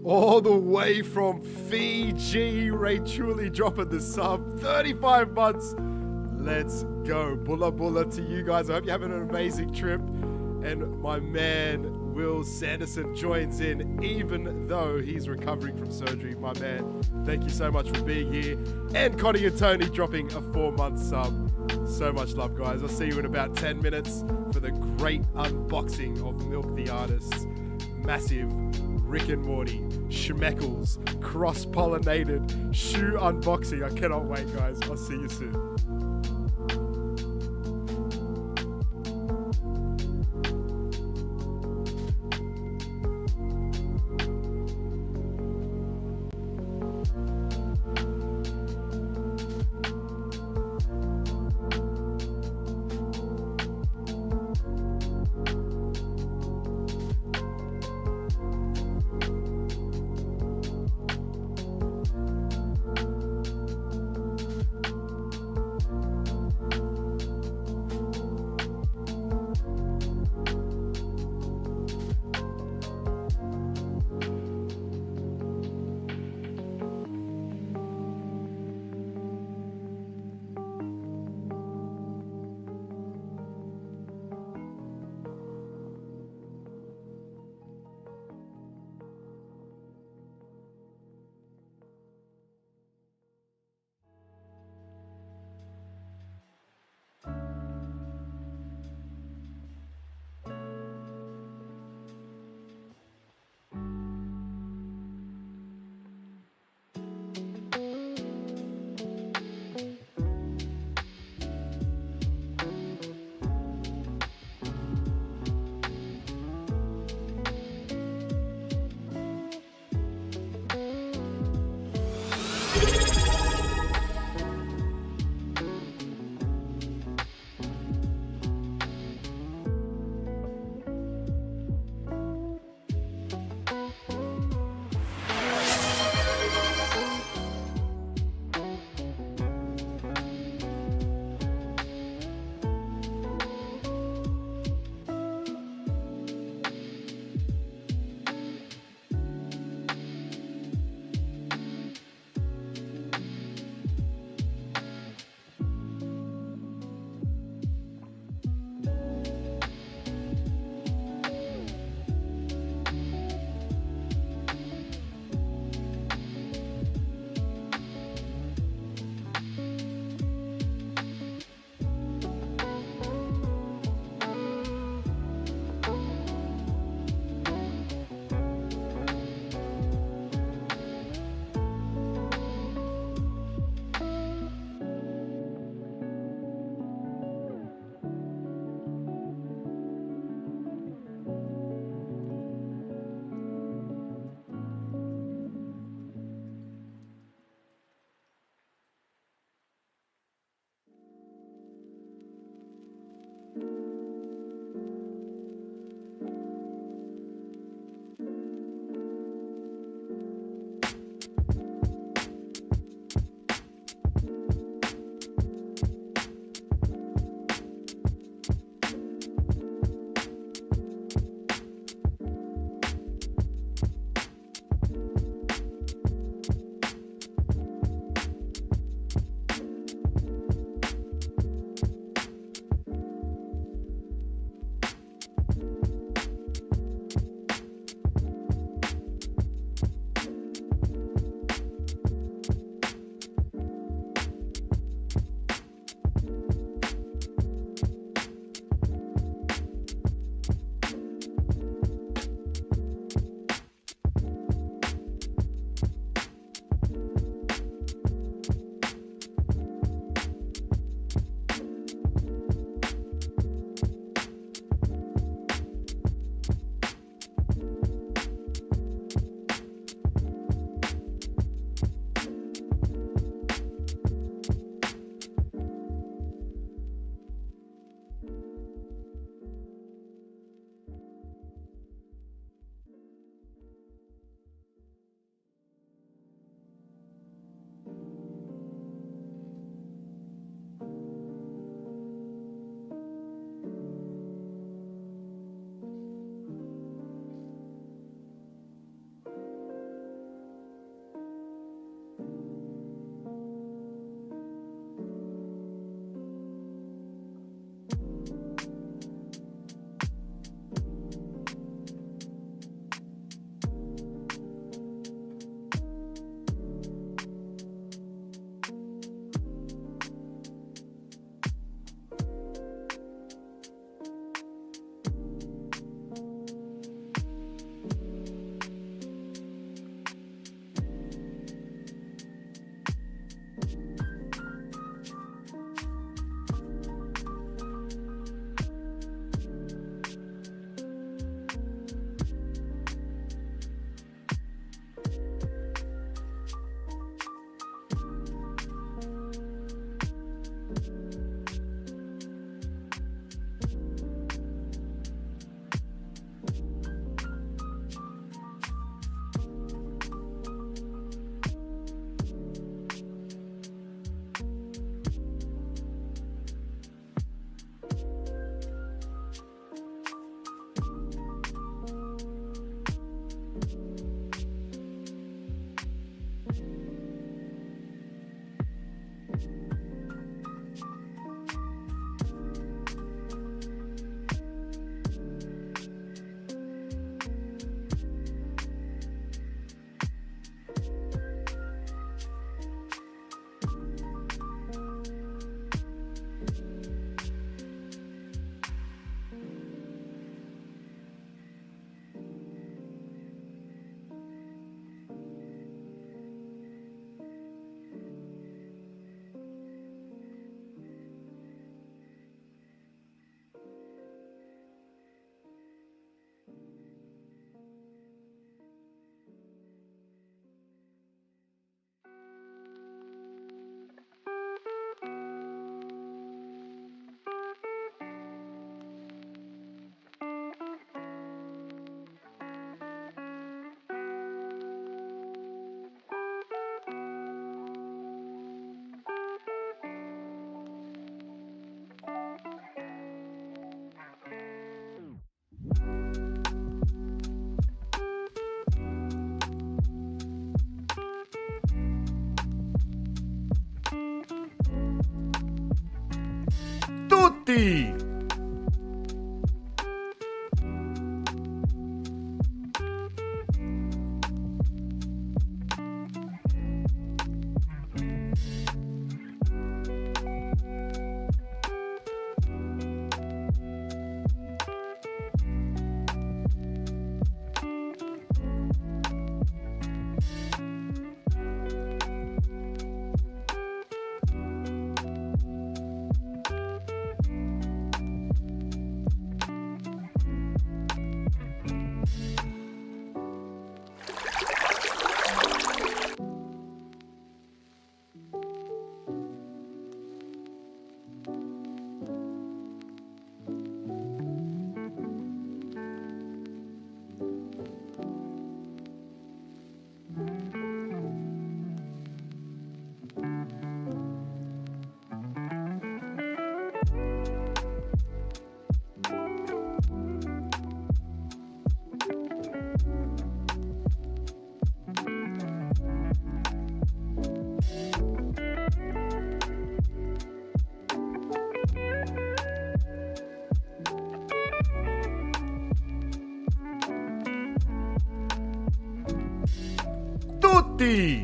All the way from Fiji, Ray Truly dropping the sub. 35 months. Let's go. Bulla bulla to you guys. I hope you're having an amazing trip. And my man, Will Sanderson, joins in, even though he's recovering from surgery. My man, thank you so much for being here. And Connie and Tony dropping a 4-month sub. So much love, guys. I'll see you in about 10 minutes for the great unboxing of Milk the Artists. Massive Rick and Morty, Schmeckles, cross-pollinated shoe unboxing. I cannot wait, guys. I'll see you soon. Tutti! Tutti!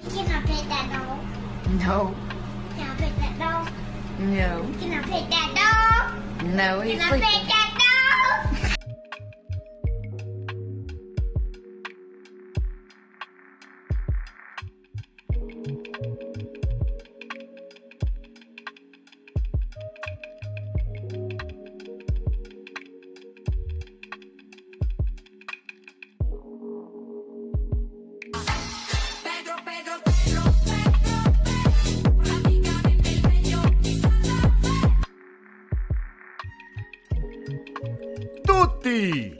Can I pet that dog? No, Can I pet that dog? no, Can I pet that dog? no, he's Can I sleeping. pet that dog? Tutti!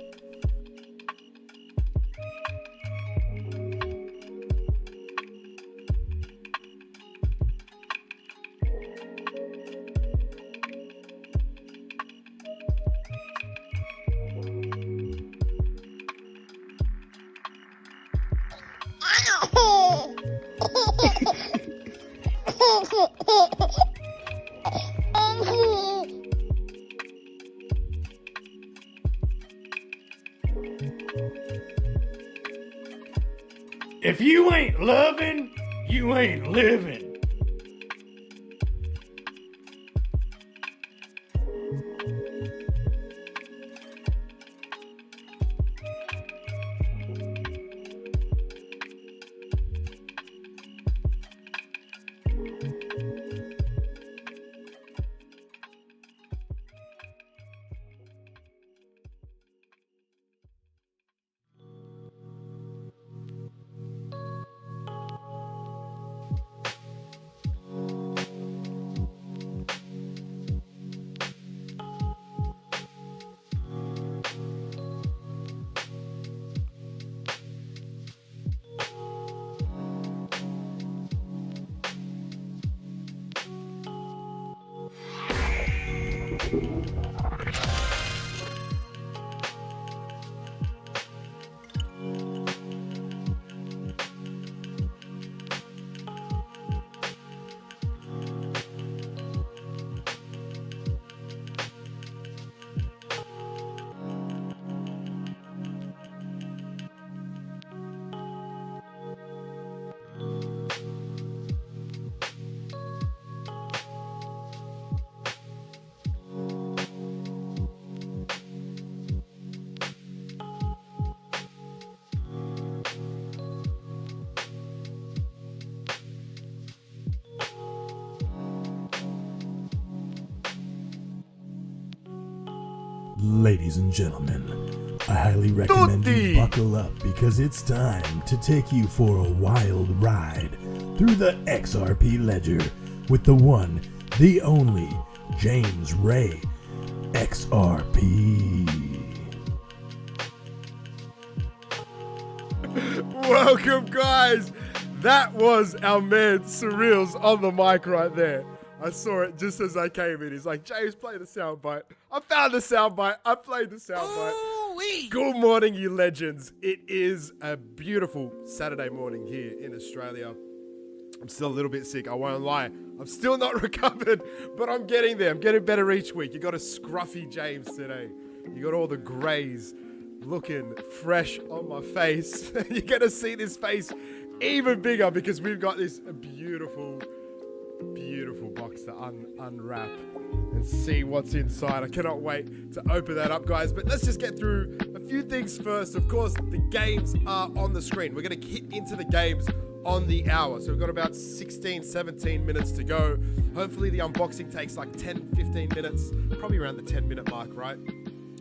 If you ain't loving, you ain't living. Ladies and gentlemen, I highly recommend Tutti! you buckle up because it's time to take you for a wild ride through the XRP ledger with the one, the only, James Ray, XRP. Welcome, guys. That was our man Surreals on the mic right there. I saw it just as I came in. He's like, James, play the soundbite. I found the soundbite. I played the soundbite. Good morning, you legends. It is a beautiful Saturday morning here in Australia. I'm still a little bit sick. I won't lie. I'm still not recovered, but I'm getting there. I'm getting better each week. You got a scruffy James today. You got all the grays looking fresh on my face. You're going to see this face even bigger because we've got this beautiful box to unwrap and see what's inside. I cannot wait to open that up, guys. But let's just get through a few things first. Of course, the games are on the screen. We're going to hit into the games on the hour. So we've got about 16, 17 minutes to go. Hopefully the unboxing takes like 10, 15 minutes, probably around the 10-minute mark, right?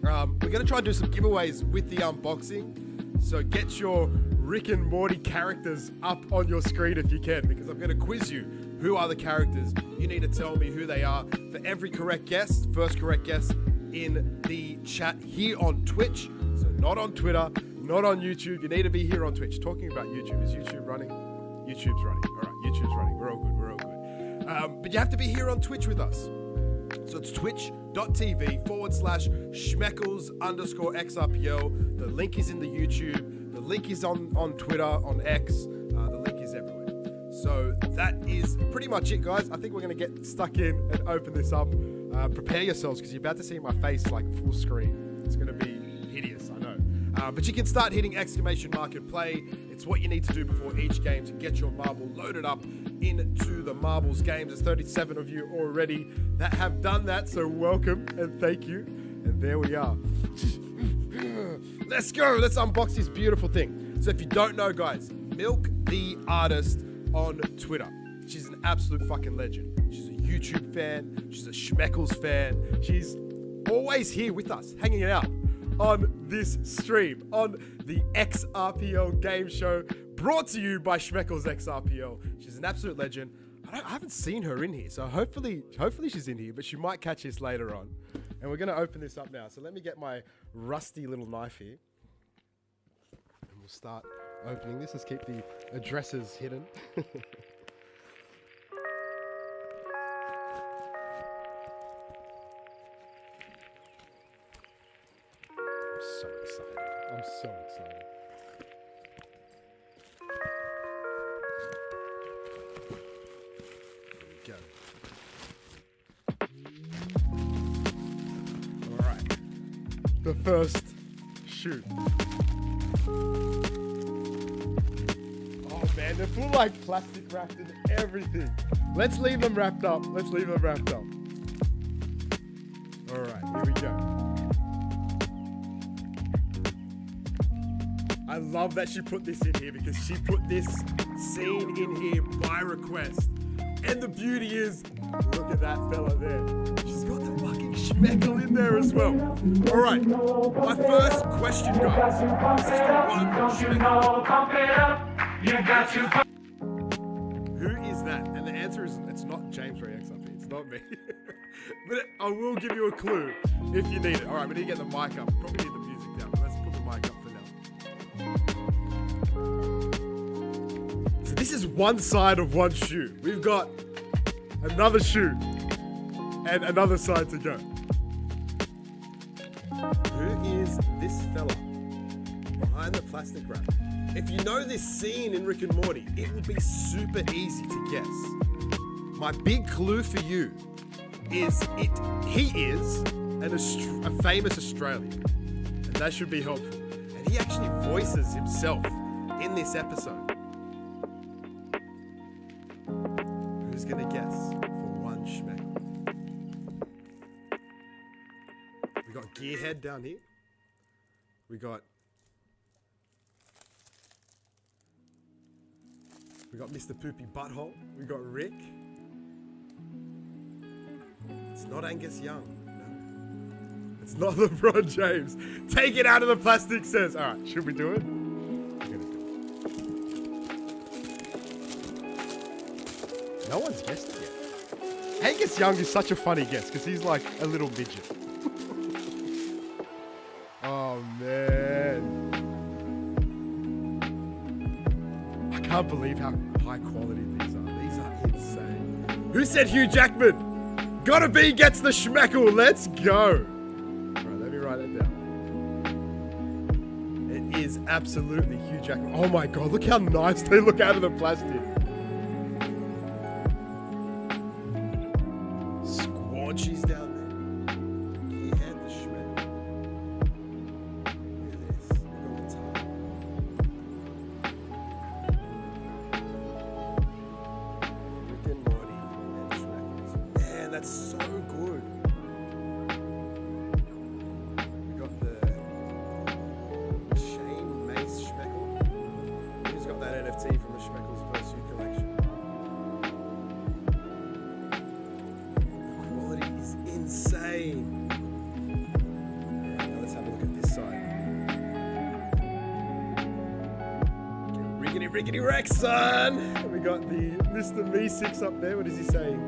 We're going to try and do some giveaways with the unboxing. So get your Rick and Morty characters up on your screen if you can, because I'm going to quiz you. Who are the characters? You need to tell me who they are. For every correct guess, first correct guess in the chat here on Twitch. So not on Twitter, not on YouTube. You need to be here on Twitch. Talking about YouTube, is YouTube running? YouTube's running. All right, YouTube's running. We're all good. We're all good. But you have to be here on Twitch with us. So it's twitch.tv/Schmeckles_XRPL. The link is in the YouTube. The link is on Twitter, on X. The link is everywhere. So that is pretty much it, guys. I think we're going to get stuck in and open this up. Prepare yourselves because you're about to see my face like full screen. It's going to be hideous, I know. But you can start hitting exclamation mark and play. It's what you need to do before each game to get your marble loaded up into the marbles games. There's 37 of you already that have done that, so welcome and thank you. And there we are. Let's go. Let's unbox this beautiful thing. So if you don't know, guys, Milk the Artist on Twitter. She's an absolute fucking legend. She's a YouTube fan. She's a Schmeckles fan. She's always here with us, hanging out on this stream, on the XRPL game show, brought to you by Schmeckles XRPL. She's an absolute legend. I haven't seen her in here, so hopefully she's in here, but she might catch this later on. And we're going to open this up now. So let me get my rusty little knife here. And we'll start opening this. Let's keep the addresses hidden. I'm so excited. Here we go. Alright. The first shoot. Oh man, they're full like plastic wrapped and everything. Let's leave them wrapped up. Alright, here we go. I love that she put this in here because she put this scene in here by request. And the beauty is, look at that fella there. She's got the fucking schmeckle in there as well. All right, my first question, guys. This is the one schmeckle. Who is that? And the answer is, it's not James Ray XRP. It's not me. But I will give you a clue if you need it. All right, we need to get the mic up. Probably need the music down, but let's put the mic up for now. So this is one side of one shoe. We've got another shoe and another side to go. Who is this fella behind the plastic wrap? If you know this scene in Rick and Morty, it will be super easy to guess. My big clue for you is he is a famous Australian, and that should be helpful. And he actually voices himself in this episode. Who's gonna guess for one schmeckle? We got Gearhead down here. We got Mr. Poopy Butthole. We got Rick. It's not Angus Young. No. It's not LeBron James. Take it out of the plastic, says. All right, should we do it? We're gonna do it. No one's guessed it yet. Angus Young is such a funny guess because he's like a little midget. Oh, man. I can't believe how high quality these are. These are insane. Who said Hugh Jackman? Gotta be gets the schmeckle. Let's go. All right, let me write it down. It is absolutely Hugh Jackman. Oh my God, look how nice they look out of the plastic. Squanchy's down there. He had the schmeckle. Look at this. Look at the top. Rick and Morty and schmeckles. Man, that's so good. We got the Shane Mace schmeckle. He's got that NFT from the Schmeckles vs. You collection. The quality is insane. Now let's have a look at this side. Riggedy riggedy Rex, son! We got the Mr. Me6 up there. What is he saying?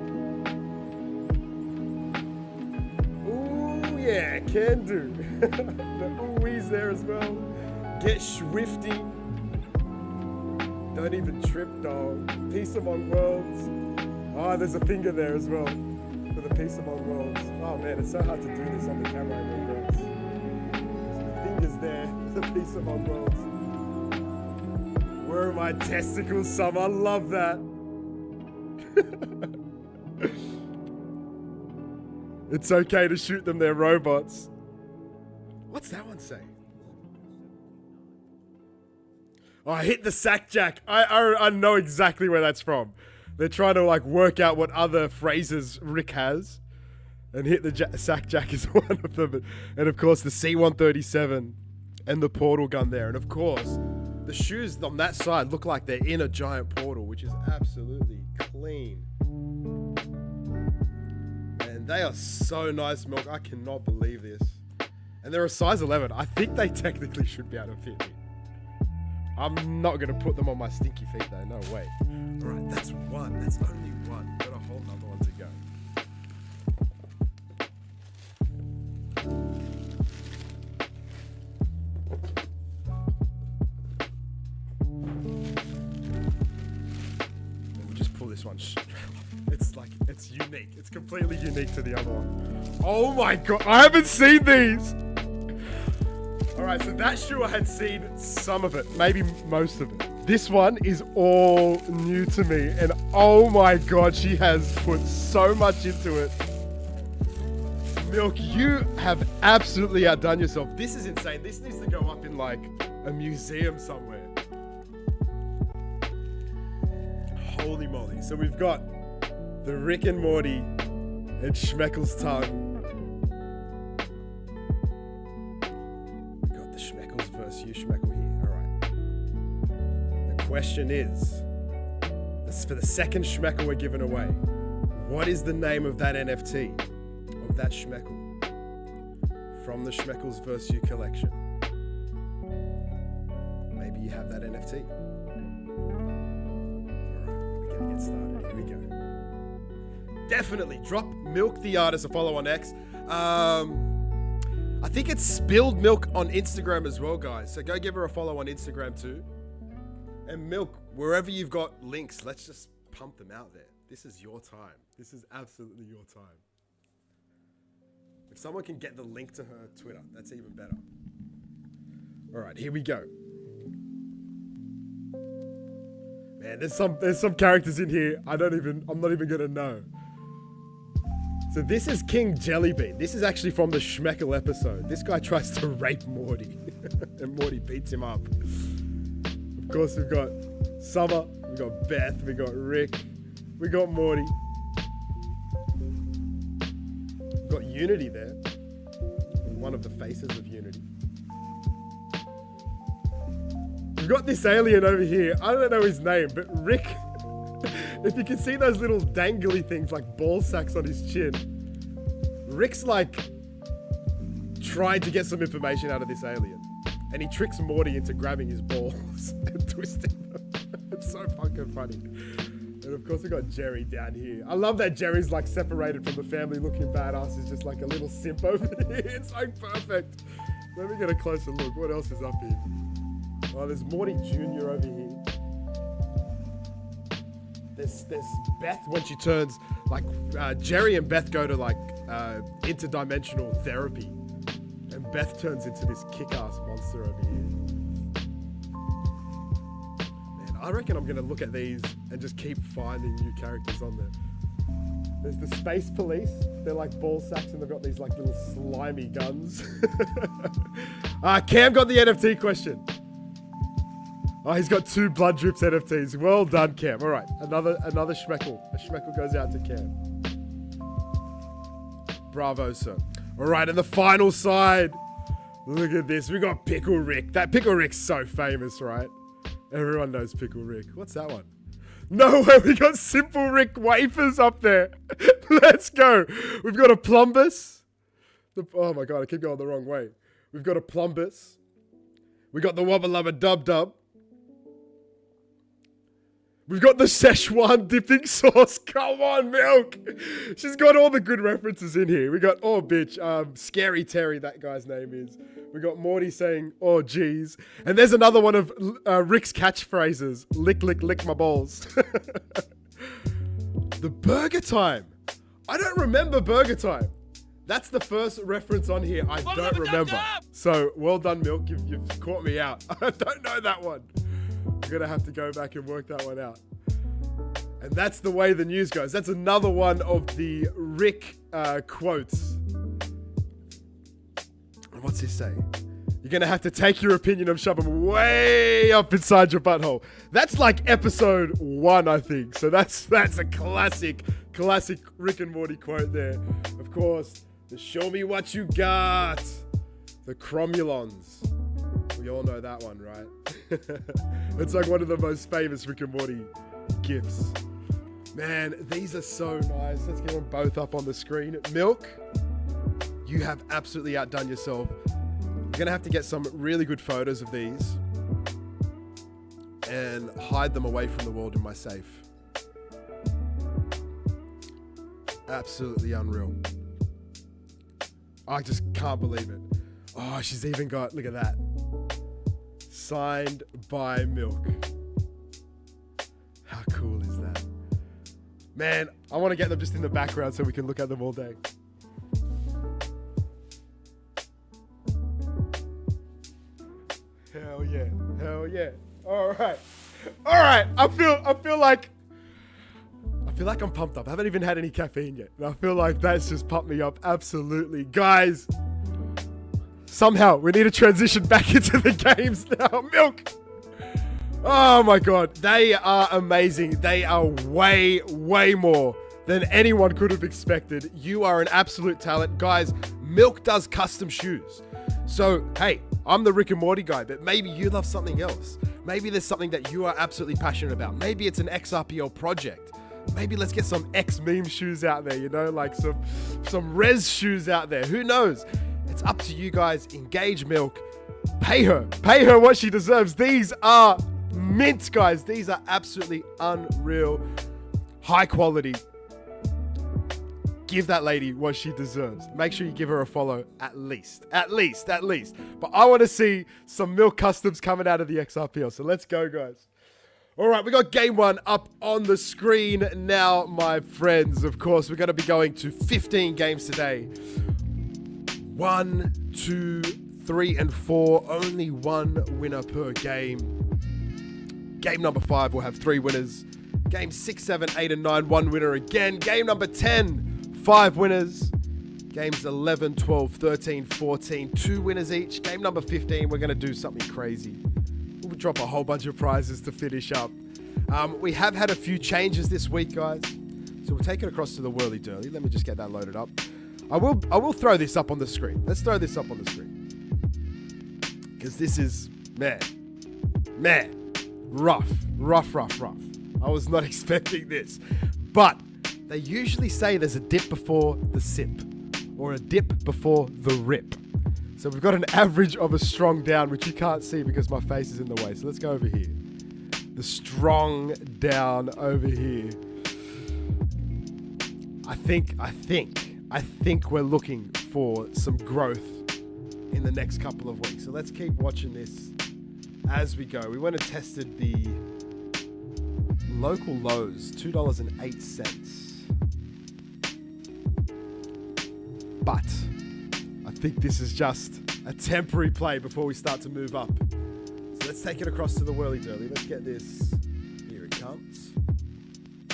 Ooh, yeah, can do. The ooh-wee's there as well. Get swifty. Don't even trip, dog. Peace among worlds. Oh, there's a finger there as well. For the peace among worlds. Oh man, it's so hard to do this on the camera in reverse. So the finger's there for the peace among worlds. Where are my testicles, Summer? I love that. It's okay to shoot them, they're robots. What's that one say? Oh, I hit the sack jack. I know exactly where that's from. They're trying to like work out what other phrases Rick has. And hit the sack jack is one of them. And of course the C-137 and the portal gun there. And of course, the shoes on that side look like they're in a giant portal, which is absolutely clean. And they are so nice, Milk. I cannot believe this. And they're a size 11. I think they technically should be able to fit me. I'm not going to put them on my stinky feet though, no way. All right, that's one. That's only one. Got a whole nother one to go. We'll just pull this one straight up. It's unique. It's completely unique to the other one. Oh my God, I haven't seen these. All right, so that shoe I had seen some of it, maybe most of it. This one is all new to me, and oh my God, she has put so much into it. Milk, you have absolutely outdone yourself. This is insane. This needs to go up in like a museum somewhere. Holy moly. So we've got the Rick and Morty and Schmeckles tongue. Schmeckles versus you, Schmeckle here. All right. The question is, this is for the second Schmeckle we're giving away. What is the name of that NFT of that Schmeckle from the Schmeckles vs. You collection? Maybe you have that NFT. All right, we're gonna get started. Here we go. Definitely drop Milk the Artist a follow on X. I think it's Spilled Milk on Instagram as well, guys. So go give her a follow on Instagram too. And Milk, wherever you've got links, let's just pump them out there. This is your time. This is absolutely your time. If someone can get the link to her Twitter, that's even better. All right, here we go. Man, there's some characters in here I'm not even gonna know. So this is King Jellybean. This is actually from the Schmeckle episode. This guy tries to rape Morty. And Morty beats him up. Of course, we've got Summer. We've got Beth. We've got Rick. We got Morty. We've got Unity there. One of the faces of Unity. We've got this alien over here. I don't know his name, but Rick... If you can see those little dangly things like ball sacks on his chin, Rick's like trying to get some information out of this alien. And he tricks Morty into grabbing his balls and twisting them. It's so fucking funny. And of course we got Jerry down here. I love that Jerry's like separated from the family looking badass. He's just like a little simp over here. It's so perfect. Let me get a closer look. What else is up here? Oh, there's Morty Jr. over here. There's Beth when she turns, like, Jerry and Beth go to, like, interdimensional therapy. And Beth turns into this kick-ass monster over here. Man, I reckon I'm going to look at these and just keep finding new characters on there. There's the Space Police. They're like ball sacks and they've got these, like, little slimy guns. Cam got the NFT question. Oh, he's got 2 Blood Drips NFTs. Well done, Cam. All right, another Schmeckle. A Schmeckle goes out to Cam. Bravo, sir. All right, and the final side. Look at this. We got Pickle Rick. That Pickle Rick's so famous, right? Everyone knows Pickle Rick. What's that one? No way, we got Simple Rick wafers up there. Let's go. We've got a Plumbus. Oh my God, I keep going the wrong way. We've got a Plumbus. We got the Wubba Lubba Dub Dub. We've got the Szechuan dipping sauce. Come on, Milk. She's got all the good references in here. We got, oh, bitch. Scary Terry, that guy's name is. We got Morty saying, oh, geez. And there's another one of Rick's catchphrases. Lick, lick, lick my balls. The Burger Time. I don't remember Burger Time. That's the first reference on here I don't remember. So, well done, Milk. You've caught me out. I don't know that one. I'm going to have to go back and work that one out. And that's the way the news goes. That's another one of the Rick quotes. What's he say? You're going to have to take your opinion and shove them way up inside your butthole. That's like episode 1, I think. So that's a classic Rick and Morty quote there. Of course, the show me what you got. The Cromulons. We all know that one, right? It's like one of the most famous Rick and Morty gifs. Man, these are so nice. Let's get them both up on the screen. Milk, you have absolutely outdone yourself. You're going to have to get some really good photos of these and hide them away from the world in my safe. Absolutely unreal. I just can't believe it. Oh, she's even got, look at that. Signed by Milk. How cool is that? Man, I want to get them just in the background so we can look at them all day. Hell yeah. Hell yeah. All right. I feel like I'm pumped up. I haven't even had any caffeine yet. And I feel like that's just pumped me up. Absolutely. Guys, somehow we need to transition back into the games now. Milk. Oh my God. They are amazing. They are way, way more than anyone could have expected. You are an absolute talent. Guys, Milk does custom shoes. So, hey, I'm the Rick and Morty guy, but maybe you love something else. Maybe there's something that you are absolutely passionate about. Maybe it's an XRPL project. Maybe let's get some X-meme shoes out there, you know, like some res shoes out there. Who knows? It's up to you guys. Engage Milk. Pay her what she deserves. These are mint, guys. These are absolutely unreal, high quality. Give that lady what she deserves. Make sure you give her a follow at least. But I want to see some Milk customs coming out of the XRPL. So let's go, guys. All right, we got game 1 up on the screen now, my friends. Of course, we're going to be going to 15 games today. 1, 2, 3, and 4. Only one winner per game. Game number 5 will have 3 winners. Game 6, 7, 8, and 9, 1 winner again. Game number 10, 5 winners. Games 11, 12, 13, 14, 2 winners each. Game number 15, we're going to do something crazy. We'll drop a whole bunch of prizes to finish up. We have had a few changes this week, guys. So we'll take it across to the Whirly Dirly. Let me just get that loaded up. I will throw this up on the screen. Let's throw this up on the screen. Because this is, man, rough. I was not expecting this. But they usually say there's a dip before the sip. Or a dip before the rip. So we've got an average of a strong down, which you can't see because my face is in the way. So let's go over here. The strong down over here. I think we're looking for some growth in the next couple of weeks. So let's keep watching this as we go. We went and tested the local lows, $2.08. But I think this is just a temporary play before we start to move up. So let's take it across to the whirly-dirly. Let's get this. Here it comes.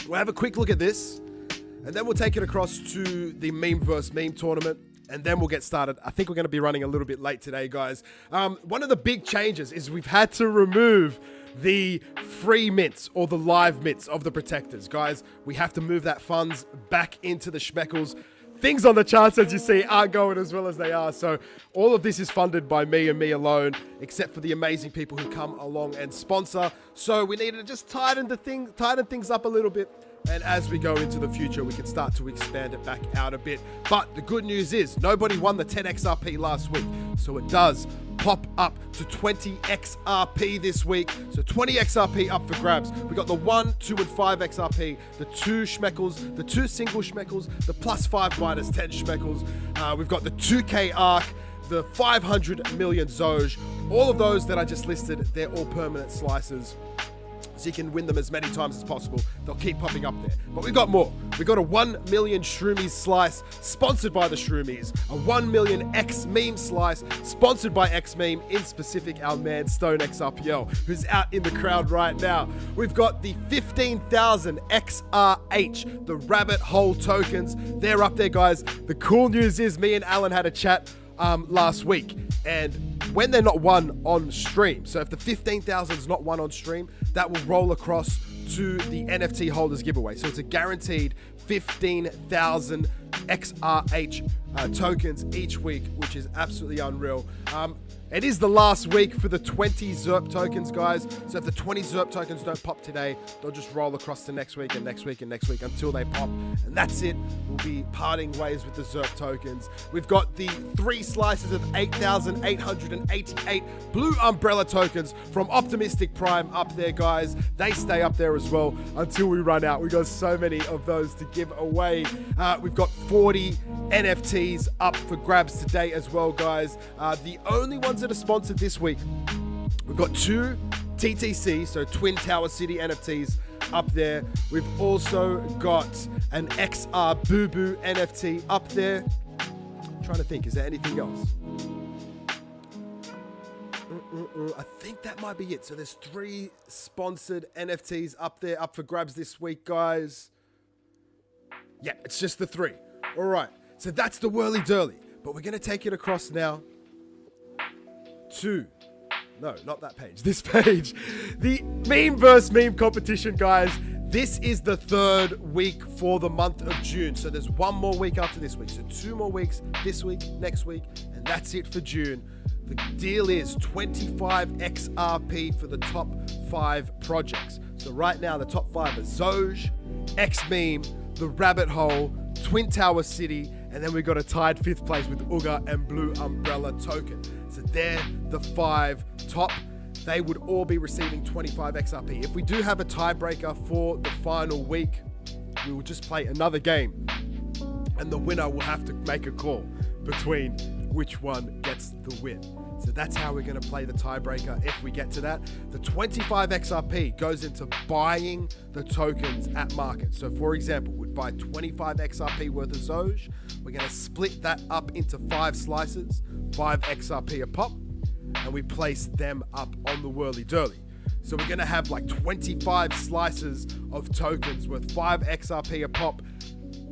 We'll have a quick look at this, and then we'll take it across to the meme versus meme tournament, and then we'll get started. I think we're going to be running a little bit late today, guys. One of the big changes is we've had to remove the free mints or the live mints of the protectors. Guys, we have to move that funds back into the schmeckles. Things on the charts, as you see, aren't going as well as they are. So all of this is funded by me and me alone, except for the amazing people who come along and sponsor. So we needed to just tighten things up a little bit. And as we go into the future, we can start to expand it back out a bit. But the good news is nobody won the 10 XRP last week. So it does pop up to 20 XRP this week. So 20 XRP up for grabs. We got the 1, 2, and 5 XRP, the 2 schmeckles, the 2 single schmeckles, the +5 minus 10 schmeckles. We've got the 2K ARC, the 500 million Zoj. All of those that I just listed, they're all permanent slices. So you can win them as many times as possible. They'll keep popping up there. But we've got more. We've got a 1 million Shroomies slice sponsored by the Shroomies. A 1 million X meme slice sponsored by X meme, in specific our man Stone XRPL, who's out in the crowd right now. We've got the 15,000 XRH, the rabbit hole tokens. They're up there, guys. The cool news is me and Alan had a chat last week, and when they're not won on stream, so if the 15,000 is not won on stream, that will roll across to the NFT holders giveaway. So it's a guaranteed 15,000 XRH tokens each week, which is absolutely unreal. It is the last week for the 20 ZERP tokens, guys. So if the 20 ZERP tokens don't pop today, they'll just roll across to next week and next week and next week until they pop. And that's it. We'll be parting ways with the ZERP tokens. We've got the 3 slices of 8,888 blue umbrella tokens from Optimistic Prime up there, guys. They stay up there as well until we run out. We've got so many of those to give away. We've got 40 NFTs up for grabs today as well, guys. The only ones that are sponsored this week, we've got 2 TTC, so Twin Tower City NFTs up there. We've also got an XR Boo Boo NFT up there. I'm trying to think, is there anything else? I think that might be it. So there's 3 sponsored NFTs up there, up for grabs this week, guys. Yeah, it's just the 3. All right, so that's the whirly-dirly. But we're going to take it across now to, no, not that page, this page. The meme versus meme competition, guys. This is the 3rd week for the month of June. So there's 1 more week after this week. So 2 more weeks, this week, next week, and that's it for June. The deal is 25 XRP for the top 5 projects. So right now, the top 5 are Zoj, X-Meme, The Rabbit Hole, Twin Tower City, and then we've got a tied 5th place with Uga and Blue Umbrella Token. So they're the 5 top. They would all be receiving 25 XRP. If we do have a tiebreaker for the final week, we will just play another game, and the winner will have to make a call between which one gets the win. So that's how we're going to play the tiebreaker if we get to that. The 25 XRP goes into buying the tokens at market. So for example, we'd buy 25 XRP worth of Zoj. We're going to split that up into 5 slices, 5 XRP a pop, and we place them up on the whirly-dirly. So we're going to have like 25 slices of tokens worth 5 XRP a pop.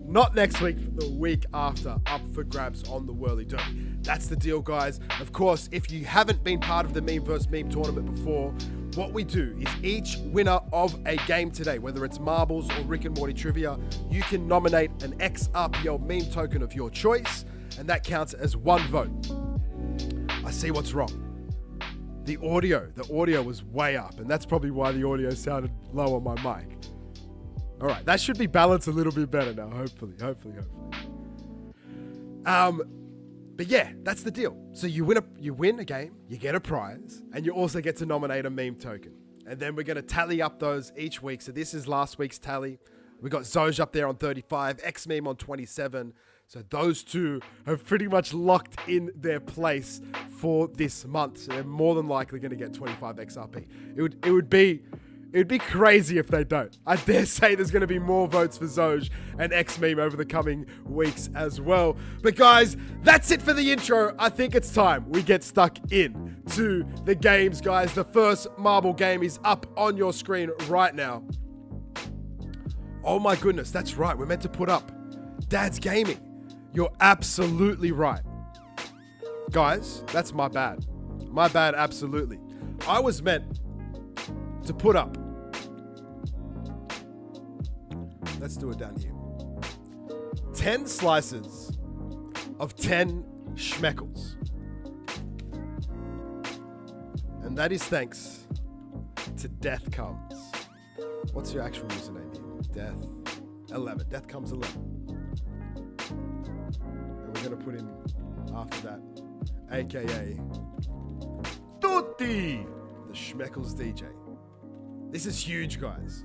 Not next week, the week after, up for grabs on the whirly-dirly. That's the deal, guys. Of course, if you haven't been part of the meme versus meme tournament before, what we do is each winner of a game today, whether it's marbles or Rick and Morty trivia, you can nominate an XRPL meme token of your choice, and that counts as 1 vote. I see what's wrong. The audio was way up, and that's probably why the audio sounded low on my mic. All right, that should be balanced a little bit better now, hopefully. But yeah, that's the deal. So you win a game, you get a prize, and you also get to nominate a meme token. And then we're going to tally up those each week. So this is last week's tally. We got Zoj up there on 35, X-Meme on 27. So those two have pretty much locked in their place for this month. So they're more than likely going to get 25 XRP. It would be crazy if they don't. I dare say there's going to be more votes for Zoj and X-Meme over the coming weeks as well. But guys, that's it for the intro. I think it's time we get stuck in to the games, guys. The first marble game is up on your screen right now. Oh my goodness, that's right. We're meant to put up Dad's Gaming. You're absolutely right. Guys, that's my bad. My bad, absolutely. I was meant to put up. Let's do it down here. 10 slices of 10 schmeckles. And that is thanks to Death Comes. What's your actual username here? Death 11. Death Comes 11. And we're going to put in after that, aka Tutti, the Schmeckles DJ. This is huge, guys.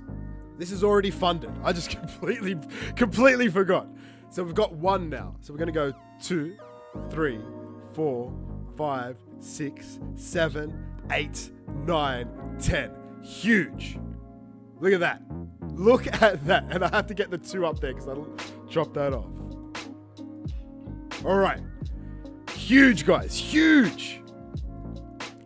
This is already funded. I just completely forgot. So we've got 1 now. So we're going to go 2, 3, 4, 5, 6, 7, 8, 9, 10. Huge. Look at that. Look at that. And I have to get the 2 up there because I'll drop that off. All right. Huge, guys. Huge.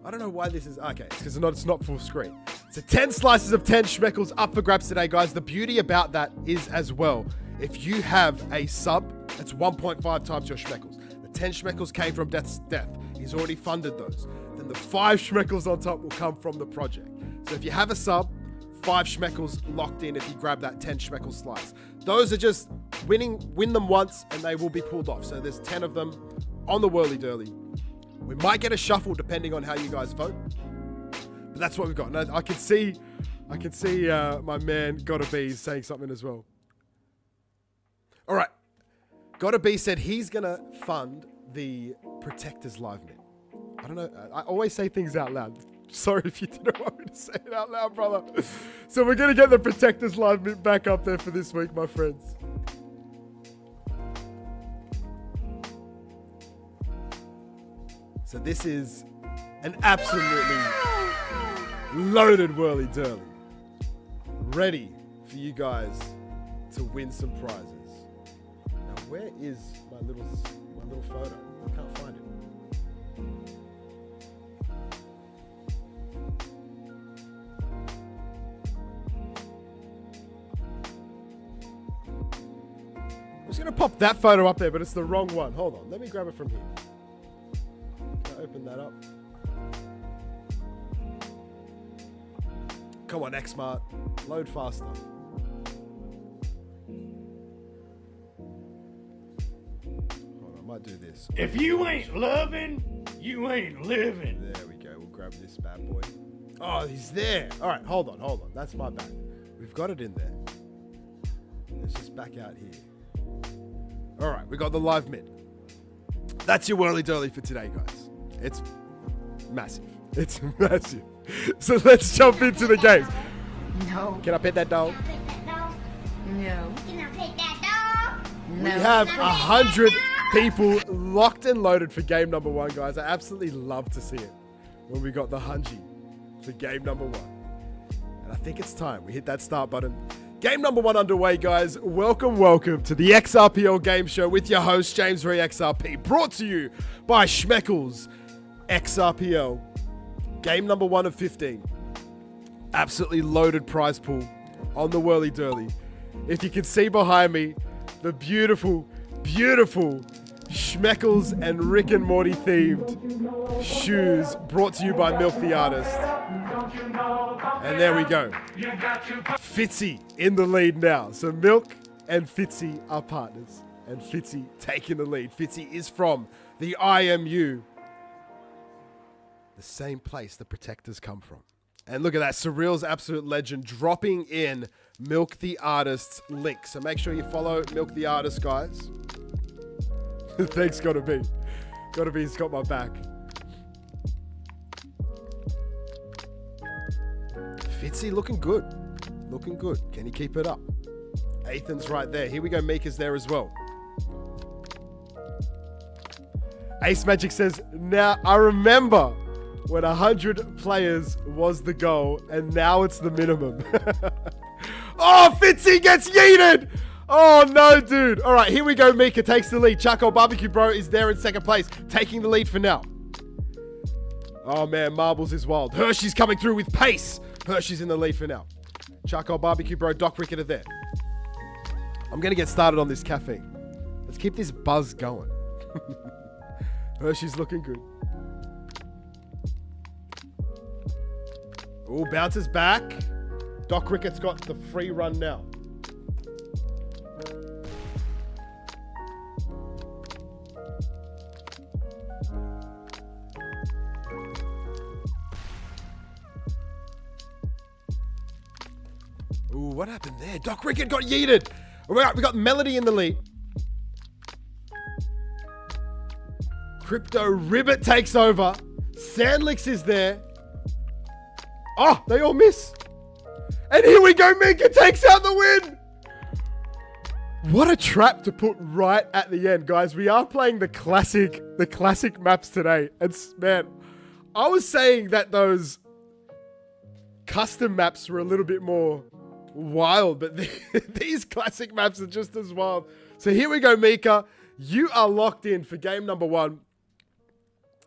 I don't know why this is... Okay, it's because it's not full screen. So 10 slices of 10 schmeckles up for grabs today, guys. The beauty about that is as well, if you have a sub, that's 1.5 times your schmeckles. The 10 schmeckles came from Death's death. He's already funded those. Then the 5 schmeckles on top will come from the project. So if you have a sub, 5 schmeckles locked in if you grab that 10 schmeckle slice. Those are just win them once and they will be pulled off. So there's 10 of them on the Whirly Dirly. We might get a shuffle depending on how you guys vote. But that's what we've got. And I can see my man Gotta Be saying something as well. All right. Gotta Be said he's going to fund the Protectors Live Mint. I don't know. I always say things out loud. Sorry if you didn't want me to say it out loud, brother. So we're going to get the Protectors Live Mint back up there for this week, my friends. So this is an absolutely loaded Whirly Dirly. Ready for you guys to win some prizes. Now, where is my little photo? I can't find it. I'm just gonna pop that photo up there, but it's the wrong one. Hold on, let me grab it from here. Can I open that up? Come on, Xmart. Load faster. Hold on, I might do this. If you ain't loving, you ain't living. There we go. We'll grab this bad boy. Oh, he's there. All right, hold on. That's my bad. We've got it in there. Let's just back out here. All right, we got the live mint. That's your Whirly Dirly for today, guys. It's massive. It's massive. So let's jump into the games. No. Can I pet that dog? Can I pet that dog? No. Can I pet that dog? No. We have 100 people locked and loaded for game number 1, guys. I absolutely love to see it when we got the Hunji for game number 1. And I think it's time we hit that start button. Game number 1 underway, guys. Welcome to the XRPL Game Show with your host, James Ray XRP, brought to you by Schmeckles XRPL. Game number 1 of 15. Absolutely loaded prize pool on the Whirly Dirly. If you can see behind me, the beautiful Schmeckles and Rick and Morty themed shoes brought to you by Milk the Artist. And there we go. Fitzy in the lead now. So Milk and Fitzy are partners. And Fitzy taking the lead. Fitzy is from the IMU. The same place the Protectors come from. And look at that. Surreal's absolute legend dropping in Milk the Artist's link. So make sure you follow Milk the Artist, guys. Thanks, Gotta Be. Gotta be, he's got my back. Fitzy looking good. Looking good. Can he keep it up? Ethan's right there. Here we go. Mika's there as well. Ace Magic says, now I remember when 100 players was the goal and now it's the minimum. Oh, Fitzy gets yeeted. Oh, no, dude. All right, here we go. Mika takes the lead. Charcoal Barbecue Bro is there in second place, taking the lead for now. Oh, man, Marbles is wild. Hershey's coming through with pace. Hershey's in the lead for now. Charcoal Barbecue Bro, Doc Rickett are there. I'm going to get started on this caffeine. Let's keep this buzz going. Hershey's looking good. Oh, bounces back. Doc Rickett's got the free run now. Ooh, what happened there? Doc Rickett got yeeted. All right, we got Melody in the lead. Crypto Ribbit takes over. Sandlix is there. Oh, they all miss. And here we go. Mika takes out the win. What a trap to put right at the end, guys. We are playing the classic maps today. And man, I was saying that those custom maps were a little bit more wild, but these classic maps are just as wild. So here we go, Mika. You are locked in for game number 1.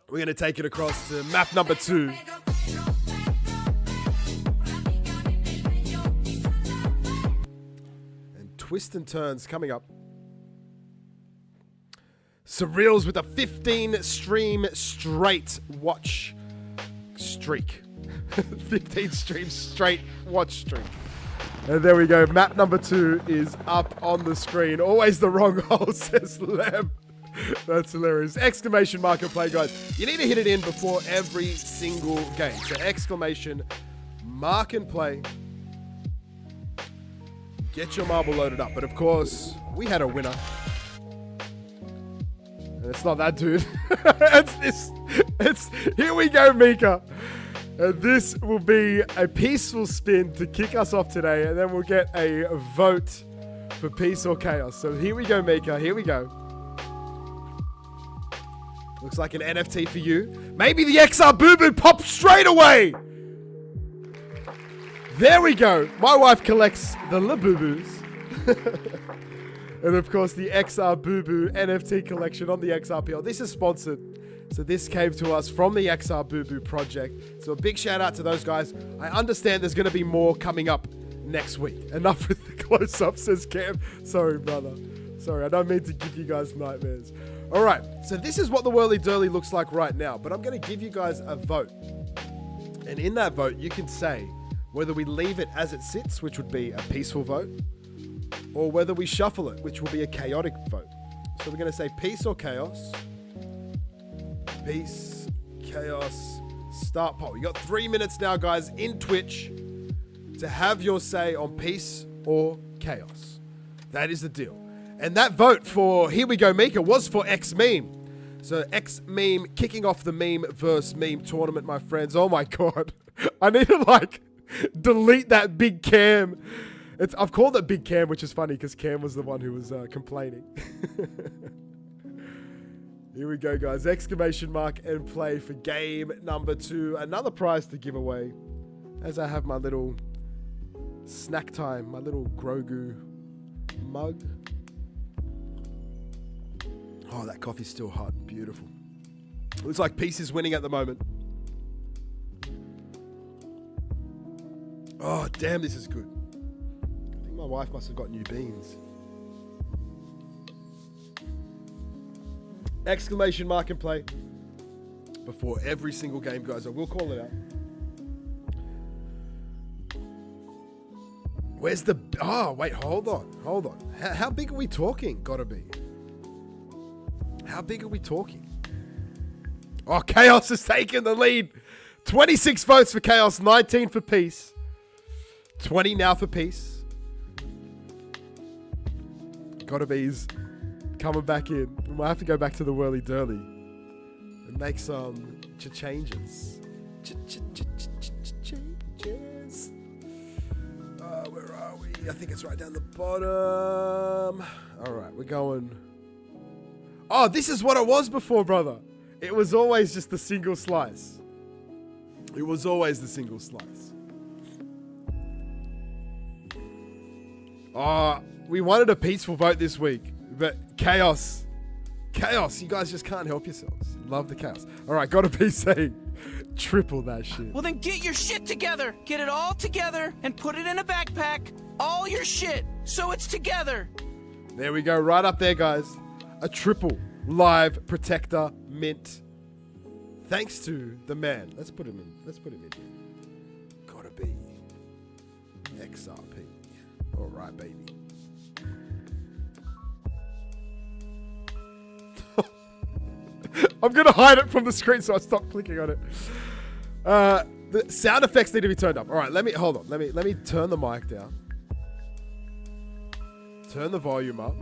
We're going to take it across to map number 2. And twists and turns coming up. Surreals with a 15 stream straight watch streak. 15 stream straight watch streak. And there we go. Map number 2 is up on the screen. Always the wrong hole, says Lem. That's hilarious. Exclamation mark and play, guys. You need to hit it in before every single game. So exclamation mark and play. Get your marble loaded up. But of course, we had a winner. And it's not that dude. It's this. Here we go, Mika. And this will be a peaceful spin to kick us off today. And then we'll get a vote for peace or chaos. So here we go, Mika. Here we go. Looks like an NFT for you. Maybe the XR Boo Boo pops straight away. There we go. My wife collects the Labubu's. And of course, the XR Boo Boo NFT collection on the XRPL. This is sponsored. So this came to us from the XR Boo Boo project. So a big shout out to those guys. I understand there's going to be more coming up next week. Enough with the close-up, says Cam. Sorry, brother. Sorry, I don't mean to give you guys nightmares. All right, so this is what the Whirly Durly looks like right now, but I'm going to give you guys a vote. And in that vote, you can say whether we leave it as it sits, which would be a peaceful vote, or whether we shuffle it, which will be a chaotic vote. So we're going to say peace or chaos. Peace, chaos, start poll. You got 3 minutes now, guys, in Twitch to have your say on peace or chaos. That is the deal. And that vote for Here We Go Mika was for X Meme. So X Meme kicking off the meme versus meme tournament, my friends. Oh my God. I need to delete that Big Cam. I've called it Big Cam, which is funny because Cam was the one who was complaining. Here we go, guys. Exclamation mark and play for game number 2. Another prize to give away as I have my little snack time, my little Grogu mug. Oh, that coffee's still hot. Beautiful. Looks like Peace is winning at the moment. Oh, damn, this is good. I think my wife must have got new beans. Exclamation mark and play before every single game, guys. I will call it out. Where's the... Oh, wait, hold on. How big are we talking? Gotta be. How big are we talking? Oh, Chaos has taken the lead. 26 votes for Chaos, 19 for Peace. 20 now for Peace. Gotta be's coming back in. We might have to go back to the Whirly Durly. make some changes. Changes. Where are we? I think it's right down the bottom. All right, we're going. Oh, this is what it was before, brother. It was always just the single slice. It was always the single slice. We wanted a peaceful vote this week, but chaos. Chaos. You guys just can't help yourselves. Love the chaos. All right, got a PC. Triple that shit. Well, then get your shit together. Get it all together and put it in a backpack. All your shit, so it's together. There we go. Right up there, guys. A triple live protector mint. Thanks to the man. Let's put him in. Let's put him in here. Gotta be XRP. All right, baby. I'm gonna hide it from the screen, so I stop clicking on it. The sound effects need to be turned up. All right, hold on. Let me turn the mic down. Turn the volume up.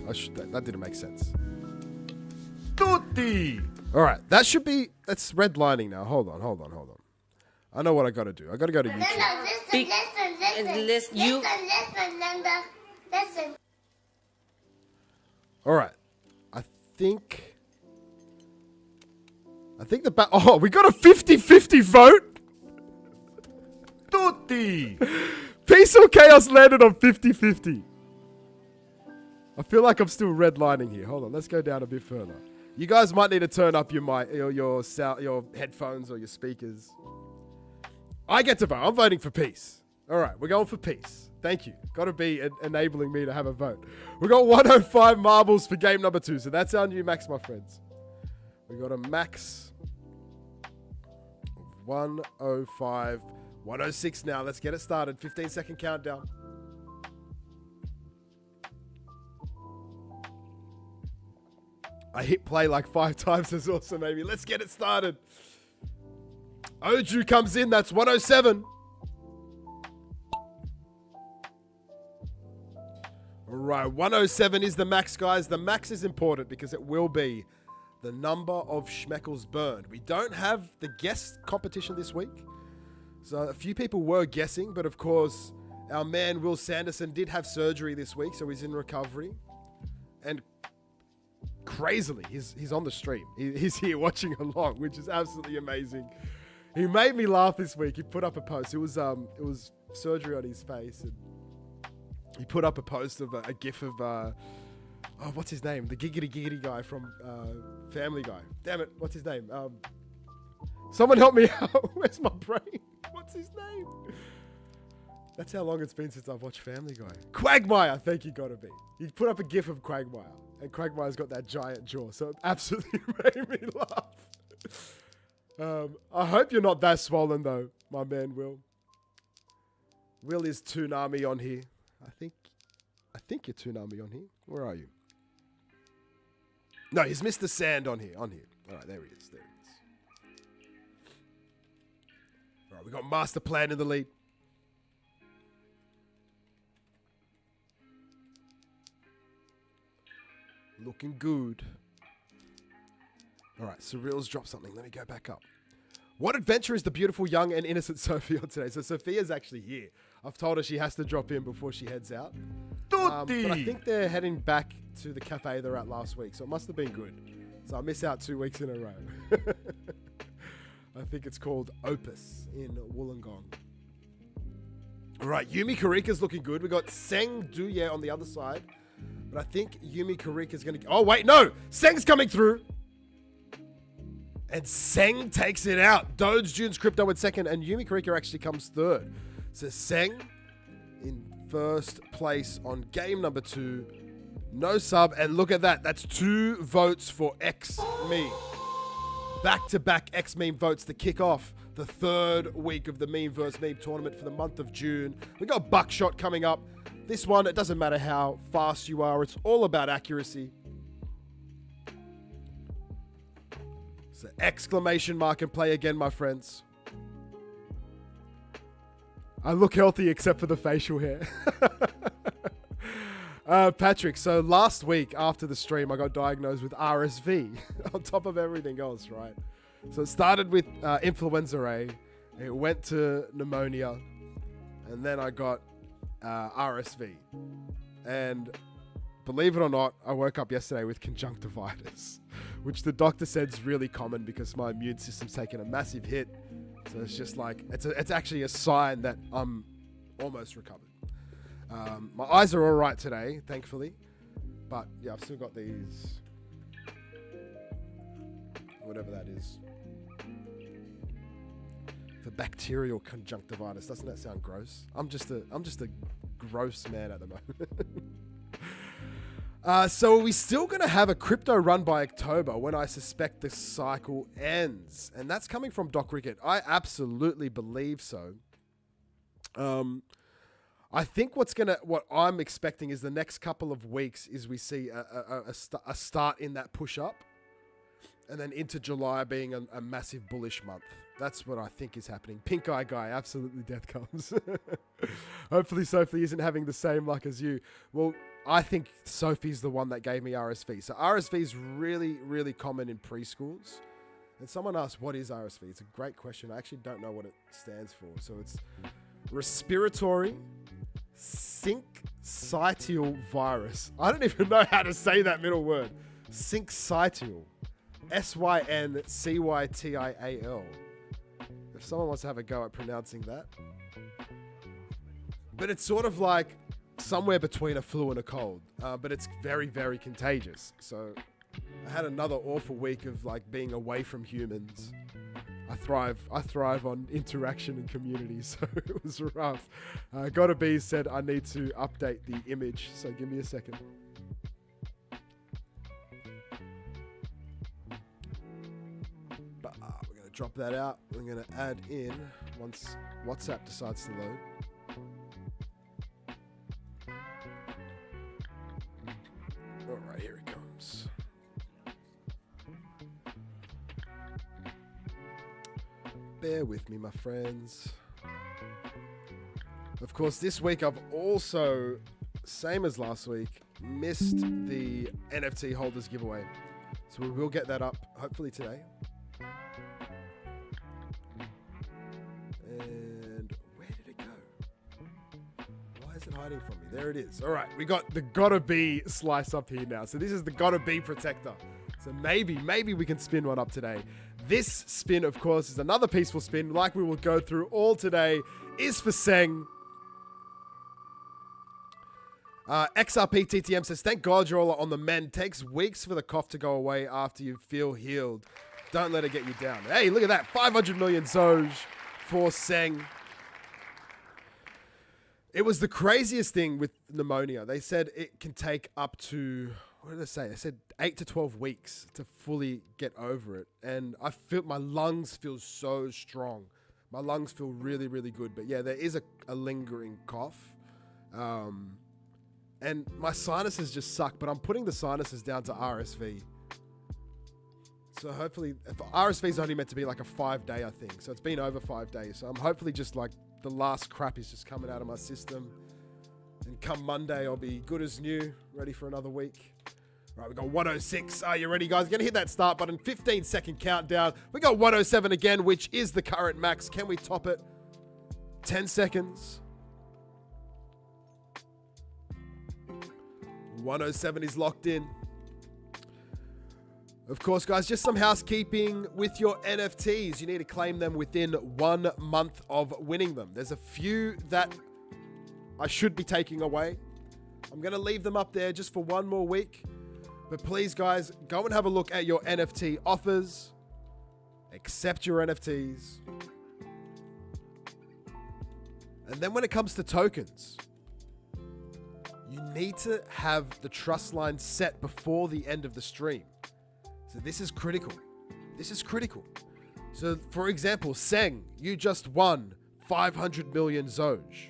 That didn't make sense. Tutti! All right, that's redlining now. Hold on. I know what I gotta do. I gotta go to YouTube. Listen. All right, I think we got a 50-50 vote. Tutti! Peace or chaos landed on 50-50. I feel like I'm still redlining here. Hold on, let's go down a bit further. You guys might need to turn up your mic, your headphones or your speakers. I get to vote. I'm voting for peace. All right, we're going for peace. Thank you. Got to be enabling me to have a vote. We got 105 marbles for game number 2, so that's our new max, my friends. We got a max of 105, 106 now. Let's get it started. 15-second countdown. I hit play like 5 times as also maybe. Let's get it started. Oju comes in. That's 107. All right, 107 is the max, guys. The max is important because it will be the number of schmeckles burned. We don't have the guest competition this week. So a few people were guessing, but of course, our man Will Sanderson did have surgery this week, so he's in recovery. And crazily, he's on the stream. He's here watching along, which is absolutely amazing. He made me laugh this week. He put up a post. It was surgery on his face, and he put up a post of a gif of what's his name? The giggity guy from Family Guy. Damn it, what's his name? Someone help me out. Where's my brain? What's his name? That's how long it's been since I've watched Family Guy. Quagmire, thank you, gotta be. He put up a gif of Quagmire, and Quagmire's got that giant jaw, so it absolutely made me laugh. I hope you're not that swollen though, my man Will. Will is Toonami on here. I think you're Toonami on here. Where are you? No, he's Mr. Sand on here. All right, there he is. All right, we got Master Plan in the lead. Looking good. All right, Surreal's dropped something. Let me go back up. What adventure is the beautiful, young, and innocent Sophie on today? So Sophia's actually here. I've told her she has to drop in before she heads out. But I think they're heading back to the cafe they were at last week, so it must have been good. So I miss out 2 weeks in a row. I think it's called Opus in Wollongong. All right, Yumi Karika's looking good. We got Seng Duye on the other side. But I think Yumi Karika's going to... Oh, wait, no! Seng's coming through! And Seng takes it out. Dodes June's Crypto in second, and Yumi Karika actually comes third. So Seng in first place on game number 2. No sub, and look at that. That's 2 votes for X-Meme. Back-to-back X-Meme votes to kick off the 3rd week of the Meme vs. Meme tournament for the month of June. We got Buckshot coming up. This one, it doesn't matter how fast you are. It's all about accuracy. So exclamation mark and play again, my friends. I look healthy except for the facial hair. Patrick, so last week after the stream, I got diagnosed with RSV on top of everything else, right? So it started with influenza A, it went to pneumonia, and then I got RSV. And believe it or not, I woke up yesterday with conjunctivitis, which the doctor said is really common because my immune system's taken a massive hit. So it's just like, it's actually a sign that I'm almost recovered. My eyes are all right today, thankfully. But yeah, I've still got these, whatever that is. For bacterial conjunctivitis. Doesn't that sound gross? I'm just a gross man at the moment. So are we still going to have a crypto run by October when I suspect the cycle ends? And that's coming from Doc Rickett. I absolutely believe so. I think what I'm expecting is the next couple of weeks is we see a start in that push up, and then into July being a massive bullish month. That's what I think is happening. Pink eye guy, absolutely death comes. Hopefully Sophie isn't having the same luck as you. Well, I think Sophie's the one that gave me RSV. So RSV is really, really common in preschools. And someone asked, what is RSV? It's a great question. I actually don't know what it stands for. So it's respiratory syncytial virus. I don't even know how to say that middle word. Syncytial. SYNCYTIAL. If someone wants to have a go at pronouncing that. But it's sort of like somewhere between a flu and a cold. But it's very, very contagious. So I had another awful week of like being away from humans. I thrive on interaction and community, so it was rough. Gotta Be said I need to update the image, so give me a second. But we're gonna drop that out. We're gonna add in once WhatsApp decides to load. All right, here it comes. Bear with me, my friends. Of course, this week I've also, same as last week, missed the NFT holders giveaway. So we will get that up, hopefully today. And where did it go? Why is it hiding from me? There it is. All right, we got the Gotta Be slice up here now. So this is the Gotta Be protector. So maybe we can spin one up today. This spin, of course, is another peaceful spin, like we will go through all today, is for Seng. XRP TTM says, thank God you're all on the mend. Takes weeks for the cough to go away after you feel healed. Don't let it get you down. Hey, look at that. 500 million Zoj for Seng. It was the craziest thing with pneumonia. They said it can take up to, what did they say? They said 8 to 12 weeks to fully get over it. And I feel my lungs feel so strong. My lungs feel really, really good. But yeah, there is a lingering cough. And my sinuses just suck, but I'm putting the sinuses down to RSV. So hopefully, RSV is only meant to be like a 5-day, I think. So it's been over 5 days. So I'm hopefully just like the last crap is just coming out of my system. And come Monday, I'll be good as new, ready for another week. Right, we got 106. Are you ready, guys? We're gonna hit that start button. 15-second countdown. We got 107 again, which is the current max. Can we top it? 10 seconds. 107 is locked in. Of course, guys, just some housekeeping with your NFTs. You need to claim them within 1 month of winning them. There's a few that I should be taking away. I'm going to leave them up there just for one more week. But please, guys, go and have a look at your NFT offers. Accept your NFTs. And then when it comes to tokens, you need to have the trust line set before the end of the stream. So this is critical. This is critical. So for example, Seng, you just won 500 million Zoj.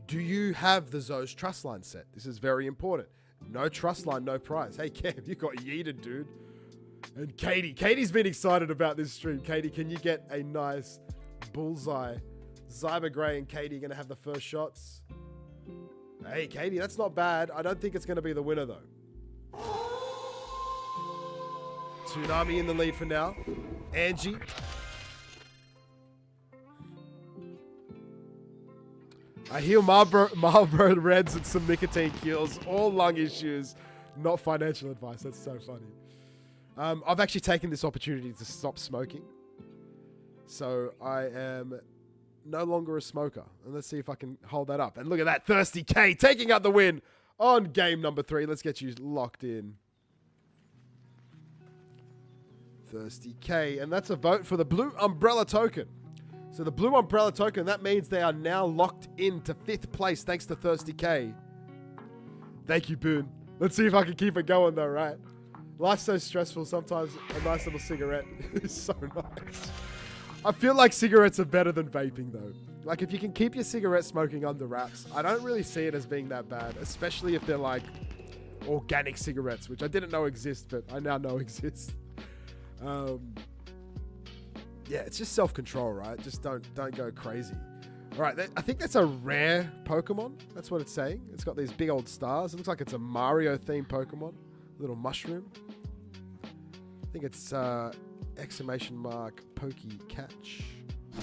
Do you have the Zoj trust line set? This is very important. No trust line, no prize. Hey, Kev, you got yeeted, dude. And Katie. Katie's been excited about this stream. Katie, can you get a nice bullseye? Zyber Gray and Katie are going to have the first shots. Hey, Katie, that's not bad. I don't think it's going to be the winner, though. Tsunami in the lead for now. Angie. I heal Marlboro Reds and some nicotine kills. All lung issues, not financial advice. That's so funny. I've actually taken this opportunity to stop smoking. So I am no longer a smoker. And let's see if I can hold that up. And look at that. Thirsty K taking out the win on game number 3. Let's get you locked in. Thirsty K. And that's a vote for the blue umbrella token. So the blue umbrella token, that means they are now locked into 5th place thanks to Thirsty K. Thank you, Boone. Let's see if I can keep it going though, right? Life's so stressful. Sometimes a nice little cigarette is so nice. I feel like cigarettes are better than vaping though. Like if you can keep your cigarette smoking under wraps, I don't really see it as being that bad, especially if they're like organic cigarettes, which I didn't know exist, but I now know exist. Yeah, it's just self-control, right? Just don't go crazy. All right, I think that's a rare Pokemon. That's what it's saying. It's got these big old stars. It looks like it's a Mario-themed Pokemon. Little mushroom. I think it's exclamation mark Pokey Catch.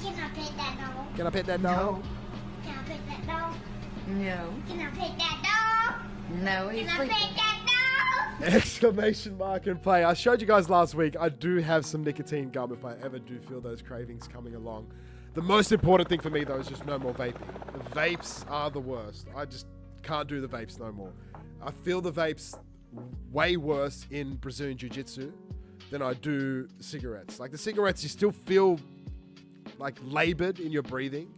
Can I pet that dog? Can I pet that dog? No. Can I pet that dog? No. Can I pet that dog? No, he's Can I sleeping. pet that dog? Exclamation mark and play. I showed you guys last week. I do have some nicotine gum if I ever do feel those cravings coming along. The most important thing for me though is just no more vaping. The vapes are the worst. I just can't do the vapes no more. I feel the vapes way worse in Brazilian Jiu-Jitsu than I do cigarettes. Like the cigarettes, you still feel like labored in your breathing,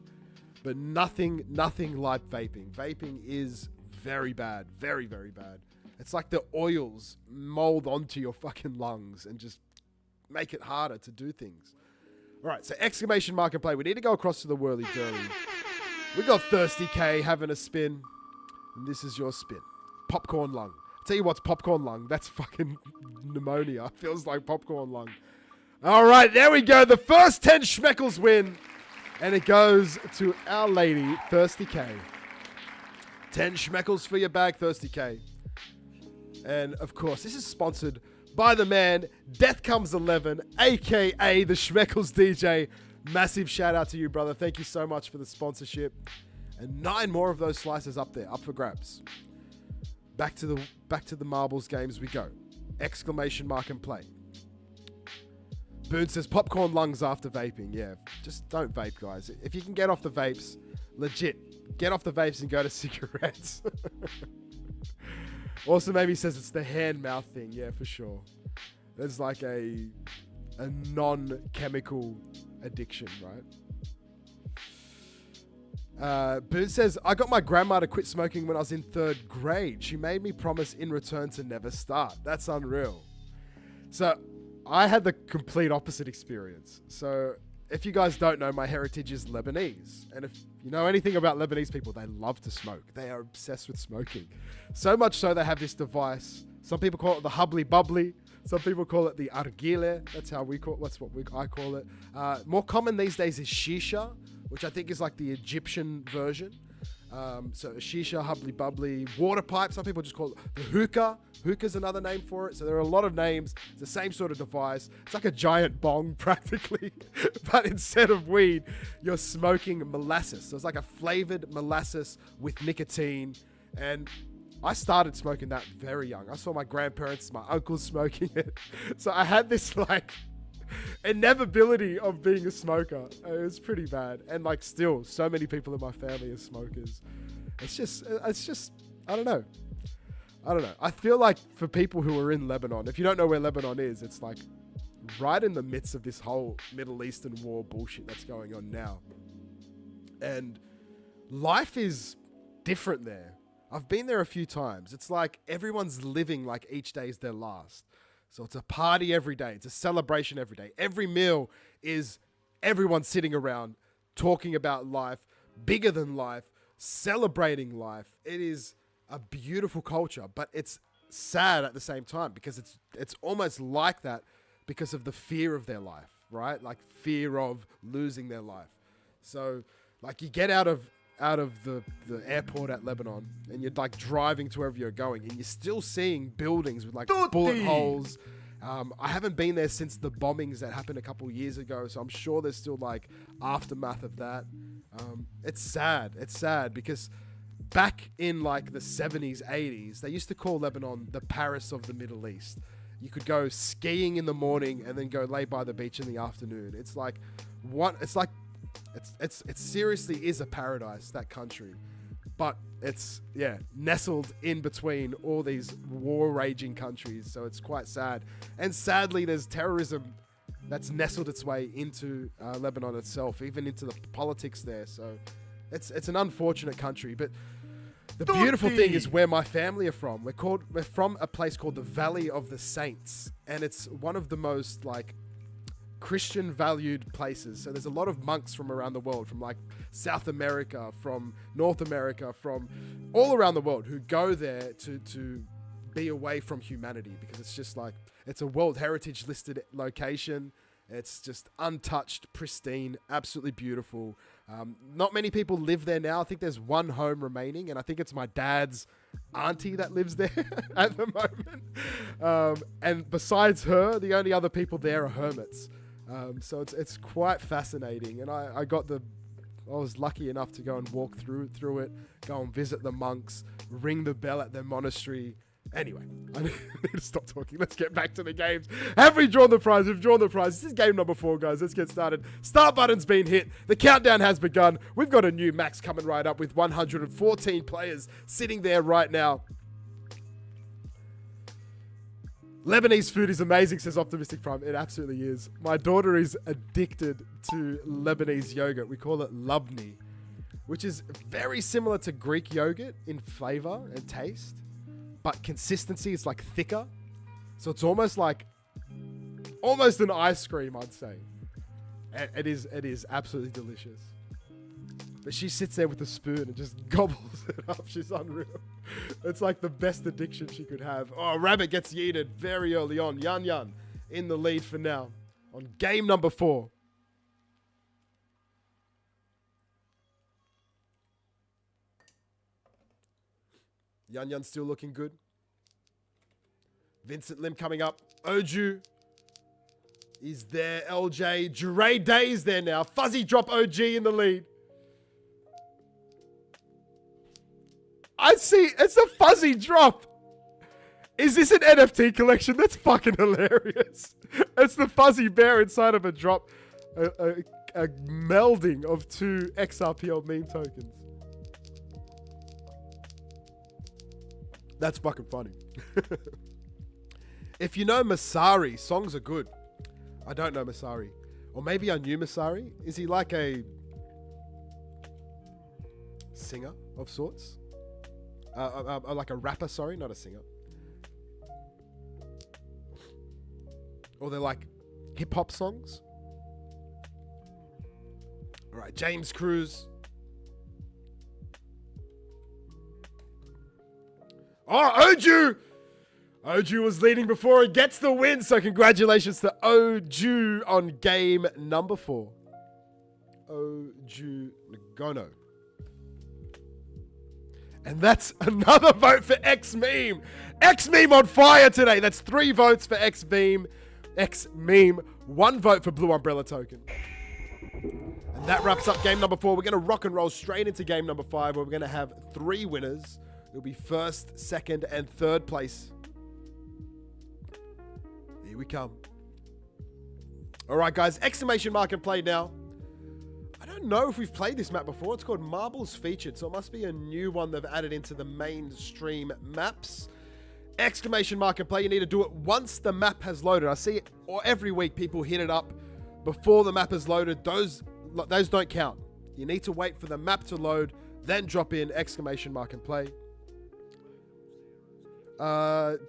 but nothing like vaping. Vaping is very bad, very, very bad. It's like the oils mold onto your fucking lungs and just make it harder to do things. All right, so exclamation mark and play. We need to go across to the whirly-dirly. We got Thirsty K having a spin, and this is your spin. Popcorn lung. Tell you what's popcorn lung. That's fucking pneumonia. Feels like popcorn lung. All right, there we go. The first 10 Schmeckles win, and it goes to our lady, Thirsty K. 10 Schmeckles for your bag, Thirsty K. And, of course, this is sponsored by the man, Death Comes 11, a.k.a. the Schmeckles DJ. Massive shout out to you, brother. Thank you so much for the sponsorship. And 9 more of those slices up there, up for grabs. Back to the marbles games we go. Exclamation mark and play. Boone says popcorn lungs after vaping. Yeah, just don't vape, guys. If you can get off the vapes, legit, get off the vapes and go to cigarettes. Also, maybe he says it's the hand-mouth thing. Yeah, for sure. There's like a non-chemical addiction, right? Boone says, I got my grandma to quit smoking when I was in 3rd grade. She made me promise in return to never start. That's unreal. So, I had the complete opposite experience. So, if you guys don't know, my heritage is Lebanese. And if you know anything about Lebanese people, they love to smoke. They are obsessed with smoking. So much so they have this device. Some people call it the hubbly bubbly. Some people call it the argile. That's how we call it. That's what I call it. More common these days is shisha, which I think is like the Egyptian version. So a shisha, hubbly bubbly, water pipe. Some people just call it the hookah. Hookah's another name for it. So there are a lot of names. It's the same sort of device. It's like a giant bong practically. But instead of weed, you're smoking molasses. So it's like a flavored molasses with nicotine. And I started smoking that very young. I saw my grandparents, my uncles smoking it. So I had this like inevitability of being a smoker. It was pretty bad. And like still, so many people in my family are smokers. It's just, I don't know. I feel like for people who are in Lebanon, if you don't know where Lebanon is, it's like right in the midst of this whole Middle Eastern war bullshit that's going on now. And life is different there. I've been there a few times. It's like everyone's living like each day is their last. So it's a party every day. It's a celebration every day. Every meal is everyone sitting around talking about life, bigger than life, celebrating life. It is a beautiful culture, but it's sad at the same time because it's almost like that because of the fear of their life, right? Like fear of losing their life. So like you get out of out of the airport at Lebanon, and you're like driving to wherever you're going, and you're still seeing buildings with like bullet holes. I haven't been there since the bombings that happened a couple years ago, so I'm sure there's still like aftermath of that. It's sad. It's sad because back in like the 70s, 80s, they used to call Lebanon the Paris of the Middle East. You could go skiing in the morning and then go lay by the beach in the afternoon. It's like it seriously is a paradise, that country. But it's, nestled in between all these war-raging countries, so it's quite sad. And sadly, there's terrorism that's nestled its way into Lebanon itself, even into the politics there. So it's an unfortunate country. But the beautiful thing is where my family are from. We're from a place called the Valley of the Saints, and it's one of the most like Christian valued places. So there's a lot of monks from around the world, from like South America, from North America, from all around the world, who go there to be away from humanity, because it's just like, it's a World Heritage listed location. It's just untouched, pristine, absolutely beautiful. Not many people live there now. I think there's one home remaining, and I think it's my dad's auntie that lives there at the moment. And besides her, the only other people there are hermits. So it's quite fascinating, and I was lucky enough to go and walk through it, go and visit the monks, ring the bell at their monastery. Anyway, I need to stop talking. Let's get back to the games. Have we drawn the prize? We've drawn the prize. This is game number 4, guys. Let's get started. Start button's been hit. The countdown has begun. We've got a new max coming right up with 114 players sitting there right now. Lebanese food is amazing, says Optimistic Prime. It absolutely is. My daughter is addicted to Lebanese yogurt. We call it labni, which is very similar to Greek yogurt in flavor and taste, but consistency is like thicker. So it's almost an ice cream, I'd say. It is absolutely delicious. But she sits there with a spoon and just gobbles it up. She's unreal. It's like the best addiction she could have. Oh, Rabbit gets yeeted very early on. Yan in the lead for now on game number 4. Yan still looking good. Vincent Lim coming up. Oju is there. LJ. Jure Day's there now. Fuzzy drop OG in the lead. I see. It's a fuzzy drop. Is this an NFT collection? That's fucking hilarious. It's the fuzzy bear inside of a drop. A melding of 2 XRPL meme tokens. That's fucking funny. If you know Masari, songs are good. I don't know Masari. Or maybe I knew Masari. Is he like a singer of sorts? Like a rapper, sorry, not a singer. Or they're like hip-hop songs. All right, James Cruz. Oh, Oju! Oju was leading before and gets the win, so congratulations to Oju on game number 4. Oju Ngono. And that's another vote for X-Meme. X-Meme on fire today. That's 3 votes for X-Meme. 1 vote for Blue Umbrella Token. And that wraps up game number 4. We're going to rock and roll straight into game number 5, where we're going to have 3 winners. It'll be 1st, 2nd, and 3rd place. Here we come. All right, guys. Exclamation mark and play now. I don't know if we've played this map before. It's called Marbles Featured, so it must be a new one they've added into the mainstream maps. Exclamation mark and play. You need to do it once the map has loaded. I see it every week. People hit it up before the map is loaded. Those don't count. You need to wait for the map to load, then drop in exclamation mark and play.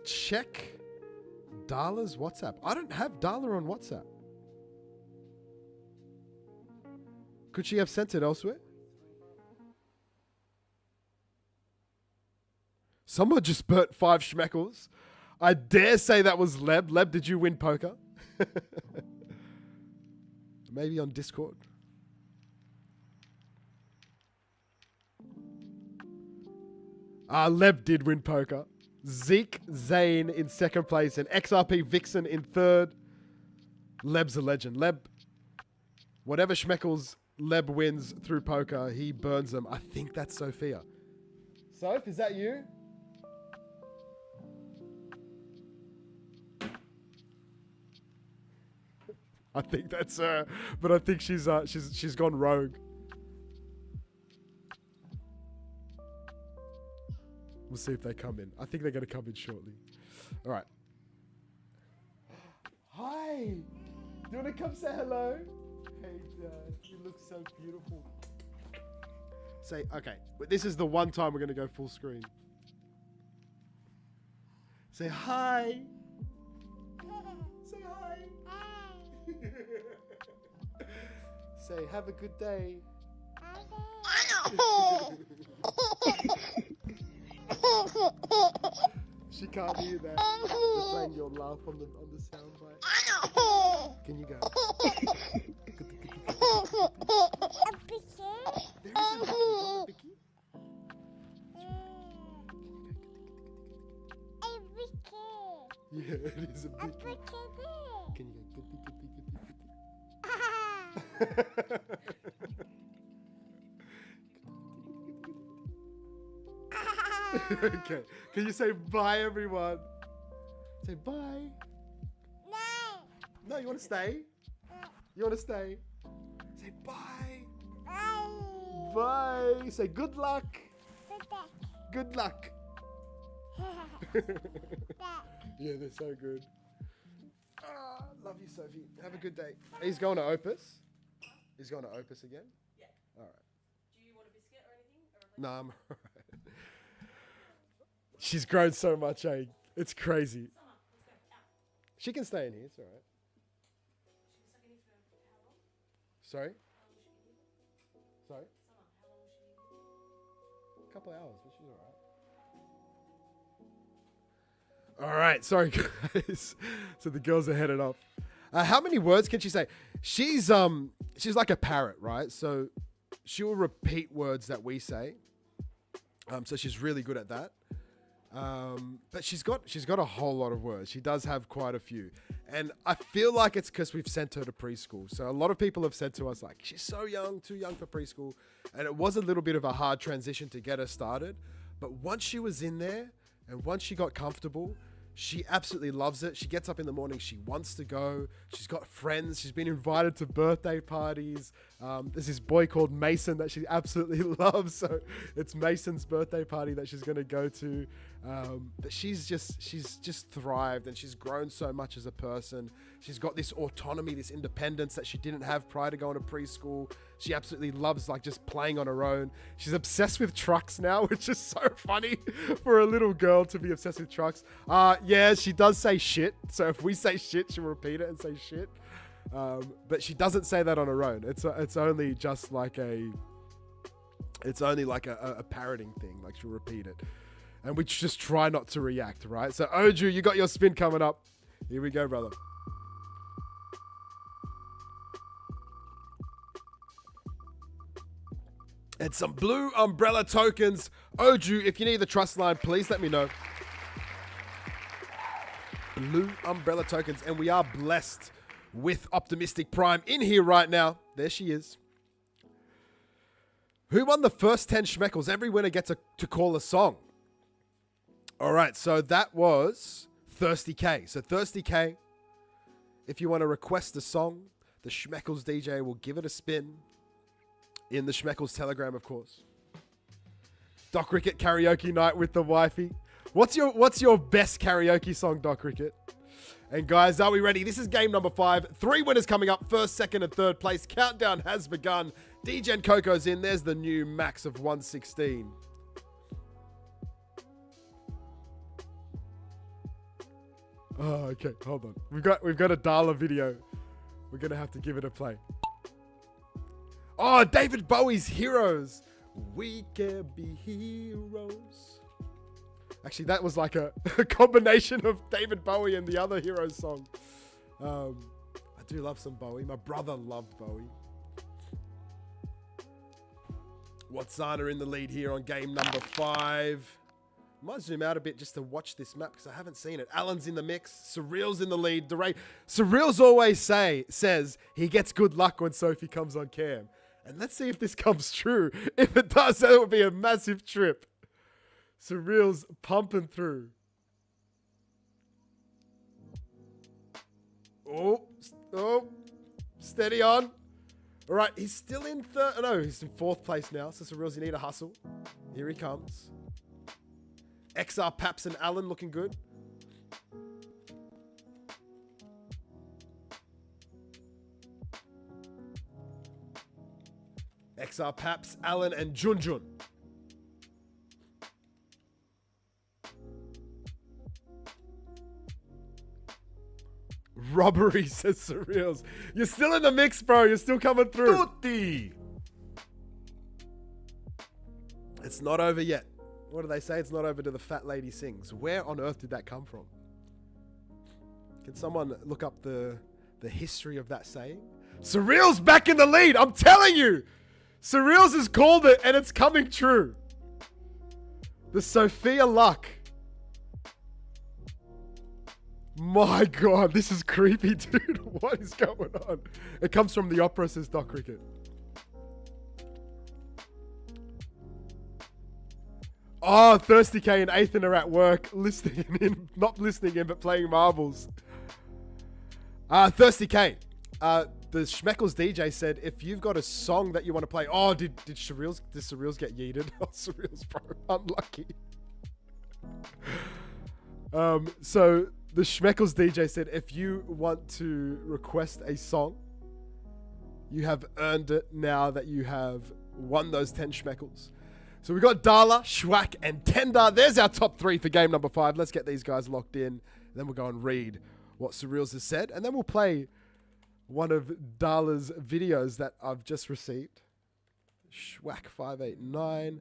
Check Darla's WhatsApp. I don't have Darla on WhatsApp. Could she have sent it elsewhere? Someone just burnt 5 schmeckles. I dare say that was Leb. Leb, did you win poker? Maybe on Discord. Leb did win poker. Zeke Zane in second place and XRP Vixen in third. Leb's a legend. Leb, whatever Schmeckles Leb wins through poker, he burns them. I think that's Sophia. Soph, is that you? I think that's her, but I think she's gone rogue. We'll see if they come in. I think they're gonna come in shortly. All right. Hi. Do you wanna come say hello? Hey, Dad. You look so beautiful. Say okay. But this is the one time we're gonna go full screen. Say hi. Say hi. Say have a good day. She can't hear that. They're playing your laugh on the soundbite. Can you go? There is a Bicky. Yeah, it is a Bicky. Can you go? Okay. Can you say bye, everyone? Say bye. No, you want to stay? You want to stay? Say bye. Bye. Say good luck. Good luck. Yeah, they're so good. Love you, Sophie. Have a good day. He's going to Opus. He's going to Opus again? Yeah. All right. Do you want a biscuit or anything? No, I'm all right. She's grown so much, eh? It's crazy. She can stay in here. It's all right. Sorry? Sorry? A couple hours, but she's all right. All right. Sorry, guys. So the girls are headed off. How many words can she say? She's like a parrot, right? So she'll repeat words that we say. So she's really good at that. But she's got a whole lot of words. She does have quite a few. And I feel like it's because we've sent her to preschool. So a lot of people have said to us, like, she's so young, too young for preschool. And it was a little bit of a hard transition to get her started. But once she was in there and once she got comfortable, she absolutely loves it. She gets up in the morning. She wants to go. She's got friends. She's been invited to birthday parties. There's this boy called Mason that she absolutely loves. So it's Mason's birthday party that she's going to go to. But she's just thrived and she's grown so much as a person. She's got this autonomy, this independence that she didn't have prior to going to preschool. She absolutely loves like just playing on her own. She's obsessed with trucks now, which is so funny for a little girl to be obsessed with trucks. Yeah, she does say shit. So if we say shit, she'll repeat it and say shit. But she doesn't say that on her own. It's only just like a parroting thing. Like she'll repeat it. And we just try not to react, right? So Oju, you got your spin coming up. Here we go, brother. And some blue umbrella tokens. Oju, if you need the trust line, please let me know. Blue umbrella tokens. And we are blessed with Optimistic Prime in here right now. There she is. Who won the first 10 Schmeckles? Every winner gets to call a song. All right, so that was Thirsty K. So Thirsty K, if you want to request a song, the Schmeckles DJ will give it a spin in the Schmeckles Telegram, of course. Doc Rickett karaoke night with the wifey. What's your best karaoke song, Doc Rickett? And guys, are we ready? This is game number 5. 3 winners coming up. First, second, and third place. Countdown has begun. DJ Coco's in. There's the new max of 116. Oh, okay. Hold on. We've got a Dala video. We're gonna have to give it a play. Oh, David Bowie's Heroes. We can be heroes. Actually, that was like a combination of David Bowie and the other Heroes song. I do love some Bowie. My brother loved Bowie. Watsana in the lead here on game number 5. Might zoom out a bit just to watch this map because I haven't seen it. Alan's in the mix. Surreal's in the lead. Surreal's always says he gets good luck when Sophie comes on cam. And let's see if this comes true. If it does, that would be a massive trip. Surreal's pumping through. Oh, steady on. All right, he's still in third. No, he's in fourth place now. So Surreal's, you need a hustle. Here he comes. XR, Paps, and Alan looking good. XR, Paps, Alan, and Junjun. Robbery, says Surreals. You're still in the mix, bro. You're still coming through. Tutti! It's not over yet. What do they say? It's not over till the fat lady sings. Where on earth did that come from? Can someone look up the history of that saying? Surreal's back in the lead. I'm telling you. Surreals has called it and it's coming true. The Sophia luck. My God, this is creepy, dude. What is going on? It comes from the opera, says Doc Cricket. Oh, Thirsty K and Ethan are at work, listening in, not listening in, but playing marbles. Thirsty K, the Schmeckles DJ said, if you've got a song that you want to play, oh, did Surreals get yeeted? Oh, Surreals, bro, unlucky. So the Schmeckles DJ said, if you want to request a song, you have earned it now that you have won those 10 Schmeckles. So we got Dala, Schwack, and Tender. There's our top 3 for game number 5. Let's get these guys locked in. Then we'll go and read what Surreals has said. And then we'll play one of Dala's videos that I've just received. Schwack589.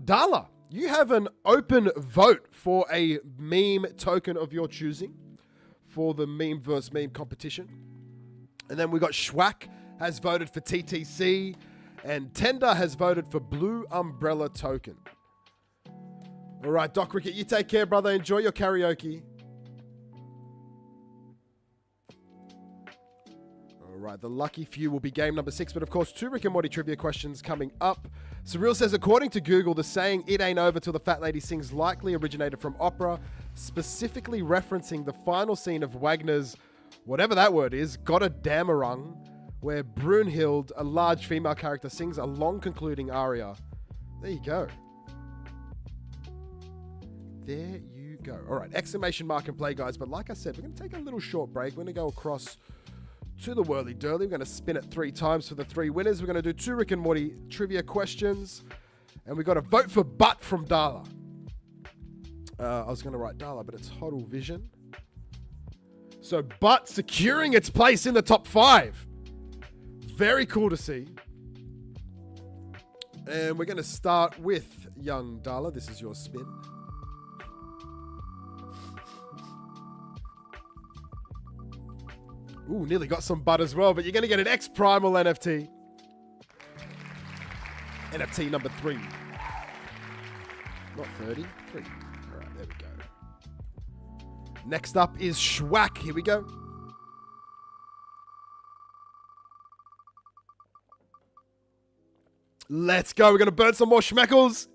Dala, you have an open vote for a meme token of your choosing for the meme versus meme competition. And then we got Schwack has voted for TTC. And Tender has voted for Blue Umbrella Token. All right, Doc Cricket, you take care, brother. Enjoy your karaoke. All right, the lucky few will be game number 6. But, of course, 2 Rick and Morty trivia questions coming up. Surreal says, according to Google, the saying, it ain't over till the fat lady sings, likely originated from opera, specifically referencing the final scene of Wagner's, whatever that word is, Gotta Damerung, where Brunhild, a large female character, sings a long concluding aria. There you go. There you go. All right, exclamation mark and play, guys. But like I said, we're going to take a little short break. We're going to go across to the Whirly Durly. We're going to spin it 3 times for the 3 winners. We're going to do 2 Rick and Morty trivia questions. And we got a vote for Butt from Dala. I was going to write Dala, but it's Hoddle Vision. So Butt securing its place in the top 5. Very cool to see. And we're going to start with young Dala. This is your spin. Ooh, nearly got some butt as well, but you're going to get an X Primal NFT. NFT number 3. Not 30, 3. All right, there we go. Next up is Schwack. Here we go. Let's go. We're going to burn some more Schmeckles.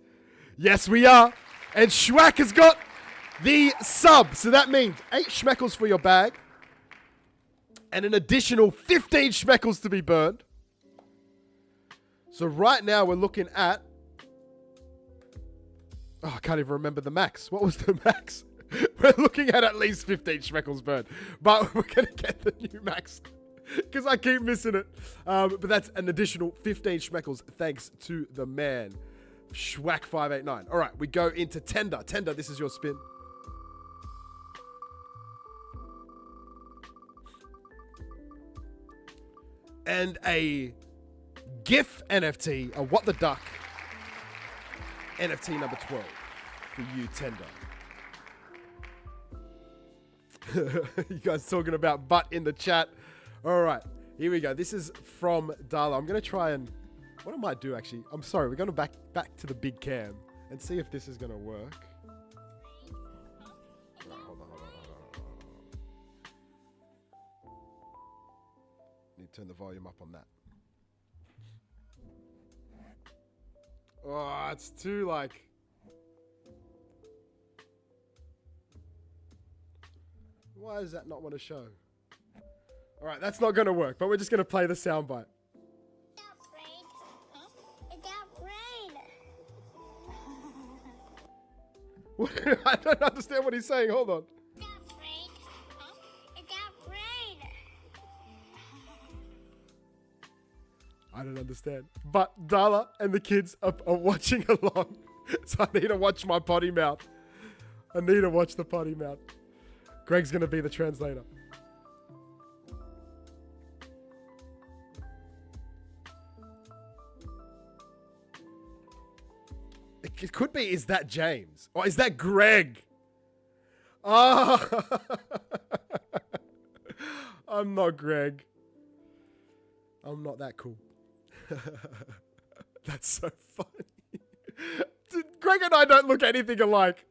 Yes, we are. And Schwack has got the sub. So that means 8 Schmeckles for your bag. And an additional 15 Schmeckles to be burned. So right now we're looking at... Oh, I can't even remember the max. What was the max? We're looking at least 15 Schmeckles burned. But we're going to get the new max. Because I keep missing it. But that's an additional 15 Schmeckles thanks to the man. Schwack589. All right, we go into Tender. Tender, this is your spin. And a GIF NFT, a What the Duck NFT number 12 for you, Tender. You guys talking about butt in the chat. All right, here we go. This is from Dala. I'm going to try and... What I might do, actually... I'm sorry, we're going to back to the big cam and see if this is going to work. turn the volume up on that. Oh, it's too like... Why does that not want to show? All right, that's not going to work, but we're just going to play the soundbite. Without rain. Huh? Without rain. I don't understand what he's saying. Hold on. Without rain. Huh? Without rain. I don't understand. But Darla and the kids are watching along. So I need to watch my potty mouth. I need to watch the potty mouth. Greg's going to be the translator. It could be, is that James? Or is that Greg? Oh. I'm not Greg. I'm not that cool. That's so funny. Greg and I don't look anything alike.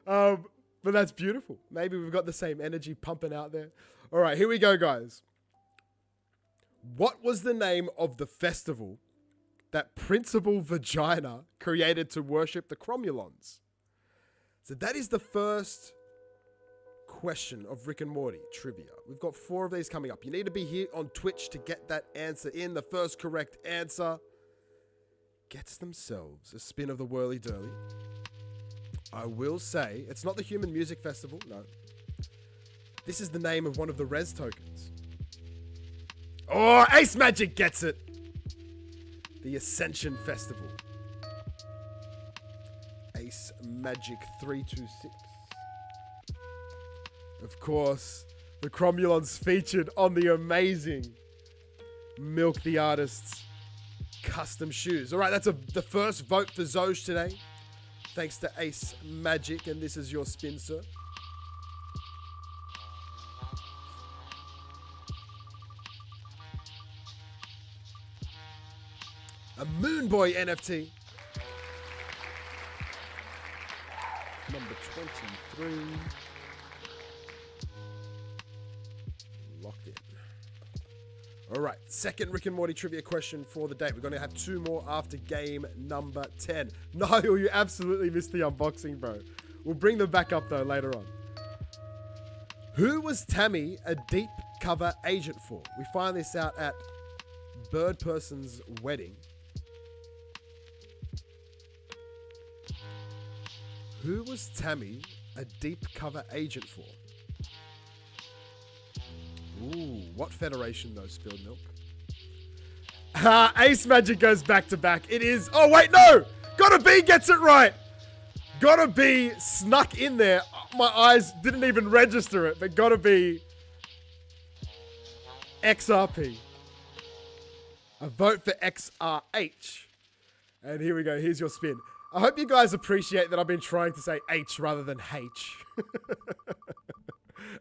But that's beautiful. Maybe we've got the same energy pumping out there. All right, here we go, guys. What was the name of the festival that Principal Vagina created to worship the Cromulons? So that is the first question of Rick and Morty trivia. We've got 4 of these coming up. You need to be here on Twitch to get that answer in. The first correct answer gets themselves a spin of the Whirly Durly. I will say, it's not the Human Music Festival, no. This is the name of one of the res tokens. Oh, Ace Magic gets it! The Ascension Festival. Ace Magic 326. Of course, the Cromulons featured on the amazing Milk the Artist's custom shoes. All right, that's the first vote for Zoj today. Thanks to Ace Magic, and this is your spin, sir. A Moon Boy NFT. Number 23. Locked in. All right, second Rick and Morty trivia question for the day. We're going to have 2 more after game number 10. Niall, you absolutely missed the unboxing, bro. We'll bring them back up, though, later on. Who was Tammy a deep cover agent for? We find this out at Bird Person's wedding. Who was Tammy a deep cover agent for? Ooh, what federation though, Spilled Milk? Ace Magic goes back to back. It is... Oh, wait, no! Gotta Be gets it right! Gotta Be snuck in there. My eyes didn't even register it, but Gotta Be XRP. A vote for XRH. And here we go. Here's your spin. I hope you guys appreciate that I've been trying to say H rather than H.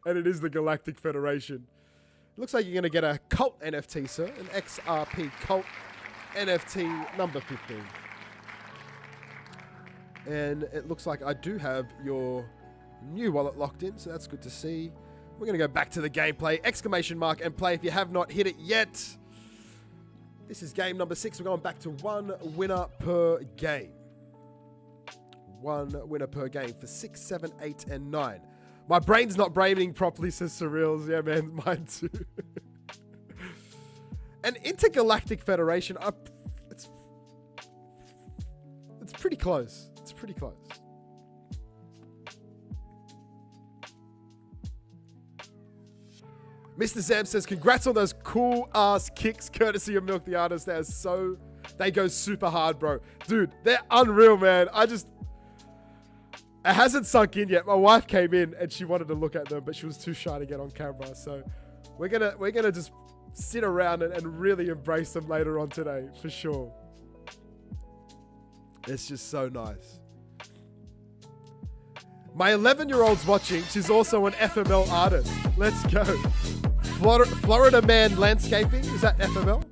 And it is the Galactic Federation. Looks like you're going to get a Cult NFT, sir. An XRP Cult NFT number 15. And it looks like I do have your new wallet locked in, so that's good to see. We're going to go back to the gameplay. Exclamation mark and play if you have not hit it yet. This is game number 6. We're going back to 1 winner per game. 1 winner per game for 6, 7, 8, and 9. My brain's not braining properly, says Surreals. Yeah, man, mine too. An intergalactic federation. It's pretty close. It's pretty close. Mr. Zam says, congrats on those cool ass kicks, courtesy of Milk the Artist. They go super hard, bro. Dude, they're unreal, man. It hasn't sunk in yet. My wife came in and she wanted to look at them, but she was too shy to get on camera. So we're gonna just sit around and really embrace them later on today, for sure. It's just so nice. My 11-year-old's watching. She's also an FML artist. Let's go. Florida Man Landscaping. Is that FML?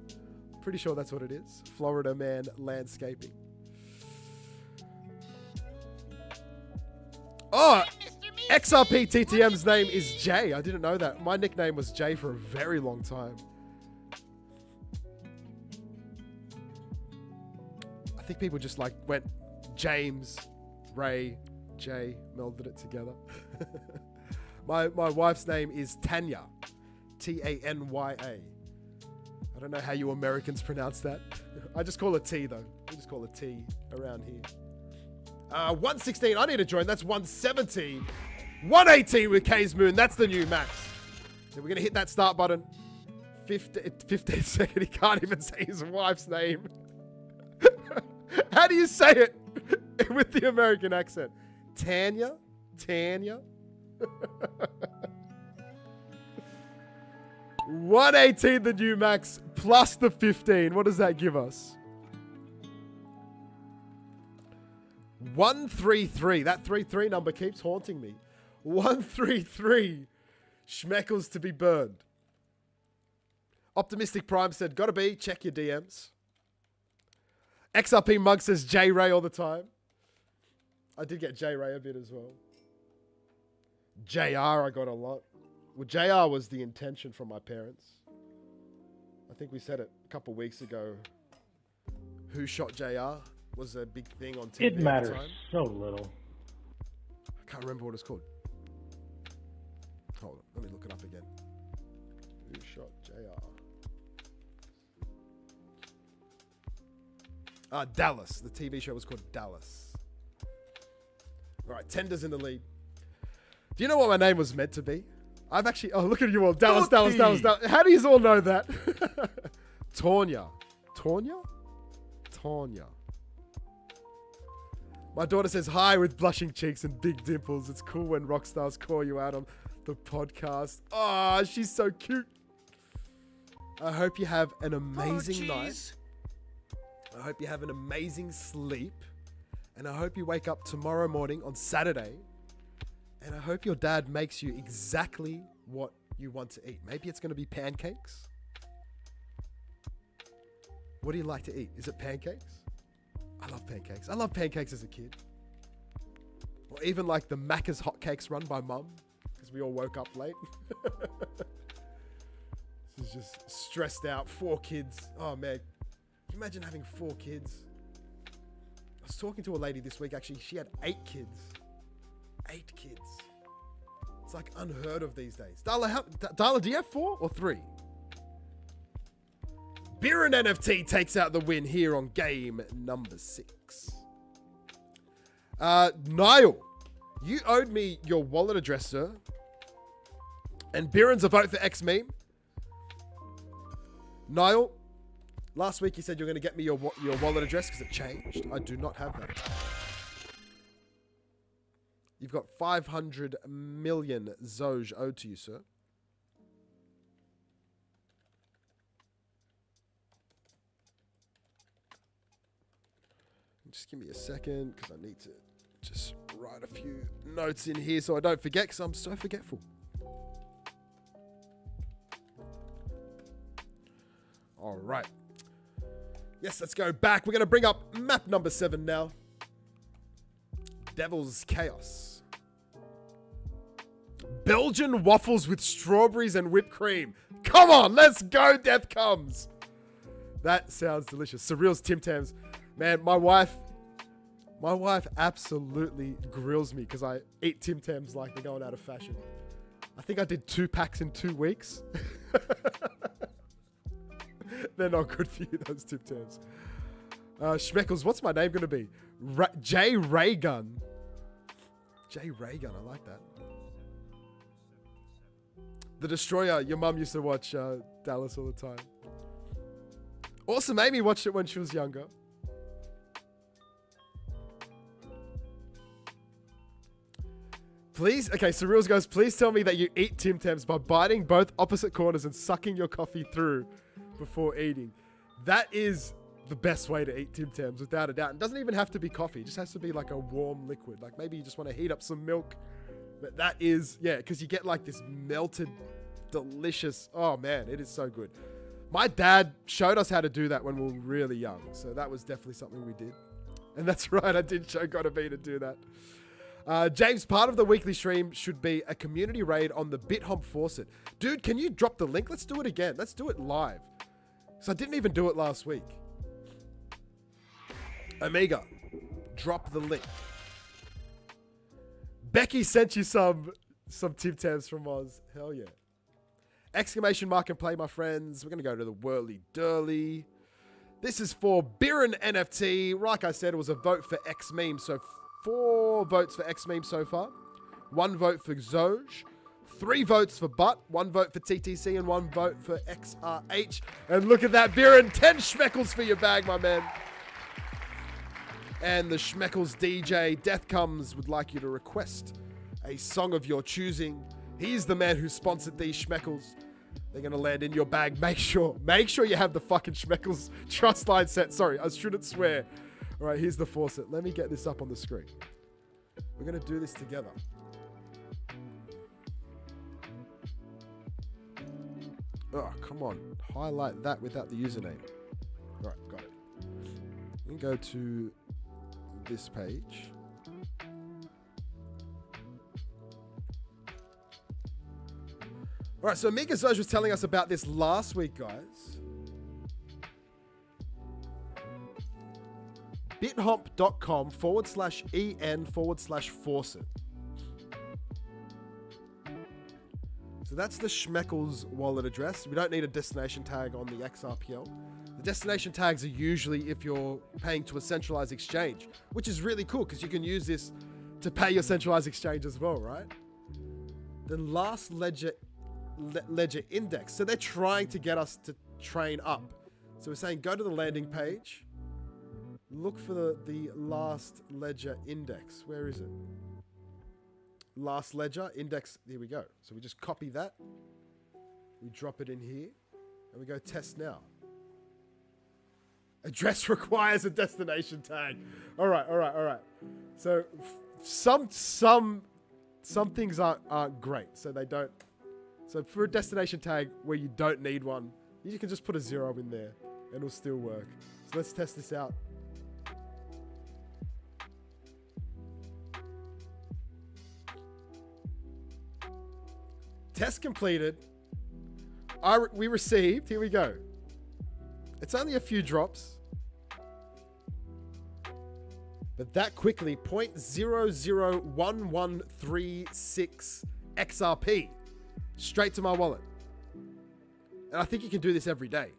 Pretty sure that's what it is. Florida Man Landscaping. Oh, XRP TTM's name is Jay. I didn't know that. My nickname was Jay for a very long time. I think people just like went James, Ray, Jay, melded it together. My wife's name is Tanya. Tanya. I don't know how you Americans pronounce that. I just call it T though. We just call it T around here. 116, I need to join. That's 117. 118 with K's Moon. That's the new max. So we're going to hit that start button. 15 seconds. He can't even say his wife's name. How do you say it with the American accent? Tanya? Tanya? 118 the new max plus the 15. What does that give us? 133. That 33 number keeps haunting me. 133. Schmeckles to be burned. Optimistic Prime said, gotta be, check your DMs. XRP Mug says J-Ray all the time. I did get J-Ray a bit as well. JR I got a lot. Well, JR was the intention from my parents. I think we said it a couple weeks ago. Who shot JR was a big thing on TV It at the matters time. so little. I can't remember what it's called. Hold on, let me look it up again. Who shot JR? Dallas. The TV show was called Dallas. All right, Tender's in the lead. Do you know what my name was meant to be? I've actually... Oh, look at you all. Dallas. How do you all know that? Tonya. Tonya? Tonya. My daughter says hi with blushing cheeks and big dimples. It's cool when rock stars call you out on the podcast. Oh, she's so cute. I hope you have an amazing night. I hope you have an amazing sleep. And I hope you wake up tomorrow morning on Saturday. And I hope your dad makes you exactly what you want to eat. Maybe it's going to be pancakes. What do you like to eat? Is it pancakes? I love pancakes. I love pancakes as a kid. Or even like the Macca's hotcakes run by mum. Because we all woke up late. This is just stressed out. 4 kids. Oh man. Can you imagine having 4 kids? I was talking to a lady this week actually. She had 8 kids. 8 kids. It's like unheard of these days. Darla, do you have 4 or 3? Beer and NFT takes out the win here on game number 6. Niall, you owed me your wallet address, sir. And Biren's a vote for X meme. Niall, last week you said you were going to get me your wallet address because it changed. I do not have that. You've got 500 million Zoj owed to you, sir. Just give me a second because I need to just write a few notes in here so I don't forget because I'm so forgetful. All right. Yes, let's go back. We're going to bring up map number 7 now. Devil's Chaos. Belgian waffles with strawberries and whipped cream. Come on, let's go, Death Comes. That sounds delicious. Surreal's Tim Tams. Man, my wife absolutely grills me because I eat Tim Tams like they're going out of fashion. I think I did 2 packs in 2 weeks. They're not good for you, those Tim Tams. Schmeckles, what's my name going to be? J. Raygun. J. Raygun, I like that. The Destroyer, your mum used to watch Dallas all the time. Awesome Amy watched it when she was younger. Please, okay, Surreals goes, please tell me that you eat Tim Tams by biting both opposite corners and sucking your coffee through before eating. That is the best way to eat Tim Tams, without a doubt. It doesn't even have to be coffee. It just has to be like a warm liquid. Like maybe you just want to heat up some milk. But that is, yeah, because you get like this melted, delicious, oh man, it is so good. My dad showed us how to do that when we were really young. So that was definitely something we did. And that's right, I did show Gotta Be to do that. James, part of the weekly stream should be a community raid on the BitHomp Faucet. Dude, can you drop the link? Let's do it again. Let's do it live. So I didn't even do it last week. Omega, drop the link. Becky sent you some Tim Tams from Oz. Hell yeah. Exclamation mark and play, my friends. We're going to go to the Whirly Durly. This is for Biren NFT. Like I said, it was a vote for X Meme. So 4 votes for X Meme so far. 1 vote for Zoj. 3 votes for Butt. 1 vote for TTC and 1 vote for XRH. And look at that, Biren. 10 schmeckles for your bag, my man. And the Schmeckles DJ, Death Comes, would like you to request a song of your choosing. He's the man who sponsored these Schmeckles. They're going to land in your bag. Make sure you have the fucking Schmeckles trust line set. Sorry, I shouldn't swear. All right, here's the faucet. Let me get this up on the screen. We're going to do this together. Oh, come on. Highlight that without the username. All right, got it. We can go to this page. All right, so Mika Zoj was telling us about this last week, guys. bithomp.com/en/faucet. So that's the Schmeckles wallet address. We don't need a destination tag on the XRPL. The destination tags are usually if you're paying to a centralized exchange, which is really cool because you can use this to pay your centralized exchange as well, right? The last ledger index. So they're trying to get us to train up. So we're saying go to the landing page, look for the last ledger index. Where is it? Last ledger index. Here we go. So we just copy that. We drop it in here and we go test now. Address requires a destination tag. All right. So some things aren't great. So they don't. So for a destination tag where you don't need one, you can just put a 0 in there and it'll still work. So let's test this out. Test completed. We received, here we go. It's only a few drops. But that quickly, 0.001136 XRP. Straight to my wallet. And I think you can do this every day.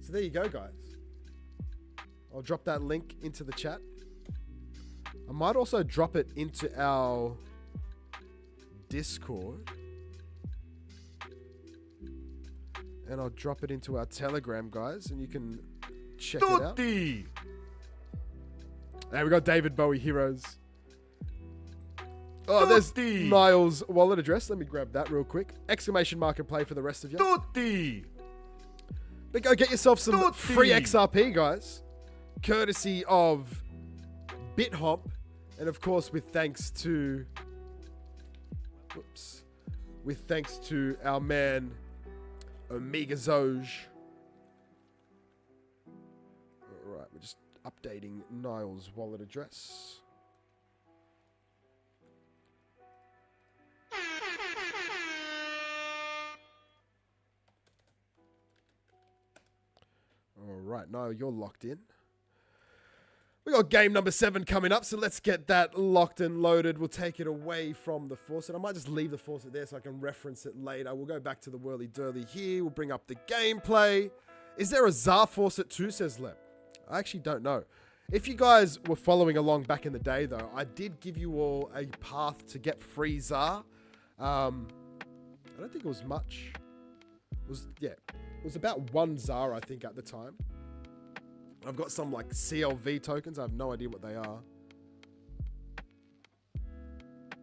So there you go, guys. I'll drop that link into the chat. I might also drop it into our Discord. And I'll drop it into our Telegram, guys. And you can check it out. There we go, David Bowie Heroes. Oh, there's Niall's wallet address. Let me grab that real quick. Exclamation mark and play for the rest of you. But go get yourself some free XRP, guys. Courtesy of BitHomp. And of course, with thanks to our man, Omega Zoj. All right, we're just updating Niall's wallet address. All right, Niall, you're locked in. We got game number 7 coming up, so let's get that locked and loaded. We'll take it away from the faucet. I might just leave the faucet there so I can reference it later. We'll go back to the Whirly Durly here. We'll bring up the gameplay. Is there a Tsar faucet too, says Lep? I actually don't know. If you guys were following along back in the day, though, I did give you all a path to get free Tsar. I don't think it was much. It was about 1 Tsar, I think, at the time. I've got some like CLV tokens. I have no idea what they are.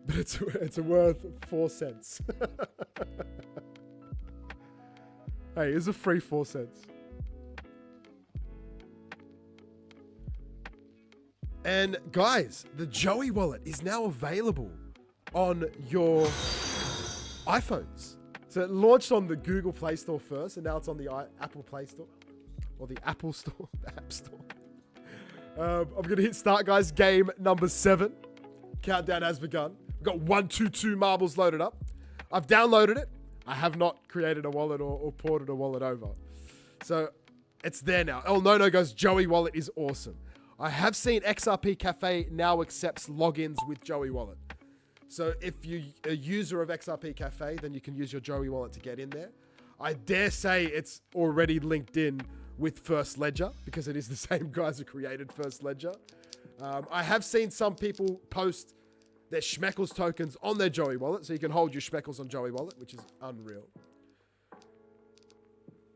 But it's worth 4 cents. Hey, it's a free 4 cents. And guys, the Joey wallet is now available on your iPhones. So it launched on the Google Play Store first, and now it's on the Apple Play Store. Or the Apple Store, the App Store. I'm going to hit start, guys. Game number 7. Countdown has begun. We've got 122 marbles loaded up. I've downloaded it. I have not created a wallet or ported a wallet over. So It's there now. El Nono goes, Joey Wallet is awesome. I have seen XRP Cafe now accepts logins with Joey Wallet. So if you're a user of XRP Cafe, then you can use your Joey Wallet to get in there. I dare say it's already linked in with First Ledger because it is the same guys who created First Ledger. I have seen some people post their Schmeckles tokens on their Joey Wallet, so you can hold your Schmeckles on Joey Wallet, which is unreal.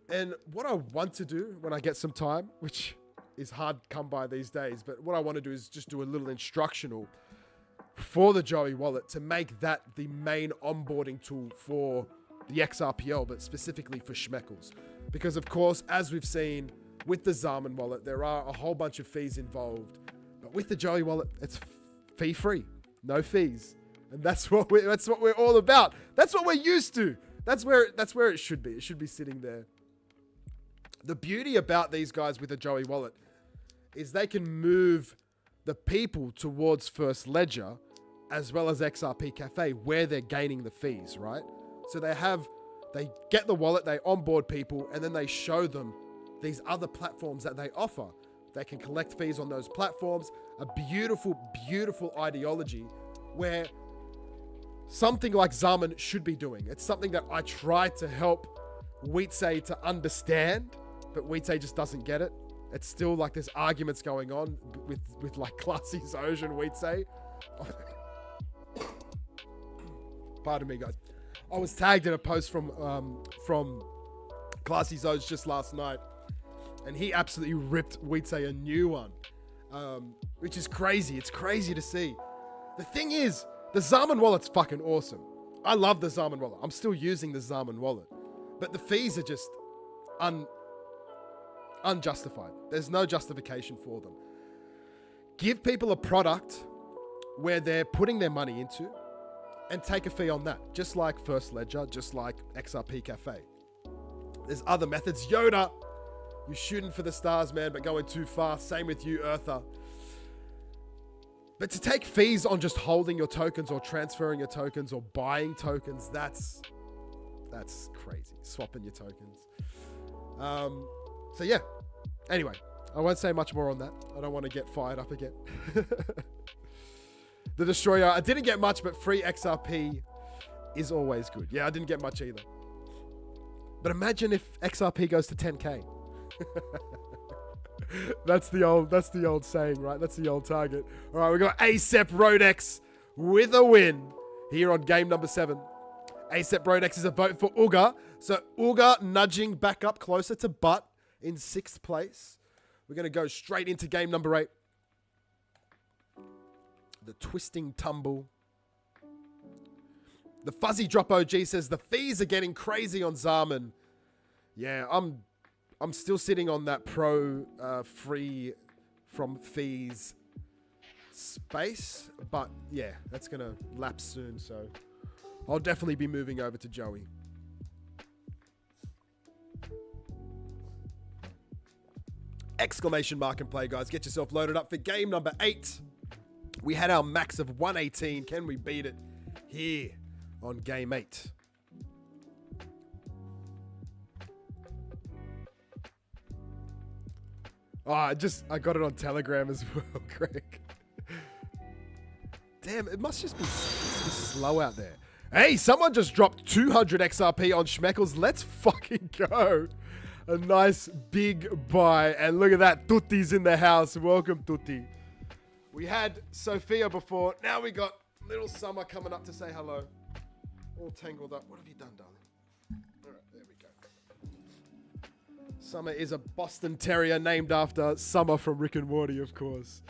And what I want to do when I get some time, which is hard to come by these days, but what I want to do is just do a little instructional for the Joey Wallet to make that the main onboarding tool for the XRPL, but specifically for Schmeckles. Because of course, as we've seen with the Zaman wallet, there are a whole bunch of fees involved. But with the Joey Wallet, it's fee-free, no fees. And that's what we're all about. That's what we're used to. That's where it should be. It should be sitting there. The beauty about these guys with the Joey Wallet is they can move the people towards First Ledger as well as XRP Cafe where they're gaining the fees, right? So they get the wallet, they onboard people, and then they show them these other platforms that they offer. They can collect fees on those platforms. A beautiful, beautiful ideology where something like Zaman should be doing. It's something that I try to help Weetsay to understand, but Weetsay just doesn't get it. It's still like there's arguments going on with like Classy Zoj and Weetsay. Pardon me, guys. I was tagged in a post from Classy Zoj just last night, and he absolutely ripped Weetsay a new one, which is crazy. It's crazy to see. The thing is, the Zaman wallet's fucking awesome. I love the Zaman wallet. I'm still using the Zaman wallet, but the fees are just unjustified. There's no justification for them. Give people a product where they're putting their money into and take a fee on that. Just like First Ledger, just like XRP Cafe. There's other methods. Yoda, you're shooting for the stars, man, but going too far. Same with you, Eartha. But to take fees on just holding your tokens or transferring your tokens or buying tokens, that's crazy. Swapping your tokens. So yeah. Anyway, I won't say much more on that. I don't want to get fired up again. The Destroyer, I didn't get much, but free XRP is always good. Yeah, I didn't get much either. But imagine if XRP goes to 10K. That's the old saying, right? That's the old target. All right, we got ASEP Rodex with a win here on game number 7. ASEP Rodex is a vote for Uga. So Uga nudging back up closer to Butt in 6th place. We're going to go straight into game number 8. The Twisting Tumble. The Fuzzy Drop OG says the fees are getting crazy on Zaman. Yeah, I'm still sitting on that pro free from fees space, but yeah, that's gonna lapse soon, so I'll definitely be moving over to Joey. Exclamation mark and play, guys. Get yourself loaded up for game number 8. We had our max of 118. Can we beat it here on game 8? Oh, I got it on Telegram as well, Greg. Damn, it must just be slow out there. Hey, someone just dropped 200 XRP on Schmeckles. Let's fucking go. A nice big buy. And look at that. Tutti's in the house. Welcome, Tutti. We had Sophia before. Now we got little Summer coming up to say hello. All tangled up. What have you done, darling? All right, there we go. Summer is a Boston Terrier named after Summer from Rick and Morty, of course.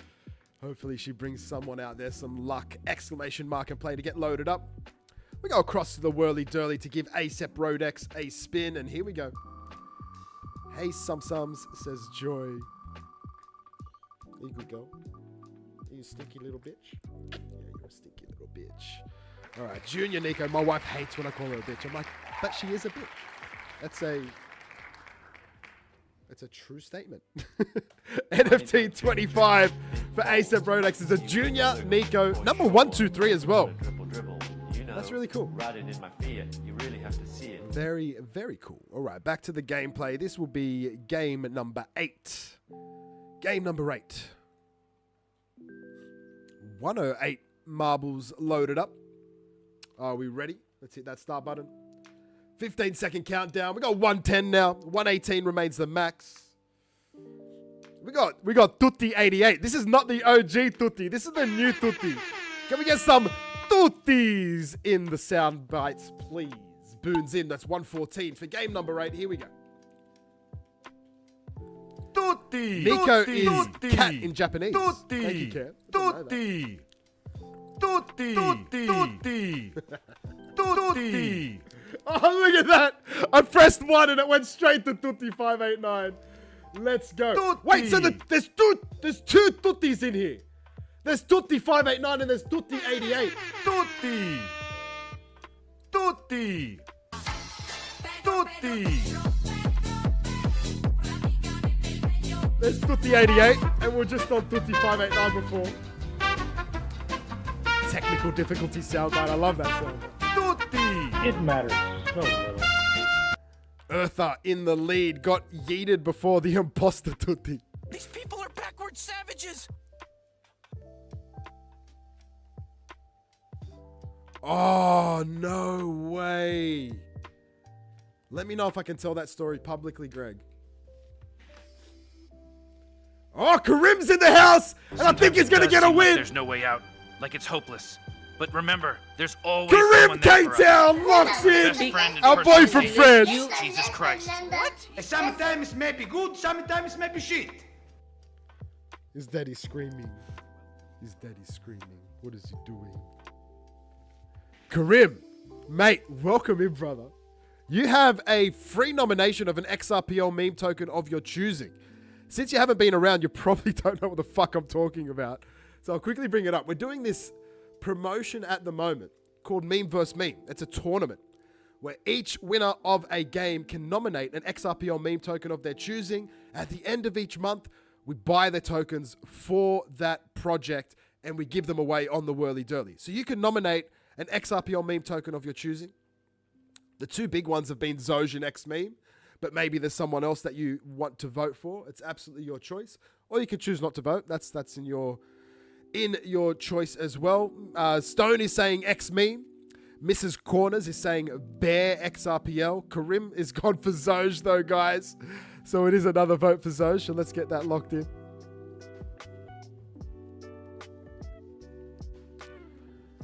Hopefully she brings someone out there some luck. Exclamation mark and play to get loaded up. We go across to the whirly-durly to give ASEP Rodex a spin, and here we go. Hey, Sums, says Joy. You good girl. You stinky little bitch. Yeah, you're a stinky little bitch. All right, Junior Nico. My wife hates when I call her a bitch. I'm like, but she is a bitch. That's a true statement. NFT 25 for ASEP Rodex is a Junior Nico. Number 123 as well. That's really cool. Rooted in my fear. You really have to see it. Very, very cool. All right, back to the gameplay. This will be game number 8. Game number 8. 108 marbles loaded up. Are we ready? Let's hit that start button. 15-second countdown. We got 110 now. 118 remains the max. We got Tutti 88. This is not the OG Tutti. This is the new Tutti. Can we get some Tuttis in the sound bites, please? Boons in. That's 114 for game number 8. Here we go. Tutti! Nico Tutti! is Tutti! cat in Japanese. Tutti! Thank you, Cat. Tutti! Tutti! Tutti! Tutti! Oh, look at that. I pressed 1 and it went straight to Tutti 589. Let's go. Tutti. Wait, so there's two Tuttis in here. There's Tutti 589 and there's Tutti 88. Tutti! Tutti! Tutti! There's Tutti 88 and we're just on Tutti 589 before. Technical difficulty soundbite. I love that sound. Tutti! It matters so little. Eartha in the lead got yeeted before the imposter Tutti. These people are backward savages. Oh, no way. Let me know if I can tell that story publicly, Greg. Oh, Karim's in the house, and I think he's going to get a win. There's no way out. Like it's hopeless. But remember, there's always Karim someone there for us. K-Town locks Best in. friend and Our boy personal from savior. France. Jesus Christ. Sometimes maybe good, sometimes maybe shit. His daddy's screaming. His daddy's screaming. What is he doing? Karim, mate, welcome in, brother. You have a free nomination of an XRPL meme token of your choosing. Since you haven't been around, you probably don't know what the fuck I'm talking about. So I'll quickly bring it up. We're doing this promotion at the moment called Meme vs. Meme. It's a tournament where each winner of a game can nominate an XRPL meme token of their choosing. At the end of each month, we buy the tokens for that project and we give them away on the Whirly Dirly. So you can nominate an XRPL meme token of your choosing. The two big ones have been Zoj and X Meme, but maybe there's someone else that you want to vote for. It's absolutely your choice. Or you can choose not to vote. That's in your choice as well. Stone is saying X Meme. Mrs. Corners is saying Bear XRPL. Karim is gone for Zoj though, guys. So it is another vote for Zoj. So let's get that locked in.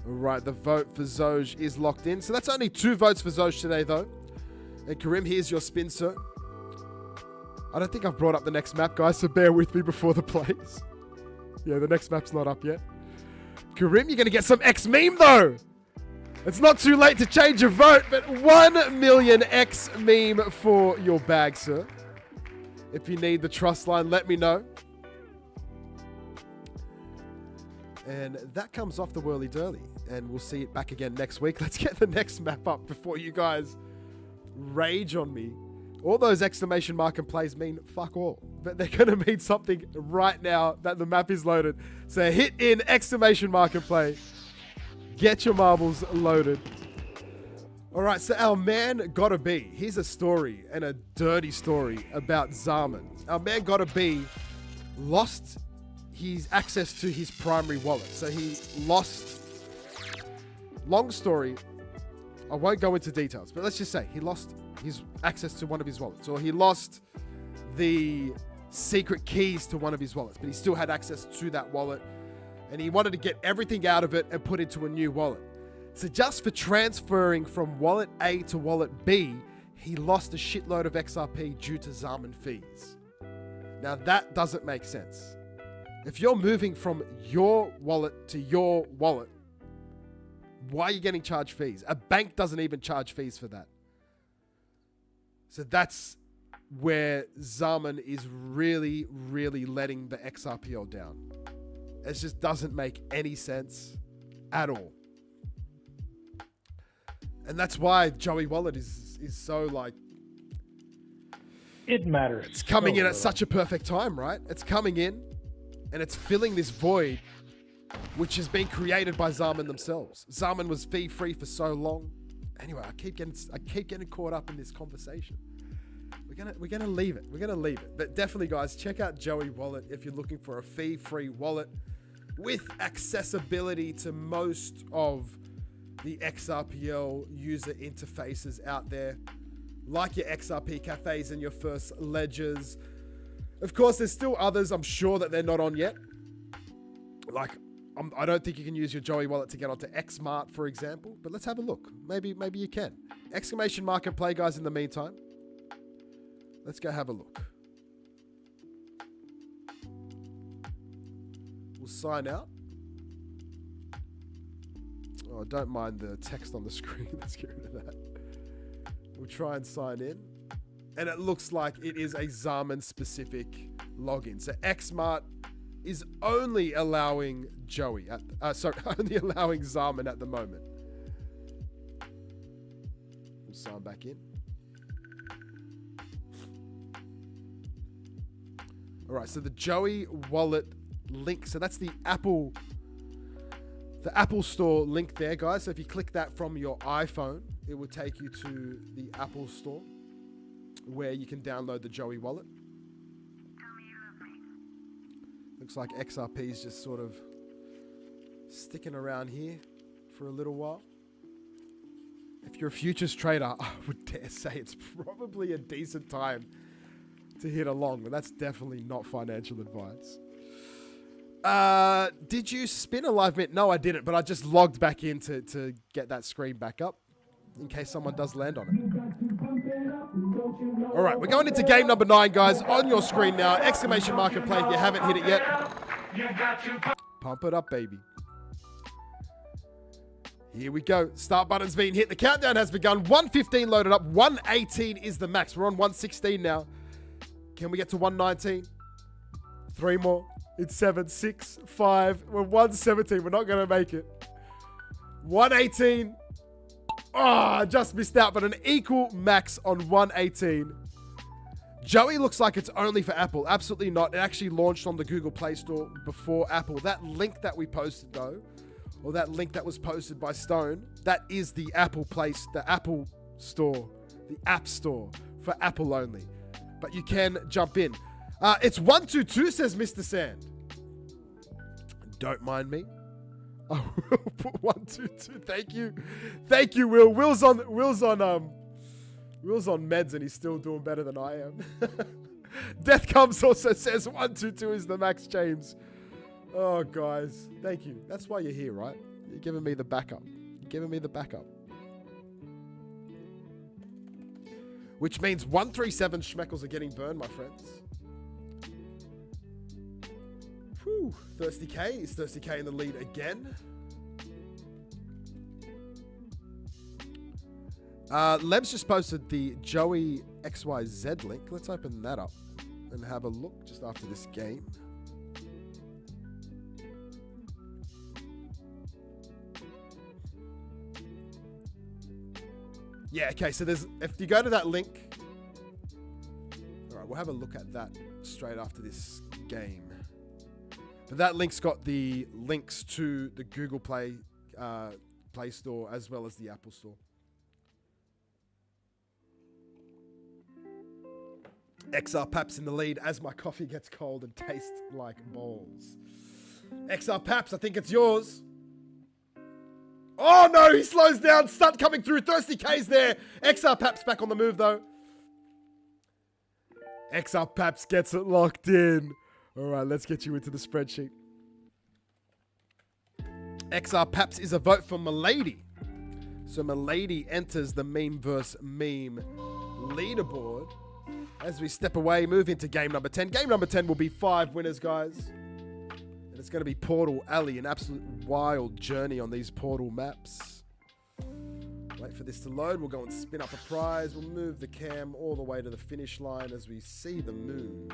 All right, the vote for Zoj is locked in. So that's only 2 votes for Zoj today, though. And Karim, here's your spin, sir. I don't think I've brought up the next map, guys, so bear with me before the plays. Yeah, the next map's not up yet. Karim, you're going to get some X Meme, though. It's not too late to change your vote, but 1 million X Meme for your bag, sir. If you need the trust line, let me know. And that comes off the Whirly Dirly. And we'll see it back again next week. Let's get the next map up before you guys rage on me. All those exclamation mark and plays mean fuck all. But they're going to mean something right now that the map is loaded. So hit in exclamation mark and play. Get your marbles loaded. All right, so our man Gotta Be. Here's a story, and a dirty story about Zaman. Our man Gotta Be lost his access to his primary wallet. So he lost... Long story, I won't go into details, but let's just say he lost his access to one of his wallets, or he lost the secret keys to one of his wallets, but he still had access to that wallet, and he wanted to get everything out of it and put into a new wallet. So just for transferring from wallet A to wallet B, he lost a shitload of XRP due to Zaman fees. Now that doesn't make sense. If you're moving from your wallet to your wallet, why are you getting charged fees? A bank doesn't even charge fees for that. So that's where Zaman is really, really letting the XRPL down. It just doesn't make any sense at all. And that's why Joey Wallet is so like... It matters. It's coming so in at little. such a perfect time, right? It's coming in and it's filling this void which has been created by Zaman themselves. Zaman was fee-free for so long. Anyway, I keep getting caught up in this conversation. We're gonna leave it. We're gonna leave it. But definitely, guys, check out Joey Wallet if you're looking for a fee-free wallet with accessibility to most of the XRPL user interfaces out there, like your XRP cafes and your first ledgers. Of course, there's still others. I'm sure that they're not on yet. Like, I don't think you can use your Joey Wallet to get onto Xmart, for example. But let's have a look. Maybe you can. Exclamation mark and play, guys. In the meantime, let's go have a look. We'll sign out. Oh, don't mind the text on the screen. Let's get rid of that. We'll try and sign in. And it looks like it is a Zaman-specific login. So Xmart is only allowing Joey only allowing Zaman at the moment. We'll sign back in. All right, so the Joey Wallet link. So that's the Apple Store link there, guys. So if you click that from your iPhone, it will take you to the Apple Store where you can download the Joey Wallet. Looks like XRP is just sort of sticking around here for a little while. If you're a futures trader, I would dare say it's probably a decent time to hit along, but that's definitely not financial advice. Did you spin a live mint? No, I didn't, but I just logged back in to get that screen back up in case someone does land on it. All right, we're going into game number 9, guys. On your screen now, exclamation mark and play if you haven't hit it yet. Pump it up, baby. Here we go. Start button's been hit. The countdown has begun. 115 loaded up. 118 is the max. We're on 116 now. Can we get to 119? 3 more. It's 7, 6, 5. We're 117. We're not going to make it. 118. I just missed out, but an equal max on 118. Joey looks like it's only for Apple. Absolutely not. It actually launched on the Google Play Store before Apple. That link that we posted, though, or that link that was posted by Stone, that is the Apple Store, the App Store for Apple only. But you can jump in. It's 122, says Mr. Sand. Don't mind me. I will put 122. Thank you, Will. Will's on meds and he's still doing better than I am. Death Comes also says 122 is the max, James. Oh, guys, thank you. That's why you're here, right? You're giving me the backup. Which means 137 schmeckles are getting burned, my friends. Whew. Thirsty K. Is Thirsty K in the lead again? Leb's just posted the Joey XYZ link. Let's open that up and have a look just after this game. Yeah, okay, so if you go to that link, all right, we'll have a look at that straight after this game. But that link's got the links to the Google Play Store as well as the Apple Store. XR Paps in the lead as my coffee gets cold and tastes like balls. XR Paps, I think it's yours. Oh no, he slows down. Stunt coming through. Thirsty K's there. XR Paps back on the move though. XR Paps gets it locked in. All right, let's get you into the spreadsheet. XR Paps is a vote for Milady. So Milady enters the meme versus meme leaderboard. As we step away, move into game number 10. Game number 10 will be 5 winners, guys. And it's going to be Portal Alley, an absolute wild journey on these Portal maps. Wait for this to load. We'll go and spin up a prize. We'll move the cam all the way to the finish line as we see the moon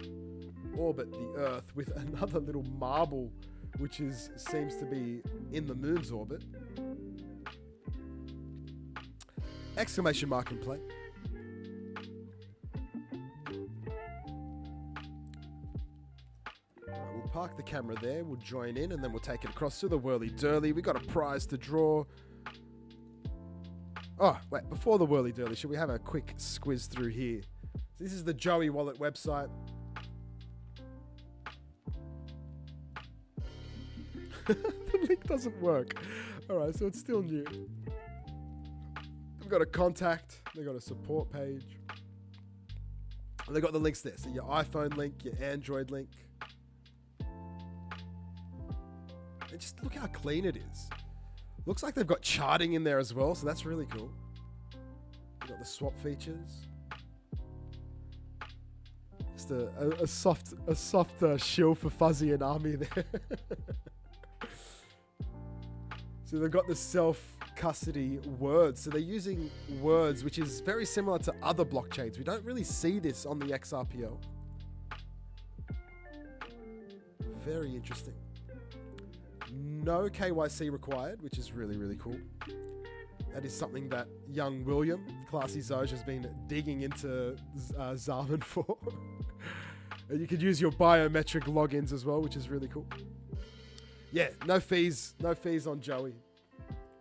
orbit the Earth with another little marble, which seems to be in the moon's orbit. Exclamation mark and play. park the camera there. We'll join in and then we'll take it across to the Whirly Durly. We got a prize to draw. Oh, wait, before the Whirly Durly, should we have a quick squiz through here? This is the Joey Wallet website. The link doesn't work. Alright, so it's still new. They've got a contact. They've got a support page. And they've got the links there. So your iPhone link, your Android link. And just look how clean it is. Looks like they've got charting in there as well, so that's really cool. They've got the swap features. Just a soft shill for Fuzzy and Army there. So they've got the self-custody words. So they're using words, which is very similar to other blockchains. We don't really see this on the XRPL. Very interesting. No KYC required, which is really, really cool. That is something that young William, Classy Zoj, has been digging into Zaman for. And you could use your biometric logins as well, which is really cool. Yeah, no fees on Joey.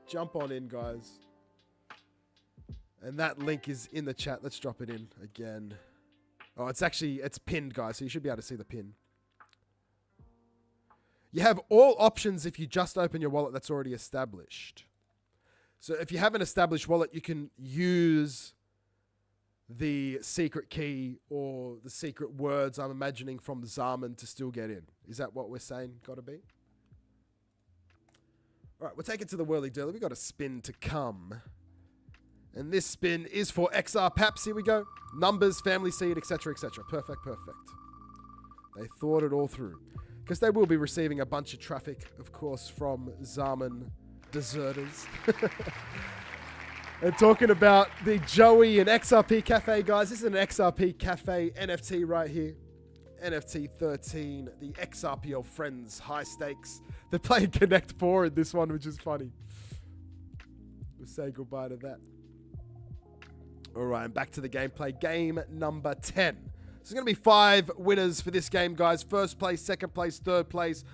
Jump on in, guys. And that link is in the chat. Let's drop it in again. Oh, it's pinned, guys, so you should be able to see the pin. You have all options if you just open your wallet that's already established. So if you have an established wallet, you can use the secret key or the secret words, I'm imagining, from the Zaman to still get in. Is that what we're saying? Gotta be? All right, we'll take it to the Whirly Durly. We've got a spin to come. And this spin is for XR Paps. Here we go. Numbers, family seed, etc., etc. Perfect, perfect. They thought it all through. Because they will be receiving a bunch of traffic, of course, from Zaman deserters. And talking about the Joey and XRP Cafe, guys. This is an XRP Cafe NFT right here. NFT 13, the XRPL Friends High Stakes. They're playing Connect 4 in this one, which is funny. We'll say goodbye to that. All right, and back to the gameplay. Game number 10. There's going to be 5 winners for this game, guys. First place, second place, third place.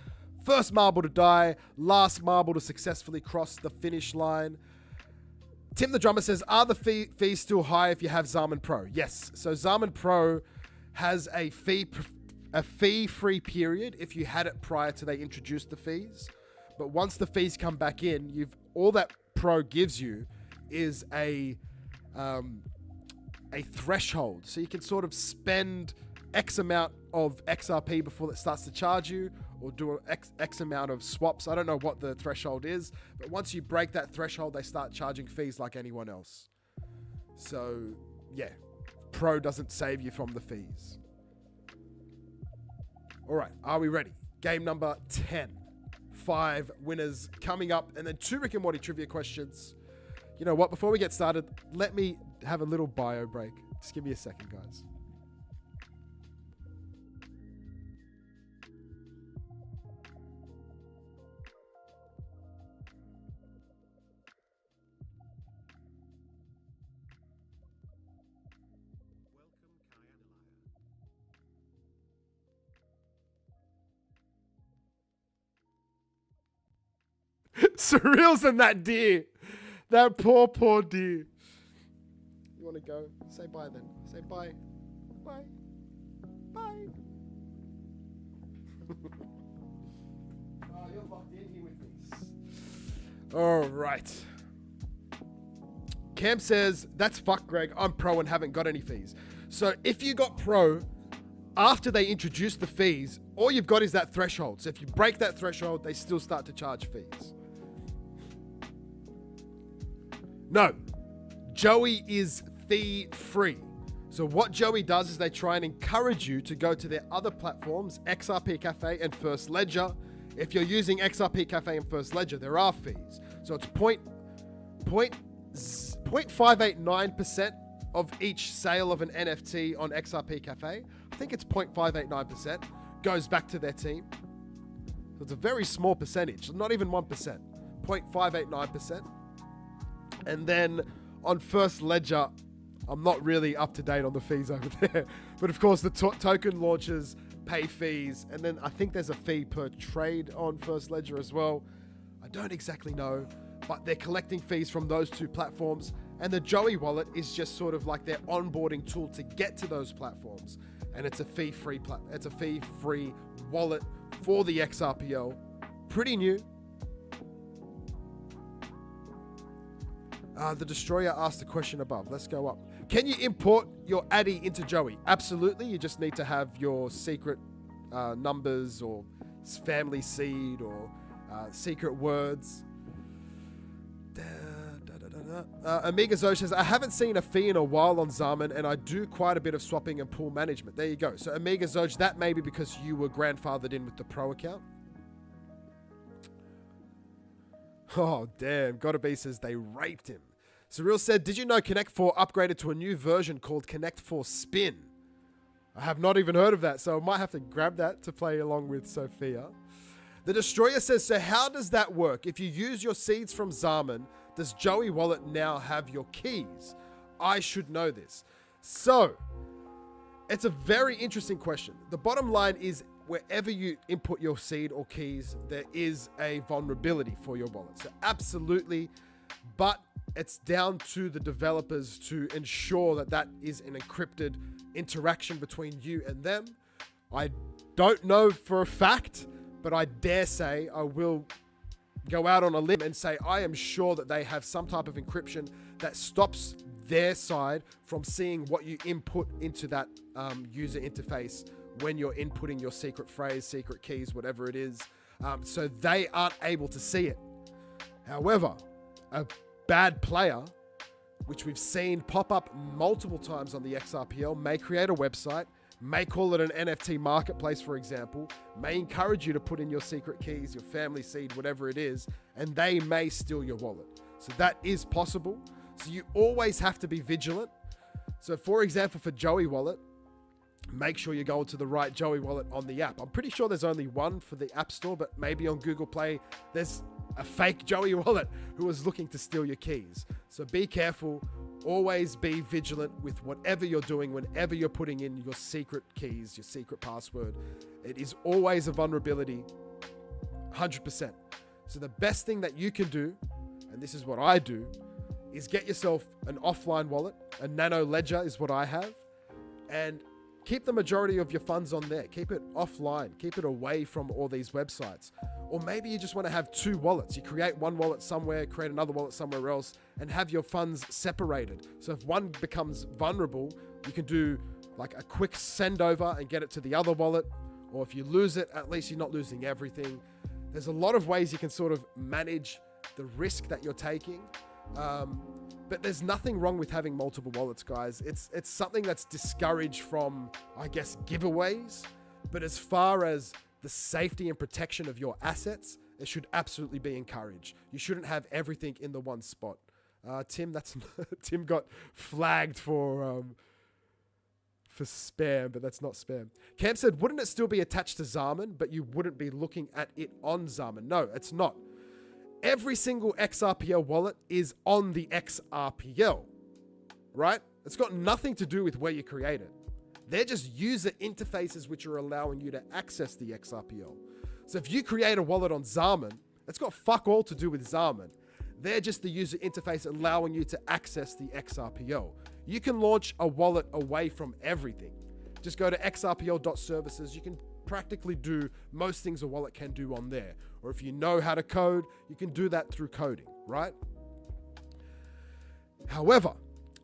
First marble to die. Last marble to successfully cross the finish line. Tim the Drummer says, are the fees still high if you have Zaman Pro? Yes. So Zaman Pro has a fee-free period if you had it prior to they introduced the fees. But once the fees come back in, all that Pro gives you is a threshold. So you can sort of spend X amount of XRP before it starts to charge you, or do X amount of swaps. I don't know what the threshold is, but once you break that threshold, they start charging fees like anyone else. So, yeah, Pro doesn't save you from the fees. All right, are we ready? Game number 10. 5 winners coming up, and then 2 Rick and Morty trivia questions. You know what? Before we get started, let me have a little bio break. Just give me a second, guys. Surreals and that deer. That poor deer. You want to go? Say bye then. Say bye. Bye. Bye. Oh, you're locked in here with me. All right. Cam says, that's fuck, Greg. I'm Pro and haven't got any fees. So if you got Pro after they introduced the fees, all you've got is that threshold. So if you break that threshold, they still start to charge fees. No, Joey is fee-free. So what Joey does is they try and encourage you to go to their other platforms, XRP Cafe and First Ledger. If you're using XRP Cafe and First Ledger, there are fees. So it's 0.589% of each sale of an NFT on XRP Cafe. I think it's 0.589%. Goes back to their team. So it's a very small percentage, not even 1%. 0.589%. And then on First Ledger, I'm not really up to date on the fees over there. But of course, the token launches pay fees, and then I think there's a fee per trade on First Ledger as well. I don't exactly know, but they're collecting fees from those two platforms, and the Joey wallet is just sort of like their onboarding tool to get to those platforms, and it's a fee-free wallet for the XRPL. Pretty new. The Destroyer asked the question above. Let's go up. Can you import your Addy into Joey? Absolutely. You just need to have your secret numbers or family seed or secret words. Amiga Zoe says, I haven't seen a fee in a while on Zaman, and I do quite a bit of swapping and pool management. There you go. So Amiga Zoj, that may be because you were grandfathered in with the pro account. Oh, damn. Gotta be says they raped him. Surreal said, did you know Connect 4 upgraded to a new version called Connect 4 Spin? I have not even heard of that, so I might have to grab that to play along with Sophia. The Destroyer says, so how does that work? If you use your seeds from Zaman, does Joey Wallet now have your keys? I should know this. So, it's a very interesting question. The bottom line is, wherever you input your seed or keys, there is a vulnerability for your wallet. So absolutely, but it's down to the developers to ensure that that is an encrypted interaction between you and them. I don't know for a fact, but I dare say, I will go out on a limb and say I am sure that they have some type of encryption that stops their side from seeing what you input into that user interface when you're inputting your secret phrase, secret keys, whatever it is. So they aren't able to see it. However, a bad player, which we've seen pop up multiple times on the XRPL, may create a website, may call it an NFT marketplace, for example, may encourage you to put in your secret keys, your family seed, whatever it is, and they may steal your wallet. So that is possible. So you always have to be vigilant. So for example, for Joey Wallet, make sure you go to the right Joey Wallet on the app. I'm pretty sure there's only one for the App Store, but maybe on Google Play, there's a fake Joey Wallet who is looking to steal your keys. So be careful. Always be vigilant with whatever you're doing whenever you're putting in your secret keys, your secret password. It is always a vulnerability, 100%. So the best thing that you can do, and this is what I do, is get yourself an offline wallet. A Nano Ledger is what I have. And keep the majority of your funds on there. Keep it offline. Keep it away from all these websites. Or maybe you just want to have two wallets. You create one wallet somewhere, create another wallet somewhere else, and have your funds separated. So if one becomes vulnerable, you can do like a quick send over and get it to the other wallet. Or if you lose it, at least you're not losing everything. There's a lot of ways you can sort of manage the risk that you're taking. But there's nothing wrong with having multiple wallets, guys. It's something that's discouraged from, I guess, giveaways. But as far as the safety and protection of your assets, it should absolutely be encouraged. You shouldn't have everything in the one spot. Tim, Tim got flagged for spam, but that's not spam. Cam said, wouldn't it still be attached to Zaman, but you wouldn't be looking at it on Zaman? No, it's not. Every single XRPL wallet is on the XRPL, right? It's got nothing to do with where you create it. They're just user interfaces which are allowing you to access the XRPL. So if you create a wallet on Zaman, it's got fuck all to do with Zaman. They're just the user interface allowing you to access the XRPL. You can launch a wallet away from everything. Just go to xrpl.services. You can practically do most things a wallet can do on there. Or if you know how to code, you can do that through coding, right? However,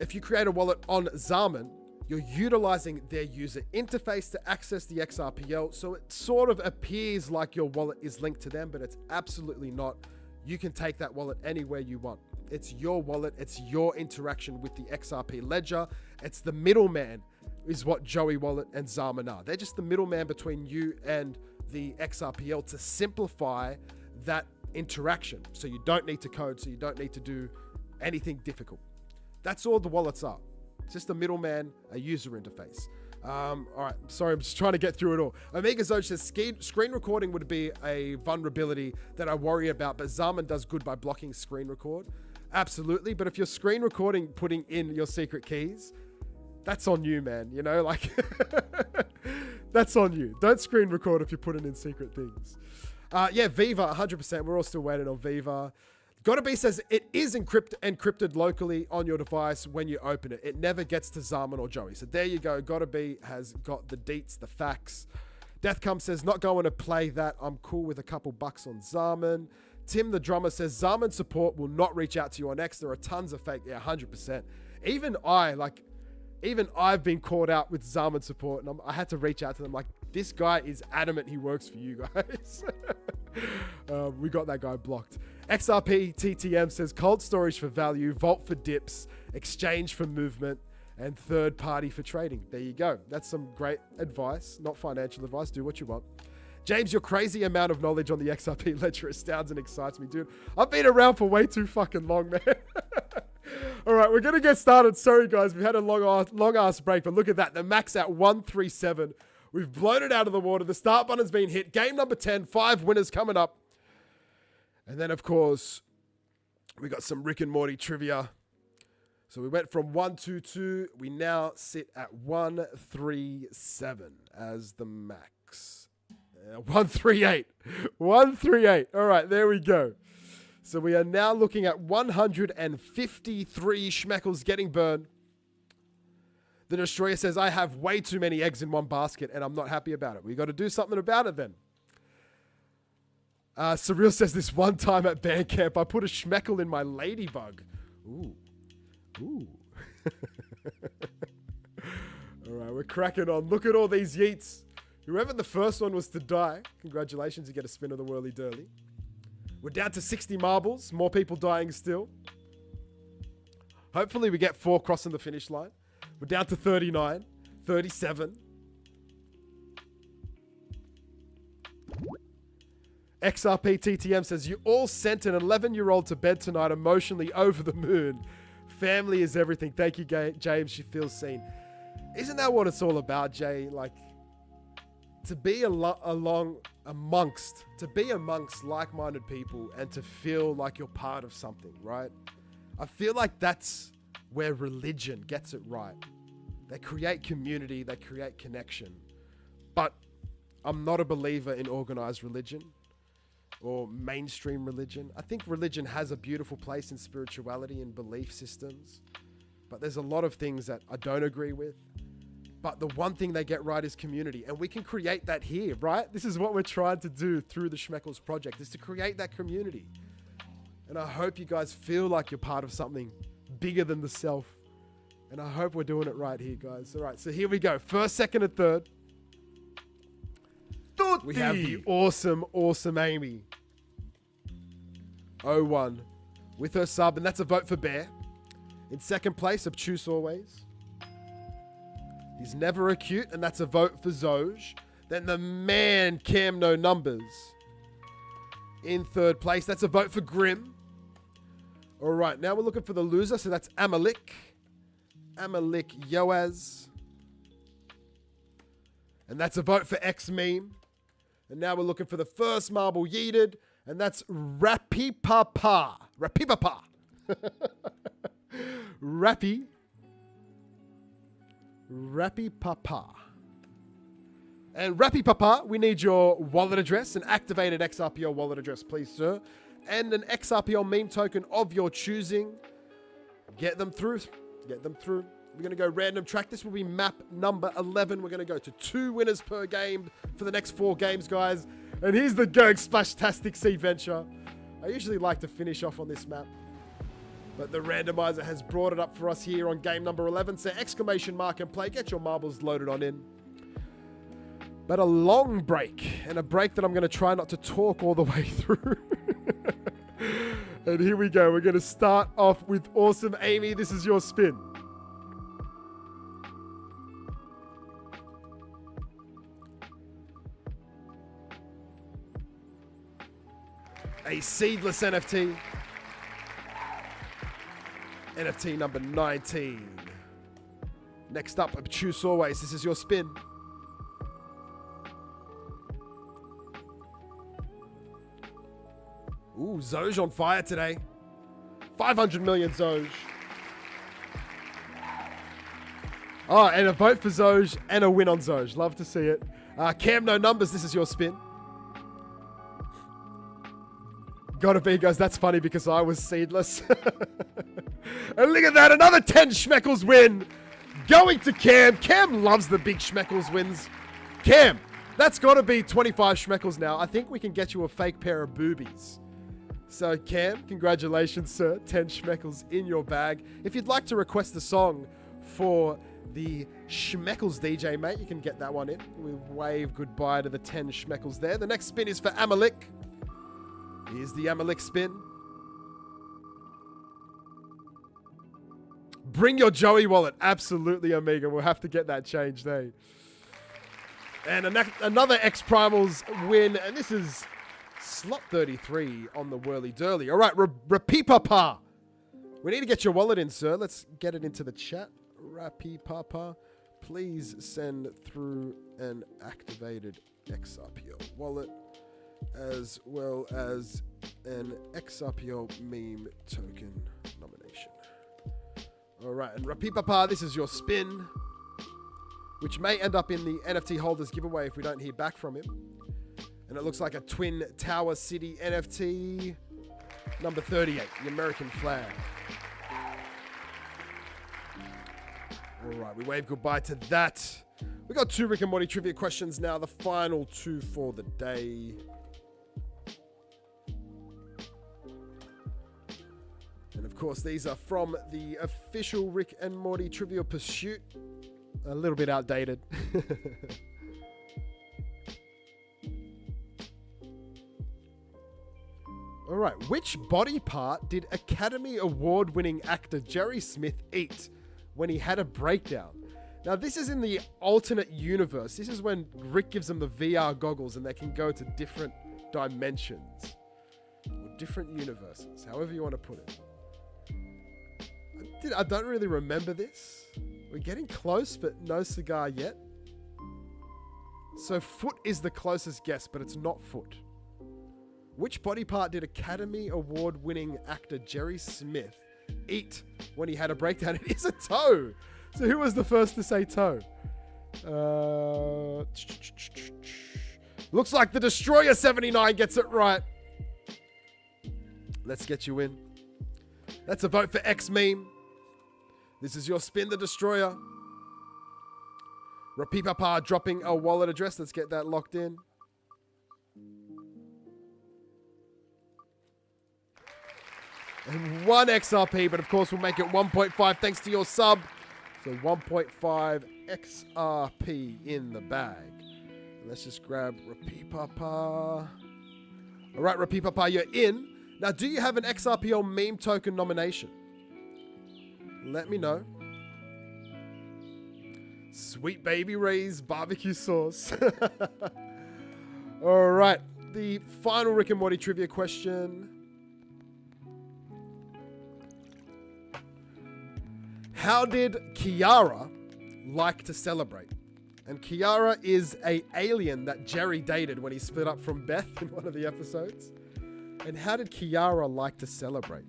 if you create a wallet on Zaman, you're utilizing their user interface to access the XRPL, so it sort of appears like your wallet is linked to them, but it's absolutely not. You can take that wallet anywhere you want. It's your wallet, it's your interaction with the XRP ledger. It's the middleman is what Joey Wallet and Zaman are. They're just the middleman between you and the XRPL to simplify that interaction. So you don't need to code, so you don't need to do anything difficult. That's all the wallets are. It's just a middleman, a user interface. All right, sorry, I'm just trying to get through it all. Omega Zoj says, screen recording would be a vulnerability that I worry about, but Zaman does good by blocking screen record. Absolutely, but if you're screen recording, putting in your secret keys, that's on you, man. You know, like, That's on you. Don't screen record if you're putting in secret things. Yeah, Viva, 100%. We're all still waiting on Viva. Gotta Be says it is encrypted locally on your device when you open it. It never gets to Zaman or Joey. So there you go. Gotta Be has got the deets, the facts. Deathcom says, not going to play that. I'm cool with a couple bucks on Zaman. Tim the drummer says, Zaman support will not reach out to you on X. There are tons of fake. Yeah, 100%. Even I've been caught out with Zaman support, and I had to reach out to them. Like, this guy is adamant he works for you guys. We got that guy blocked. XRP TTM says, cold storage for value, vault for dips, exchange for movement, and third party for trading. There you go. That's some great advice. Not financial advice. Do what you want. James, your crazy amount of knowledge on the XRP ledger astounds and excites me, dude. I've been around for way too fucking long, man. All right, we're going to get started. Sorry, guys. We had a long ass break, but look at that. The max at 137. We've blown it out of the water. The start button's been hit. Game number 10. 5 winners coming up. And then, of course, we got some Rick and Morty trivia. So we went from 122. We now sit at 137 as the max. 138. 138. All right, there we go. So we are now looking at 153 schmeckles getting burned. The Destroyer says, I have way too many eggs in one basket and I'm not happy about it. We got to do something about it then. Surreal says, this one time at band camp, I put a schmeckle in my ladybug. Ooh. Ooh. All right, we're cracking on. Look at all these yeets. Whoever the first one was to die, congratulations, you get a spin of the whirly dirly. We're down to 60 marbles. More people dying still. Hopefully we get 4 crossing the finish line. We're down to 39, 37. XRP TTM says, you all sent an 11-year-old to bed tonight emotionally over the moon. Family is everything. Thank you, James. She feels seen. Isn't that what it's all about, Jay? Like, to be amongst like-minded people and to feel like you're part of something, right? I feel like that's where religion gets it right. They create community, they create connection. But I'm not a believer in organized religion or mainstream religion. I think religion has a beautiful place in spirituality and belief systems, but there's a lot of things that I don't agree with. But the one thing they get right is community, and we can create that here, right? This is what we're trying to do through the Schmeckles project, is to create that community. And I hope you guys feel like you're part of something bigger than the self. And I hope we're doing it right here, guys. All right, so here we go. First, second, and third. We have the awesome Amy. 01 with her sub, and that's a vote for Bear. In second place, Obtuse Always. He's never acute, and that's a vote for Zoj. Then the man Cam No Numbers. In third place, that's a vote for Grim. All right, now we're looking for the loser, so that's Amalek. Amalek Yoaz. And that's a vote for X-Meme. And now we're looking for the first marble yeeted, and that's Rappy Papa. Rappy Papa. Rappy Papa. And Rappy Papa, we need your wallet address, an activated XRPL wallet address, please, sir. And an XRPL meme token of your choosing. Get them through. Get them through. We're going to go random track. This will be map number 11. We're going to go to 2 winners per game for the next 4 games, guys. And here's the Gurg Splashtastic Sea Venture. I usually like to finish off on this map, but the randomizer has brought it up for us here on game number 11. So exclamation mark and play. Get your marbles loaded on in. But a long break, and a break that I'm going to try not to talk all the way through. And here we go. We're going to start off with awesome Amy. This is your spin. A seedless NFT. NFT number 19. Next up, Obtuse Always. This is your spin. Ooh, Zoj on fire today. 500 million Zoj. Oh, and a vote for Zoj and a win on Zoj. Love to see it. Cam, no numbers. This is your spin. Gotta be, guys. That's funny because I was seedless. And look at that. Another 10 Schmeckles win. Going to Cam. Cam loves the big Schmeckles wins. Cam, that's got to be 25 Schmeckles now. I think we can get you a fake pair of boobies. So, Cam, congratulations, sir. 10 Schmeckles in your bag. If you'd like to request a song for the Schmeckles DJ, mate, you can get that one in. We wave goodbye to the 10 Schmeckles there. The next spin is for Amalek. Here's the Amalek spin. Bring your Joey wallet. Absolutely, Amiga. We'll have to get that changed, eh? And another X-Primals win. And this is slot 33 on the Whirly Durly. All right, Rapipapa. We need to get your wallet in, sir. Let's get it into the chat. Rapipapa. Please send through an activated XRPL wallet, as well as an XRPL meme token nomination. All right, and Rapipapa, this is your spin, which may end up in the NFT holders giveaway if we don't hear back from him. And it looks like a Twin Tower City NFT, number 38, the American flag. All right, we wave goodbye to that. We got 2 Rick and Morty trivia questions now, the final 2 for the day. And of course, these are from the official Rick and Morty Trivial Pursuit. A little bit outdated. All right, which body part did Academy Award-winning actor Jerry Smith eat when he had a breakdown? Now, this is in the alternate universe. This is when Rick gives them the VR goggles and they can go to different dimensions. Or different universes, however you want to put it. I don't really remember this. We're getting close, but no cigar yet. So foot is the closest guess, but it's not foot. Which body part did Academy Award-winning actor Jerry Smith eat when he had a breakdown? It is a toe. So who was the first to say toe? Looks like the Destroyer 79 gets it right. Let's get you in. That's a vote for X-Meme. This is your spin, the Destroyer. Rapipapa dropping a wallet address. Let's get that locked in. And 1 XRP, but of course we'll make it 1.5 thanks to your sub. So 1.5 XRP in the bag. Let's just grab Rapipapa. All right, Rapipapa, you're in. Now, do you have an XRPL meme token nomination? Let me know. Sweet Baby Ray's barbecue sauce. All right, the final Rick and Morty trivia question. How did Kiara like to celebrate? And Kiara is an alien that Jerry dated when he split up from Beth in one of the episodes. And how did Kiara like to celebrate?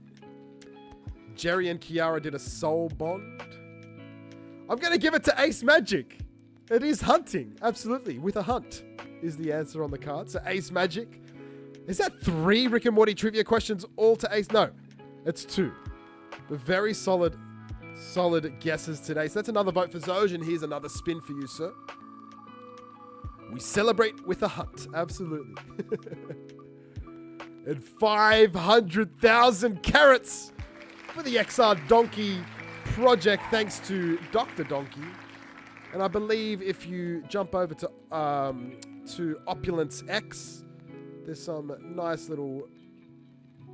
Jerry and Kiara did a soul bond. I'm going to give it to Ace Magic. It is hunting. Absolutely. With a hunt is the answer on the card. So Ace Magic. Is that 3 Rick and Morty trivia questions all to Ace? No, it's 2. But very solid guesses today. So that's another vote for Zoj, and here's another spin for you, sir. We celebrate with a hunt. Absolutely. And 500,000 carats for the XR Donkey project, thanks to Dr. Donkey. And I believe if you jump over to Opulence X, there's some nice little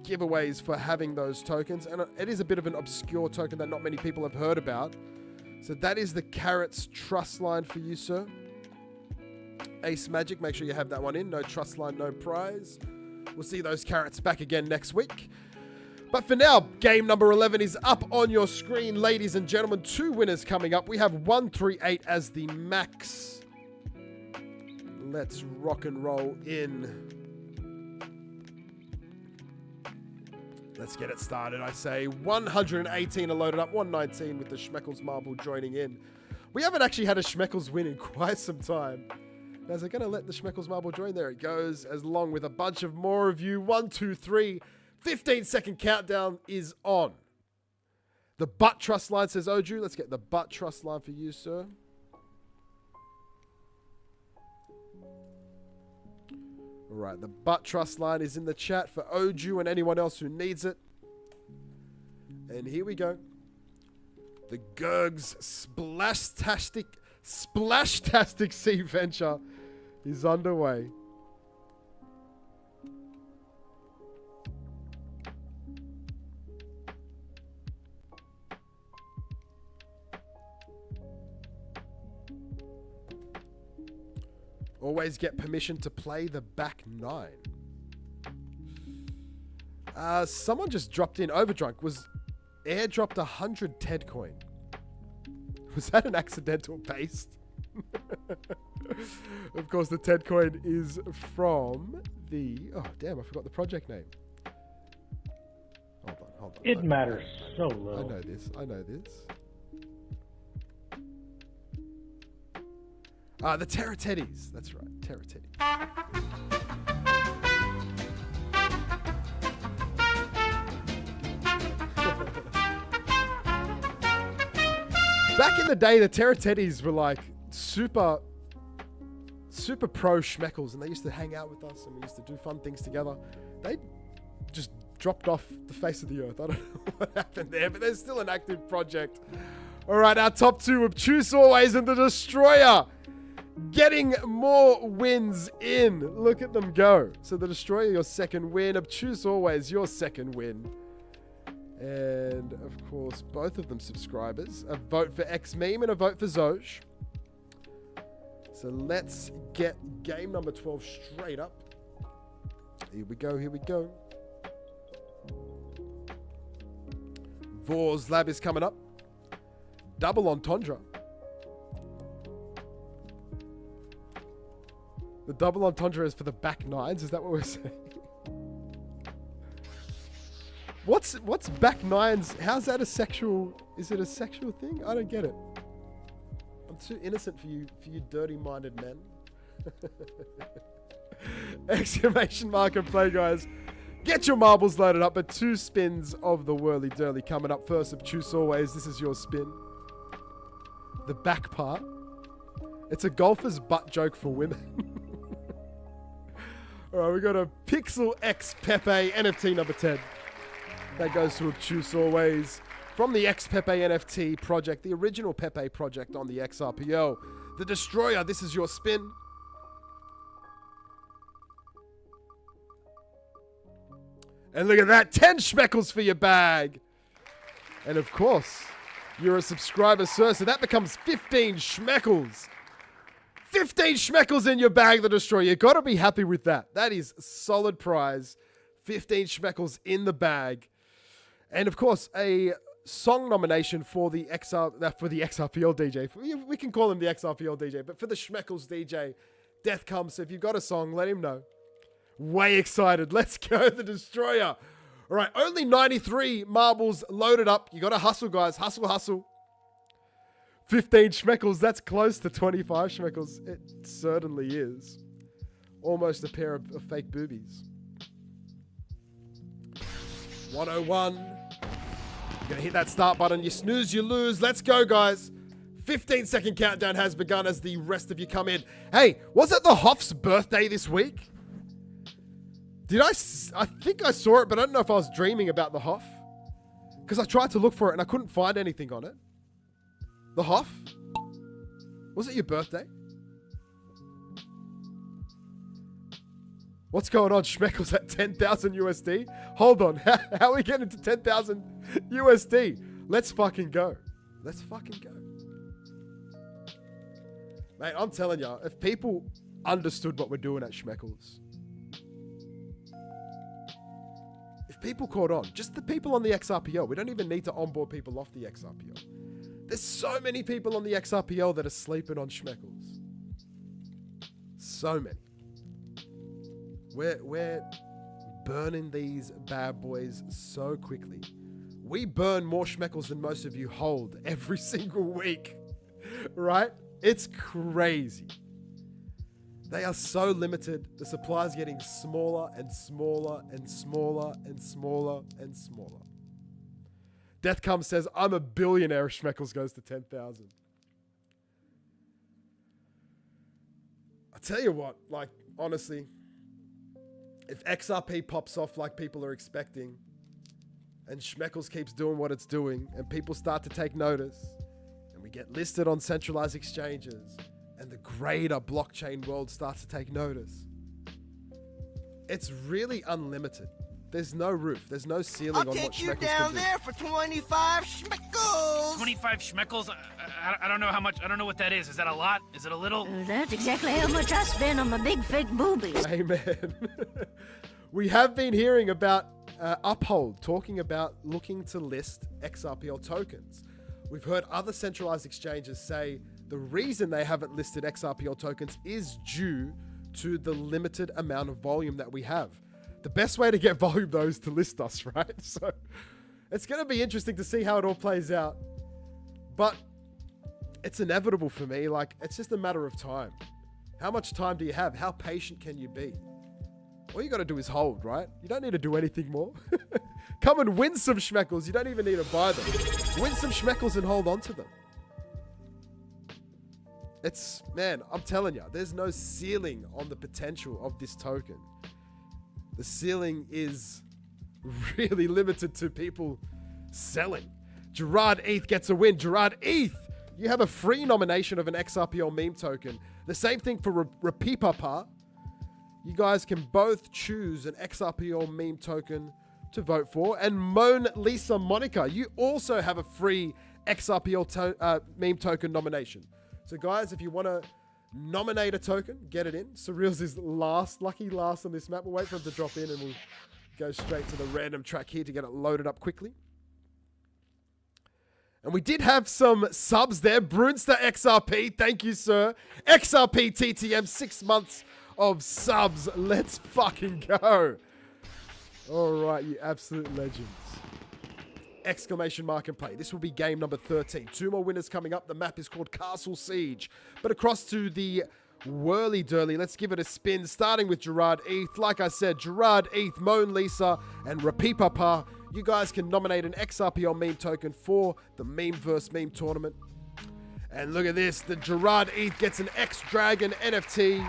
giveaways for having those tokens, and it is a bit of an obscure token that not many people have heard about. So that is the Carrots trust line for you, sir. Ace Magic, make sure you have that one in. No trust line, no prize. We'll see those carrots back again next week. But for now, game number 11 is up on your screen, ladies and gentlemen. 2 winners coming up. We have 138 as the max. Let's rock and roll in. Let's get it started. I say 118 are loaded up, 119 with the Schmeckles Marble joining in. We haven't actually had a Schmeckles win in quite some time. Guys, I'm going to let the Schmeckles marble join. There it goes, as long with a bunch of more of you. 1, 2, 3. 15-second countdown is on. The butt trust line says Oju. Let's get the butt trust line for you, sir. All right, the butt trust line is in the chat for Oju and anyone else who needs it. And here we go. The Gurg's Splashtastic Sea Venture is underway. Always get permission to play the back 9. Someone just dropped in. Overdrunk was airdropped 100 TED coin. Was that an accidental paste? Of course, the TED coin is from the... Oh, damn, I forgot the project name. Hold on. It matters so little. I know this. The Terra Teddies. That's right, Terra Teddies. Back in the day, the Terra Teddies were like super pro Schmeckles, and they used to hang out with us, and we used to do fun things together. They just dropped off the face of the earth. I don't know what happened there, but there's still an active project. All right, our top 2, Obtuse Always and the Destroyer, getting more wins in. Look at them go. So the Destroyer, your second win. Obtuse Always, your second win. And, of course, both of them subscribers. A vote for X-Meme and a vote for Zoj. So let's get game number 12 straight up. Here we go. Vor's Lab is coming up. Double entendre. The double entendre is for the back 9s. Is that what we're saying? What's back 9s? How's that a sexual? Is it a sexual thing? I don't get it. I'm too innocent for you dirty-minded men. Exclamation mark and play, guys. Get your marbles loaded up. But 2 spins of the whirly-durly coming up first. Obtuse Always. This is your spin. The back part. It's a golfer's butt joke for women. All right, we got a Pixel X Pepe NFT number 10. That goes to Obtuse Always from the X Pepe NFT project, the original Pepe project on the XRPL. The Destroyer, this is your spin. And look at that, 10 Schmeckles for your bag. And of course, you're a subscriber, sir, so that becomes 15 Schmeckles. 15 Schmeckles in your bag, the Destroyer. You gotta be happy with that. That is solid prize. 15 Schmeckles in the bag. And of course, a song nomination for the XRPL DJ. We can call him the XRPL DJ, but for the Schmeckles DJ, Death Comes. So if you've got a song, let him know. Way excited. Let's go, the Destroyer. All right, only 93 marbles loaded up. You got to hustle, guys. Hustle. 15 Schmeckles. That's close to 25 Schmeckles. It certainly is. Almost a pair of fake boobies. 101. You're going to hit that start button. You snooze, you lose. Let's go, guys. 15-second countdown has begun as the rest of you come in. Hey, was it the Hoff's birthday this week? I think I saw it, but I don't know if I was dreaming about the Hoff. Because I tried to look for it and I couldn't find anything on it. The Hoff? Was it your birthday? What's going on? Schmeckles at 10,000 USD? Hold on. How are we getting to 10,000 USD? Let's fucking go. Mate, I'm telling you, if people understood what we're doing at Schmeckles, if people caught on, just the people on the XRPL, we don't even need to onboard people off the XRPL. There's so many people on the XRPL that are sleeping on Schmeckles. So many. We're burning these bad boys so quickly. We burn more Schmeckles than most of you hold every single week. Right? It's crazy. They are so limited. The supply is getting smaller and smaller and smaller and smaller and smaller. Deathcom says, I'm a billionaire if Schmeckles goes to 10,000. I tell you what, like, honestly, if XRP pops off like people are expecting, and Schmeckles keeps doing what it's doing, and people start to take notice, and we get listed on centralized exchanges, and the greater blockchain world starts to take notice, it's really unlimited. There's no roof. There's no ceiling on what Schmeckles can do. for 25 schmeckles. 25 schmeckles? I don't know how much. I don't know what that is. Is that a lot? Is it a little? That's exactly how much I spend on my big fake boobies. Amen. We have been hearing about Uphold talking about looking to list XRPL tokens. We've heard other centralized exchanges say the reason they haven't listed XRPL tokens is due to the limited amount of volume that we have. The best way to get volume, though, is to list us, right? So it's going to be interesting to see how it all plays out. But it's inevitable for me. Like, it's just a matter of time. How much time do you have? How patient can you be? All you got to do is hold, right? You don't need to do anything more. Come and win some schmeckles. You don't even need to buy them. Win some schmeckles and hold on to them. It's, man, I'm telling you, there's no ceiling on the potential of this token. The ceiling is really limited to people selling. Gerard ETH gets a win. Gerard ETH, you have a free nomination of an XRPL meme token. The same thing for Rapipapa. You guys can both choose an XRPL meme token to vote for. And Moan Lisa Monica, you also have a free XRPL meme token nomination. So guys, if you want to nominate a token, get it in. Surreals is last, lucky last on this map. We'll wait for him to drop in and we'll go straight to the random track here to get it loaded up quickly. And we did have some subs there. Brunster XRP, thank you, sir. XRP TTM, 6 months of subs. Let's fucking go. All right, you absolute legends. Exclamation mark and play. This will be game number 13. 2 more winners coming up. The map is called Castle Siege. But across to the whirly-durly. Let's give it a spin, starting with Gerard ETH. Like I said, Gerard ETH, Moan Lisa, and Rapipapa. You guys can nominate an XRPL meme token for the Meme vs. Meme tournament. And look at this. The Gerard ETH gets an X-Dragon NFT.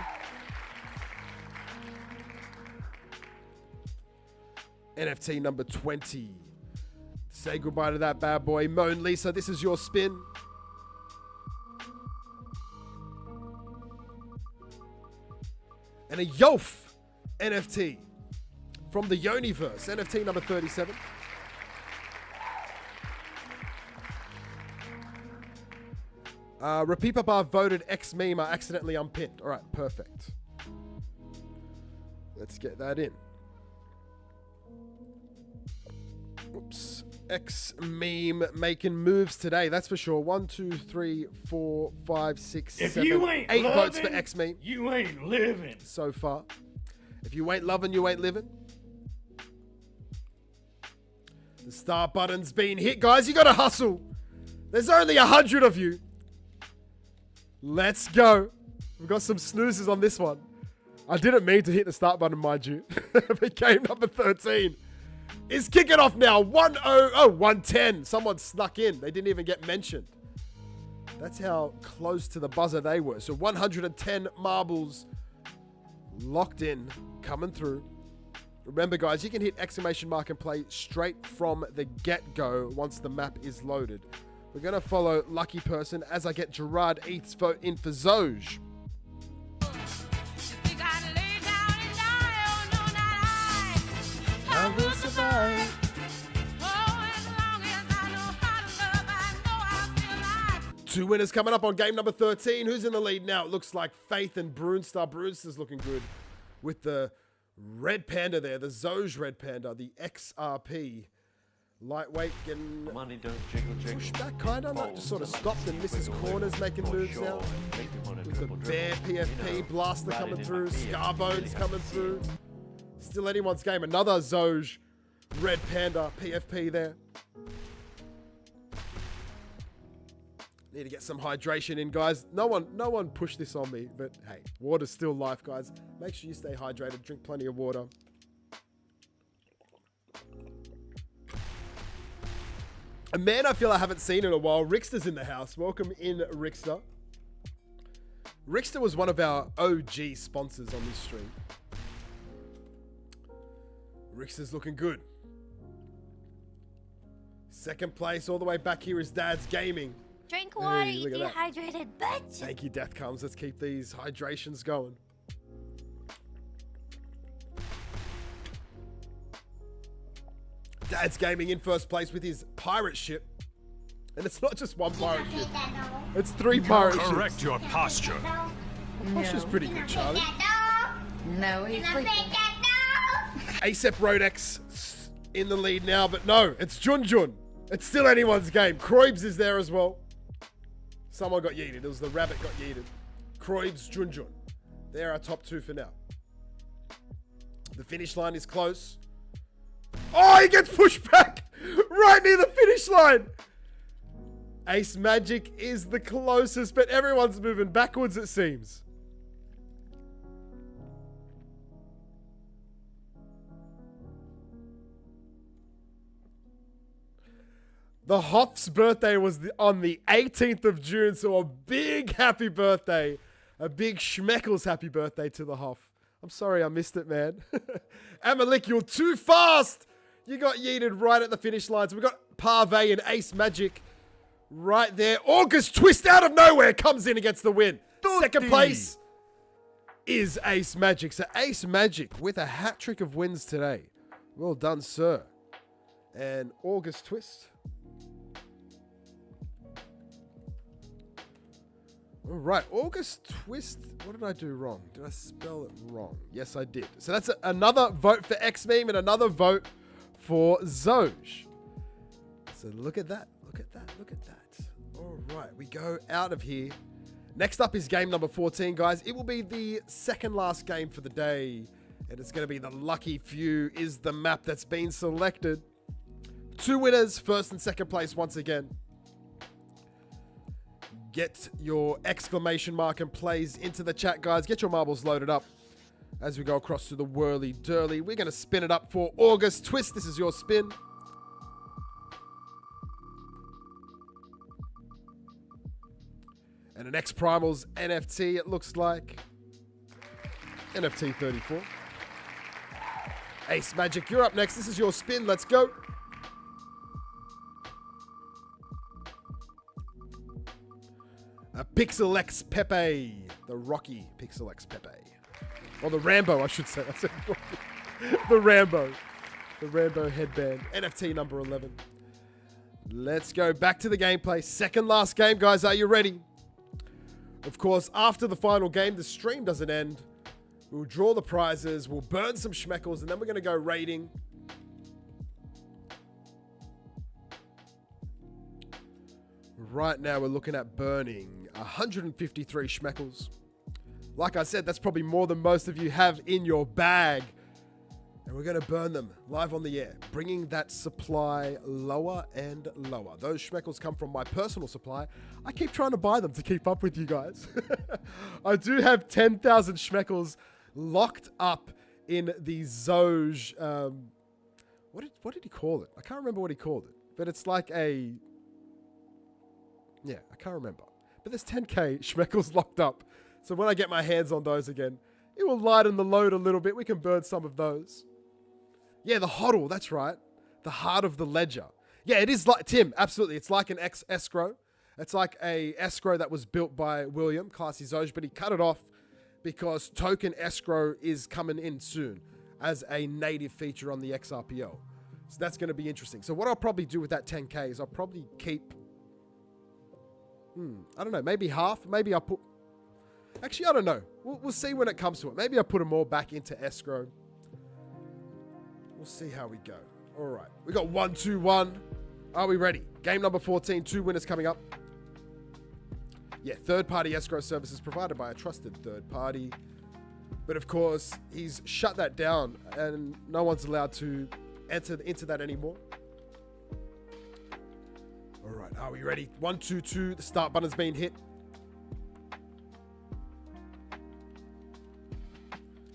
NFT number 20. Say goodbye to that bad boy. Moan Lisa, this is your spin. And a Yof NFT from the Yoniverse. NFT number 37. Rapipapa voted X-Meme. I accidentally unpinned. All right, perfect. Let's get that in. Oops. X-Meme making moves today, that's for sure. 1, 2, 3, 4, 5, 6, If 7, you ain't 8 loving, votes for X-Meme you ain't living. so far. If you ain't loving, you ain't living. The start button's been hit, guys. You gotta hustle. There's only 100 of you. Let's go. We've got some snoozes on this one. I didn't mean to hit the start button, mind you. But game number 13 is kicking off now. 110. Someone snuck in. They didn't even get mentioned. That's how close to the buzzer they were. So 110 marbles locked in, coming through. Remember, guys, you can hit exclamation mark and play straight from the get-go once the map is loaded. We're going to follow Lucky Person as I get Gerard ETH's vote in for Zoj. I will survive. Two winners coming up on game number 13. Who's in the lead now? It looks like Faith and Brunstar. Brunstar's looking good with the Red Panda there. The Zoj Red Panda. The XRP. Lightweight getting Money don't jiggle jiggle. pushed back kind of. Not just sort of stopped and misses corners making moves now. With the Bear PFP. Blaster coming through. Scarbones coming through. Still anyone's game. Another Zoj Red Panda PFP there. Need to get some hydration in, guys. No one pushed this on me, but hey, water's still life, guys. Make sure you stay hydrated. Drink plenty of water. A man I feel I haven't seen in a while. Rickster's in the house. Welcome in, Rickster. Rickster was one of our OG sponsors on this stream. Rickster's looking good. Second place all the way back here is Dad's Gaming. Drink water, Hey, you look at that. dehydrated bitch. Thank you, Death Comes. Let's keep these hydrations going. Dad's Gaming in first place with his pirate ship. And it's not just one pirate ship. It's 3 pirate ships. Correct your posture. Posture's pretty good, Charlie. No, he's sleeping. ASEP Rodex in the lead now, but no, it's Junjun. It's still anyone's game. Kroibs is there as well. Someone got yeeted. It was the rabbit got yeeted. Kroibs, Junjun. They're our top 2 for now. The finish line is close. Oh, he gets pushed back right near the finish line. Ace Magic is the closest, but everyone's moving backwards, it seems. The Hoff's birthday was on the 18th of June, so a big happy birthday. A big Schmeckles happy birthday to the Hoff. I'm sorry I missed it, man. Amalik, you're too fast. You got yeeted right at the finish line. So we got Parvey and Ace Magic right there. August Twist out of nowhere comes in and gets the win. Second place is Ace Magic. So Ace Magic with a hat trick of wins today. Well done, sir. And August Twist. All right, August Twist. What did I do wrong? Did I spell it wrong? Yes, I did. So that's another vote for X-Meme and another vote for Zoj. So look at that. Look at that. Look at that. All right, we go out of here. Next up is game number 14, guys. It will be the second last game for the day. And it's going to be the Lucky Few is the map that's been selected. 2 winners, first and second place once again. Get your exclamation mark and plays into the chat, guys. Get your marbles loaded up as we go across to the whirly durly. We're going to spin it up for August Twist. This is your spin. And an X Primals NFT, it looks like. NFT 34. Ace Magic, you're up next. This is your spin. Let's go. A Pixel X Pepe. The Rocky Pixel X Pepe. Or the Rambo, I should say. I said Rocky. The Rambo. The Rambo headband. NFT number 11. Let's go back to the gameplay. Second last game, guys. Are you ready? Of course, after the final game, the stream doesn't end. We'll draw the prizes. We'll burn some schmeckles. And then we're going to go raiding. Right now, we're looking at burning 153 schmeckles. Like I said, that's probably more than most of you have in your bag. And we're going to burn them live on the air, bringing that supply lower and lower. Those schmeckles come from my personal supply. I keep trying to buy them to keep up with you guys. I do have 10,000 schmeckles locked up in the Zoj. What did he call it? I can't remember what he called it. But it's like a... Yeah, I can't remember. But there's 10k schmeckles locked up. So when I get my hands on those again, it will lighten the load a little bit. We can burn some of those. Yeah, the HODL, that's right. The heart of the ledger. Yeah, it is like, Tim, absolutely. It's like an escrow. It's like a escrow that was built by William, Classy Zoj, but he cut it off because token escrow is coming in soon as a native feature on the XRPL. So that's going to be interesting. So what I'll probably do with that 10k is I'll probably keep... I don't know, maybe half. Maybe I'll put... Actually, I don't know. We'll see when it comes to it. Maybe I'll put them all back into escrow. We'll see how we go. All right. We got 1, 2, 1. Are we ready? Game number 14. 2 winners coming up. Yeah, third-party escrow services provided by a trusted third party. But of course, he's shut that down and no one's allowed to enter into that anymore. All right, are we ready? 1, 2, 2. The start button's been hit.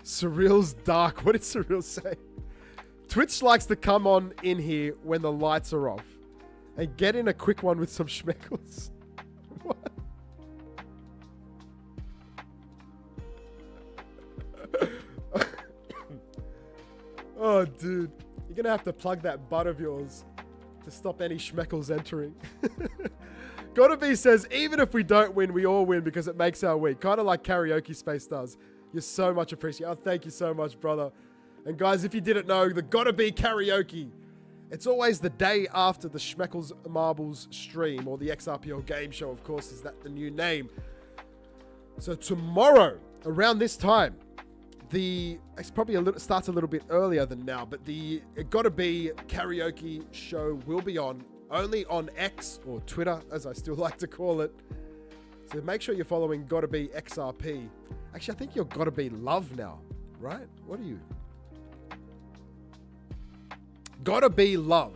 Surreal's dark. What did Surreal say? Twitch likes to come on in here when the lights are off and get in a quick one with some schmeckles. What? Oh, dude. You're going to have to plug that butt of yours to stop any schmeckles entering. Gotta Be says, even if we don't win, we all win because it makes our week. Kind of like Karaoke Space does. You're so much appreciated. Oh, thank you so much, brother. And guys, if you didn't know, the Gotta Be Karaoke. It's always the day after the Schmeckles Marbles stream, or the XRPL game show, of course, is that the new name. So tomorrow, around this time, it's probably starts a little bit earlier than now, but the Gotta Be Karaoke show will be on, only on X, or Twitter, as I still like to call it. So make sure you're following Gotta Be XRP. Actually, I think you're Gotta Be Love now, right? What are you? Gotta Be Love.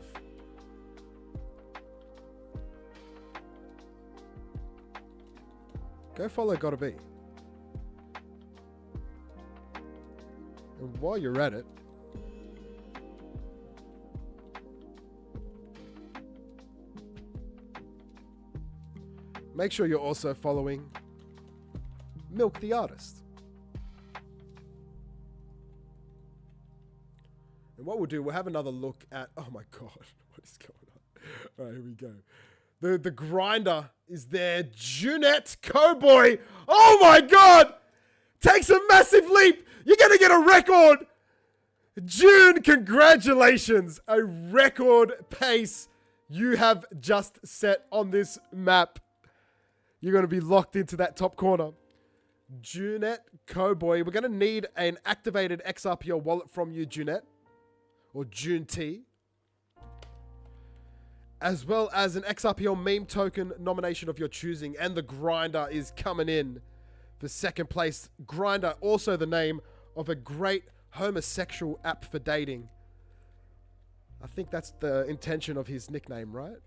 Go follow Gotta Be. And while you're at it, make sure you're also following Milk the Artist. And what we'll do, we'll have another look at... Oh my God, what is going on? All right, here we go. The grinder is there. Junette Cowboy. Oh my God! Takes a massive leap. You're going to get a record. June, congratulations. A record pace you have just set on this map. You're going to be locked into that top corner. Junette Cowboy. We're going to need an activated XRPL wallet from you, Junette. Or June T. As well as an XRPL meme token nomination of your choosing. And the grinder is coming in for second place. Grinder, also the name of a great homosexual app for dating. I think that's the intention of his nickname, right?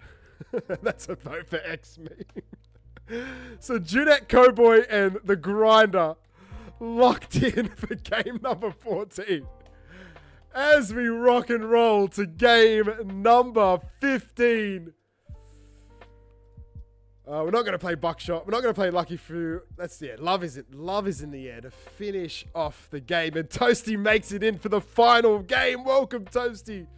That's a vote for X-Me. So Junette Cowboy and the grinder locked in for game number 14. As we rock and roll to game number 15. We're not going to play Buckshot. We're not going to play Lucky Fruit. That's it. Love is in the air to finish off the game. And Toasty makes it in for the final game. Welcome, Toasty.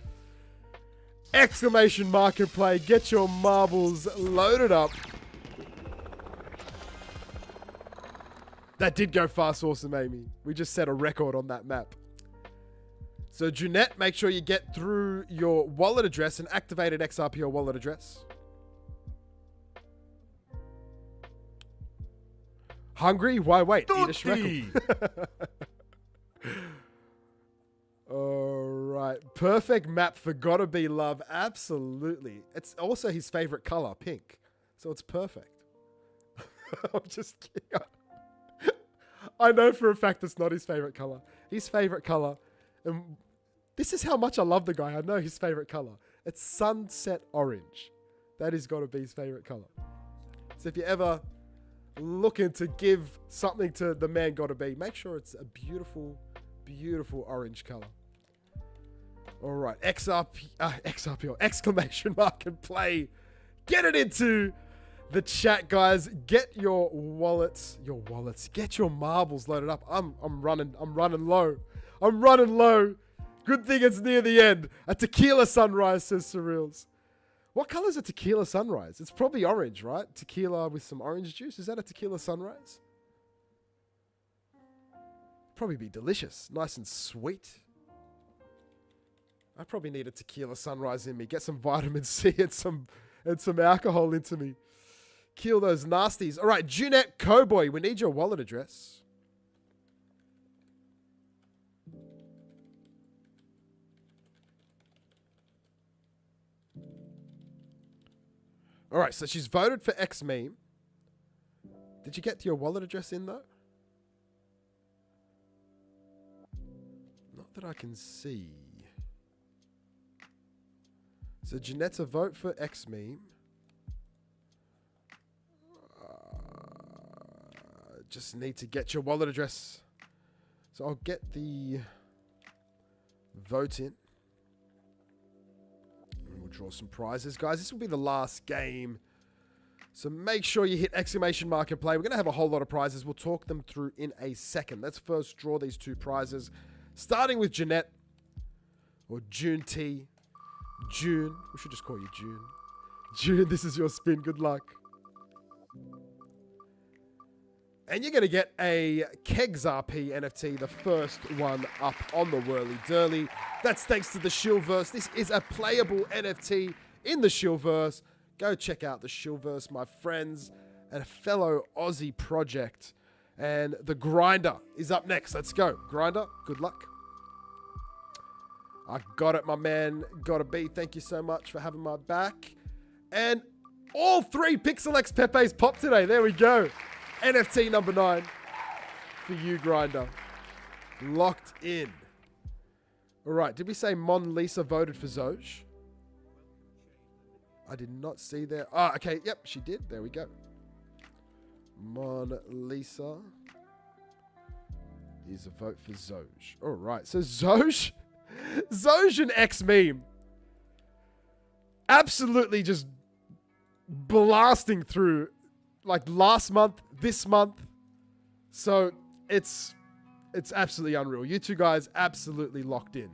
Exclamation mark and play. Get your marbles loaded up. That did go fast, awesome, Amy. We just set a record on that map. So, Junette, make sure you get through your wallet address, an activated XRPL wallet address. Hungry? Why wait? Eat a Schmeckle. Alright. Perfect map for Gotta Be Love. Absolutely. It's also his favorite color, pink. So it's perfect. I'm just kidding. I know for a fact it's not his favorite color. His favorite color, and this is how much I love the guy. I know his favorite color. It's sunset orange. That is Gotta Be's favorite color. So if you ever looking to give something to the man Gotta Be, make sure it's a beautiful, beautiful orange color. All right, XRPL, exclamation mark and play. Get it into the chat, guys. Get your wallets, get your marbles loaded up. I'm running low. Good thing it's near the end. A tequila sunrise, says Surreals. What color is a tequila sunrise? It's probably orange, right? Tequila with some orange juice. Is that a tequila sunrise? Probably be delicious. Nice and sweet. I probably need a tequila sunrise in me. Get some vitamin C and some alcohol into me. Kill those nasties. All right, Junette Cowboy, we need your wallet address. All right, so she's voted for X-Meme. Did you get your wallet address in, though? Not that I can see. So Jeanette's a vote for X-Meme. just need to get your wallet address. So I'll get the vote in. And we'll draw some prizes. Guys, this will be the last game. So make sure you hit exclamation mark and play. We're going to have a whole lot of prizes. We'll talk them through in a second. Let's first draw these 2 prizes. Starting with Jeanette. Or June T. June. We should just call you June. June, this is your spin. Good luck. And you're going to get a Kegs RP NFT, the first one up on the Whirly Durly. That's thanks to the Shillverse. This is a playable NFT in the Shillverse. Go check out the Shillverse, my friends, and a fellow Aussie project. And the Grinder is up next. Let's go. Grinder, good luck. I got it, my man. Gotta be. Thank you so much for having my back. And all 3 PixelX Pepes pop today. There we go. NFT number 9 for you, Grinder. Locked in. All right. Did we say Mon Lisa voted for Zoj? I did not see there. Ah, okay. Yep, she did. There we go. Mon Lisa is a vote for Zoj. All right. So Zoj and X Meme absolutely just blasting through like last month, this month. So it's absolutely unreal. You two guys absolutely locked in.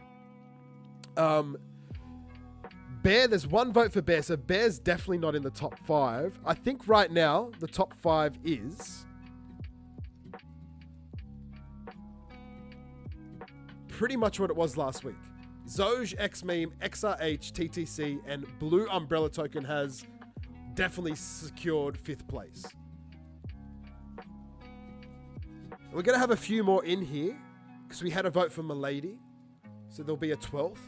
Bear, there's 1 vote for Bear, so Bear's definitely not in the top 5. I think right now the top 5 is pretty much what it was last week. Zoj, X-Meme, XRH, TTC, and Blue Umbrella Token has definitely secured 5th place. We're going to have a few more in here because we had a vote for Milady. So there'll be a 12th.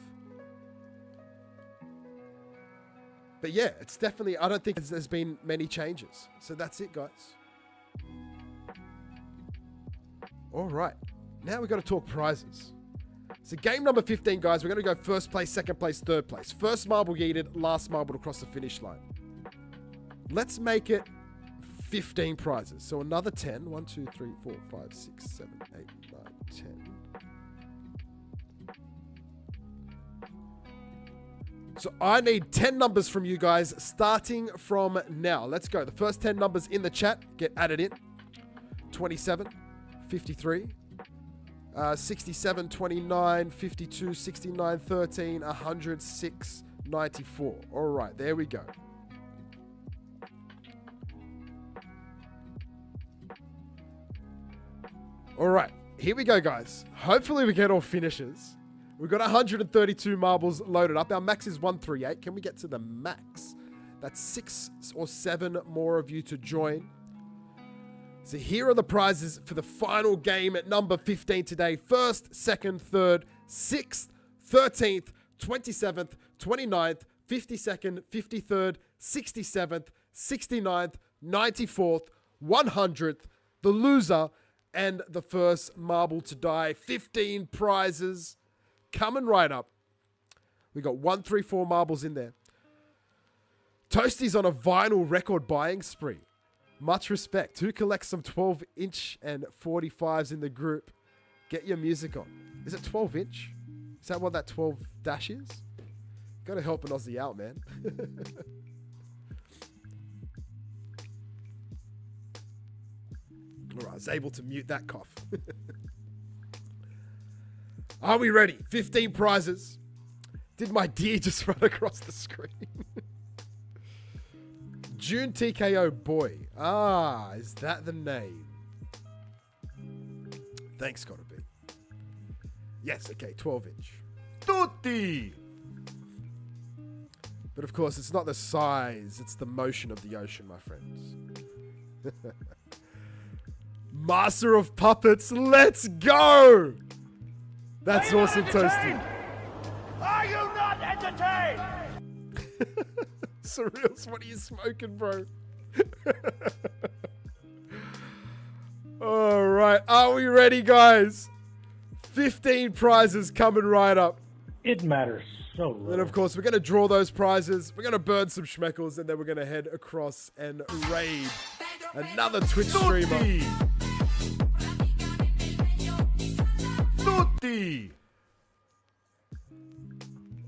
But yeah, it's definitely, I don't think there's been many changes. So that's it, guys. All right. Now we've got to talk prizes. So game number 15, guys. We're going to go 1st place, 2nd place, 3rd place. First marble yeeted, last marble across the finish line. Let's make it 15 prizes. So another 10. 1, 2, 3, 4, 5, 6, 7, 8, 9, 10. So I need 10 numbers from you guys starting from now. Let's go. The first 10 numbers in the chat get added in. 27, 53, 67, 29, 52, 69, 13, 106, 94. All right, there we go. All right, here we go, guys. Hopefully we get all finishes. We've got 132 marbles loaded up. Our max is 138. Can we get to the max? That's 6 or 7 more of you to join. So here are the prizes for the final game at number 15 today. 1st, 2nd, 3rd, 6th, 13th, 27th, 29th, 52nd, 53rd, 67th, 69th, 94th, 100th, the loser, and the first marble to die. 15 prizes coming right up. We got 1, 3, 4 marbles in there. Toasty's on a vinyl record buying spree. Much respect. Who collects some 12-inch and 45s in the group? Get your music on. Is it 12-inch? Is that what that 12 dash is? Gotta help an Aussie out, man. All right, I was able to mute that cough. Are we ready? 15 prizes. Did my deer just run across the screen? June TKO boy. Ah, is that the name? Thanks, gotta be. Yes, okay, 12-inch. Tutti! But of course, it's not the size, it's the motion of the ocean, my friends. Master of Puppets, let's go! That's awesome, Toasty. Are you not entertained? Surreals, what are you smoking, bro? All right, are we ready, guys? 15 prizes coming right up. It matters so little. And of course, we're going to draw those prizes. We're going to burn some schmeckles, and then we're going to head across and raid another Twitch streamer.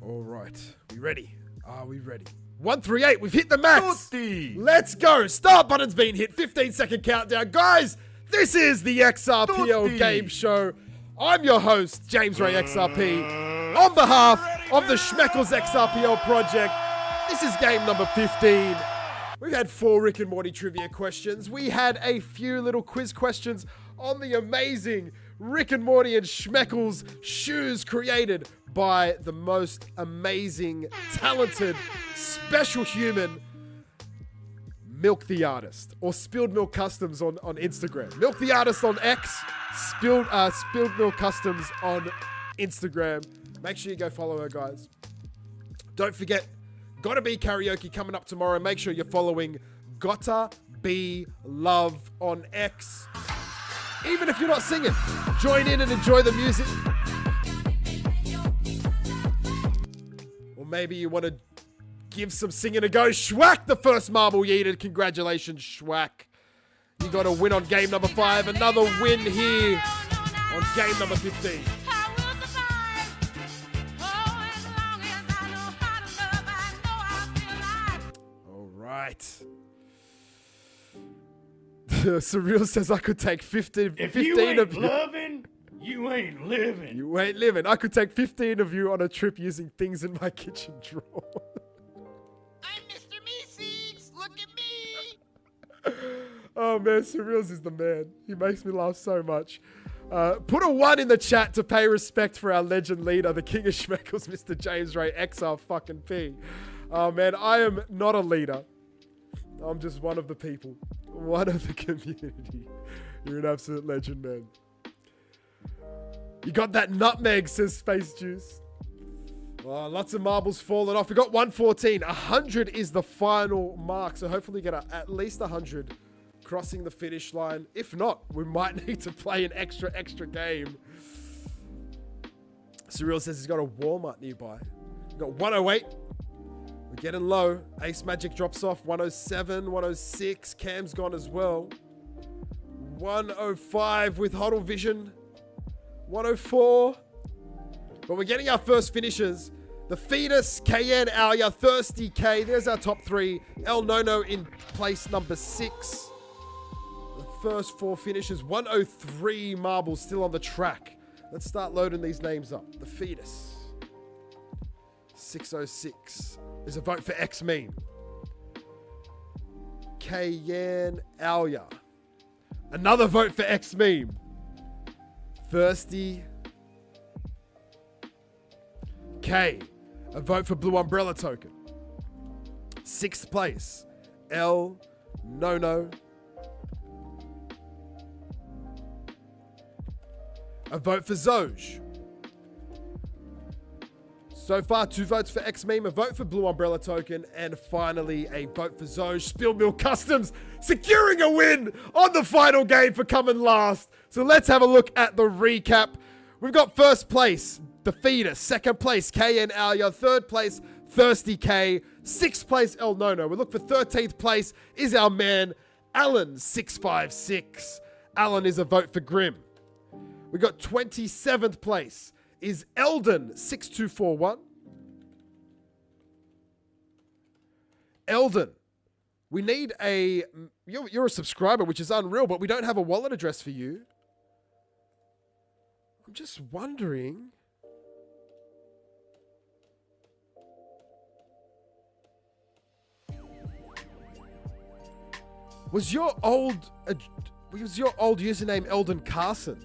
All right. We ready? Are we ready? 138. We've hit the max. Let's go. Start button's been hit. 15-second countdown. Guys, this is the XRPL game show. I'm your host, James Ray XRP. On behalf of the Schmeckles XRPL project, this is game number 15. We've had 4 Rick and Morty trivia questions. We had a few little quiz questions on the amazing Rick and Morty and Schmeckles shoes created by the most amazing, talented, special human, Milk the Artist, or Spilled Milk Customs on Instagram. Milk the Artist on X, Spilled Milk Customs on Instagram. Make sure you go follow her, guys. Don't forget, Gotta Be Karaoke coming up tomorrow. Make sure you're following Gotta Be Love on X. Even if you're not singing, join in and enjoy the music. Or maybe you want to give some singing a go. Schwack, the first marble yeeted. Congratulations, Schwack. You got a win on game number 5. Another win here on game number 15. All right. Surreal says I could take 15 If you ain't of you. loving, you ain't living. You ain't living. I could take 15 of you on a trip using things in my kitchen drawer. I'm Mr. Meeseeks. Look at me. Oh man, Surreals is the man. He makes me laugh so much. Put a 1 in the chat to pay respect for our legend leader, the king of Schmeckles, Mr. James Ray XR fucking P. Oh man, I am not a leader. I'm just one of the people. One of the community. You're an absolute legend, man. You got that nutmeg, says Space Juice. Oh, lots of marbles falling off. We got 114. 100 is the final mark, so hopefully get at least 100 crossing the finish line. If not, we might need to play an extra game. Surreal says he's got a Walmart nearby. We got 108. We're getting low. Ace Magic drops off. 107, 106. Cam's gone as well. 105 with Huddle Vision. 104. But we're getting our first finishers. The Fetus, KN, Alia, Thirsty K. There's our top 3. El Nono in place number 6. The first 4 finishers. 103 marbles still on the track. Let's start loading these names up. The Fetus. 606. There's a vote for X-Meme. KN, Alia. Another vote for X-Meme. Thirsty K. A vote for Blue Umbrella Token. 6th place, El Nono. A vote for Zoj. So far, 2 votes for X-Meme, a vote for Blue Umbrella Token, and finally a vote for Zoj. Spilled Milk Customs securing a win on the final game for coming last. So let's have a look at the recap. We've got 1st place, The Feeder. 2nd place, KN Alia. 3rd place, Thirsty K. 6th place, El Nono. We look for 13th place is our man, Alan656. Alan is a vote for Grim. We got 27th place is Eldon6241. Eldon, we need a... You're a subscriber, which is unreal, but we don't have a wallet address for you. I'm just wondering... Was your old username Eldon Carson?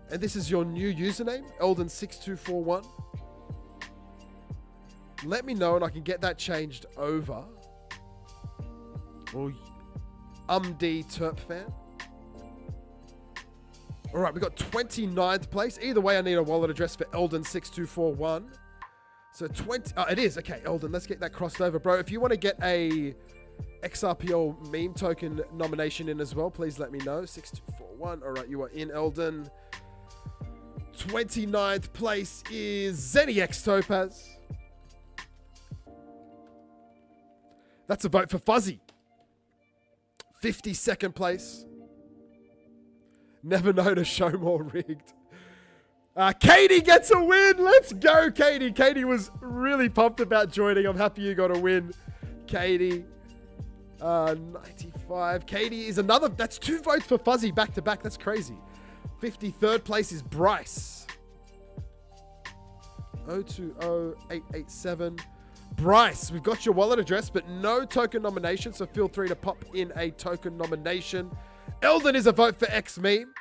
And this is your new username, Eldon6241? Let me know and I can get that changed over. Or D Terp fan. Alright, we got 29th place. Either way, I need a wallet address for Eldon6241. So it is. Okay, Eldon, let's get that crossed over, bro. If you want to get a XRPL meme token nomination in as well, please let me know. 6241. Alright, you are in, Eldon. 29th place is ZeniX Topaz. That's a vote for Fuzzy. 52nd place. Never known a show more rigged. Katie gets a win. Let's go, Katie. Katie was really pumped about joining. I'm happy you got a win, Katie. 95. Katie is another. That's 2 votes for Fuzzy back to back. That's crazy. 53rd place is Bryce. 020887. Bryce, we've got your wallet address, but no token nomination, so feel free to pop in a token nomination. Eldon is a vote for X-Meme.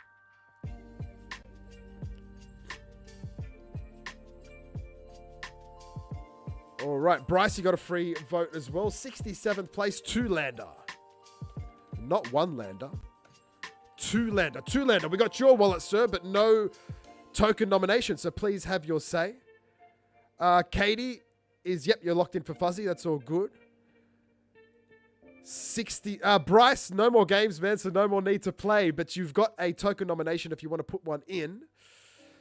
All right, Bryce, you got a free vote as well. 67th place, 2-lander. Not 1-lander. 2-lander. 2-lander. We got your wallet, sir, but no token nomination, so please have your say. Katie is, yep, you're locked in for Fuzzy. That's all good. 60. Bryce, no more games, man, so no more need to play, but you've got a token nomination if you want to put one in.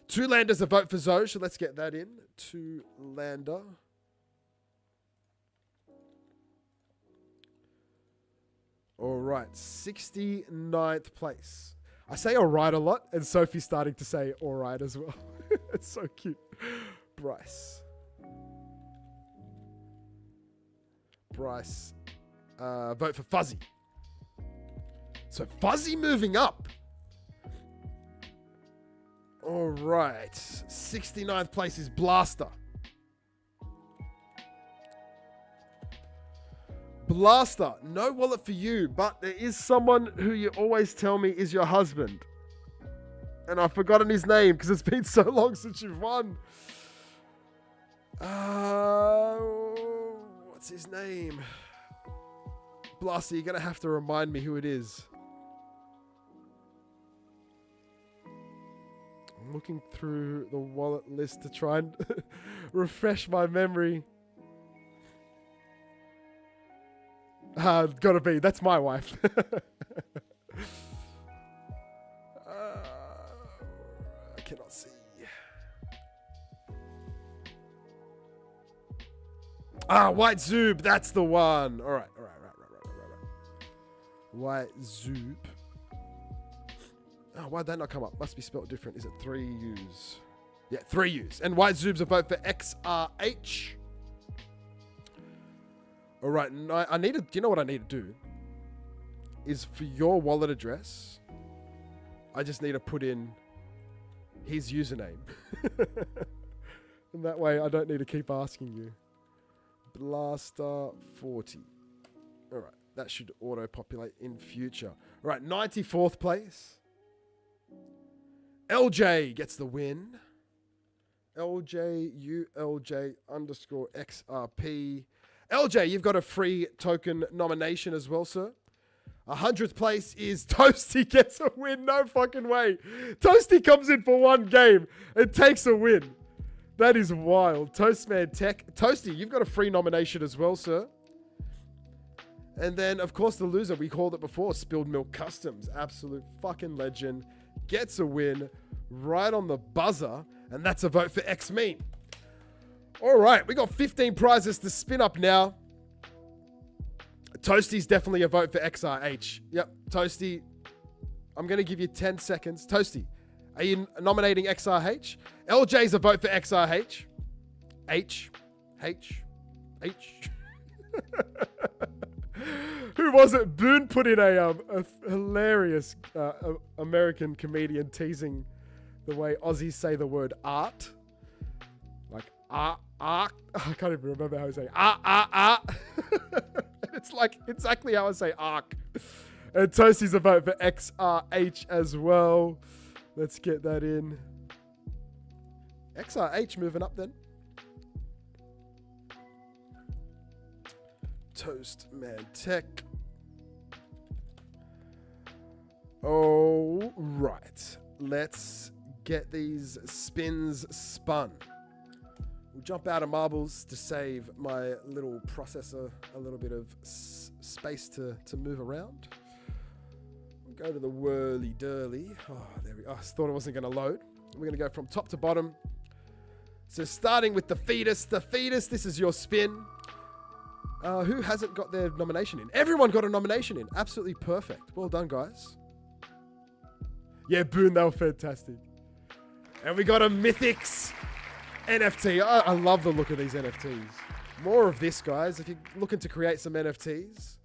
2-lander's a vote for Zoe, so let's get that in. 2-lander. All right, 69th place. I say all right a lot, and Sophie's starting to say all right as well. It's so cute. Bryce. Vote for Fuzzy. So Fuzzy moving up. All right, 69th place is Blaster. Blaster, no wallet for you, but there is someone who you always tell me is your husband. And I've forgotten his name because it's been so long since you've won. What's his name? Blaster, you're going to have to remind me who it is. I'm looking through the wallet list to try and refresh my memory. Gotta be. That's my wife. I cannot see. White Zoob. That's the one. All right. White Zoob. Why'd that not come up? Must be spelled different. Is it 3 U's? Yeah, 3 U's. And White Zoob's a vote for XRH. All right, I need to, do you know what I need to do? Is for your wallet address, I just need to put in his username. And that way I don't need to keep asking you. Blaster40. All right, that should auto-populate in future. All right, 94th place. LJ gets the win. LJULJ_XRP. LJ, you've got a free token nomination as well, sir. 100th place is Toasty gets a win. No fucking way. Toasty comes in for 1 game and takes a win. That is wild. Toastman Tech. Toasty, you've got a free nomination as well, sir. And then, of course, the loser, we called it before, Spilled Milk Customs. Absolute fucking legend. Gets a win right on the buzzer. And that's a vote for X-Meme. All right, we got 15 prizes to spin up now. Toasty's definitely a vote for XRH. Yep, Toasty, I'm going to give you 10 seconds. Toasty, are you nominating XRH? LJ's a vote for XRH. H. Who was it? Boone put in a hilarious American comedian teasing the way Aussies say the word art. Like, art. I can't even remember how to say It's like exactly how I say arc. And Toasty's a vote for XRH as well. Let's get that in. XRH moving up then. Toastman Tech. All right. Let's get these spins spun. We'll jump out of marbles to save my little processor a little bit of space to move around. We'll go to the whirly-durly. Oh, there we go. I thought it wasn't going to load. We're going to go from top to bottom. So starting with the fetus. The fetus, this is your spin. Who hasn't got their nomination in? Everyone got a nomination in. Absolutely perfect. Well done, guys. Yeah, Boone, they were fantastic. And we got a Mythics NFT. I love the look of these NFTs. More of this, guys. If you're looking to create some NFTs,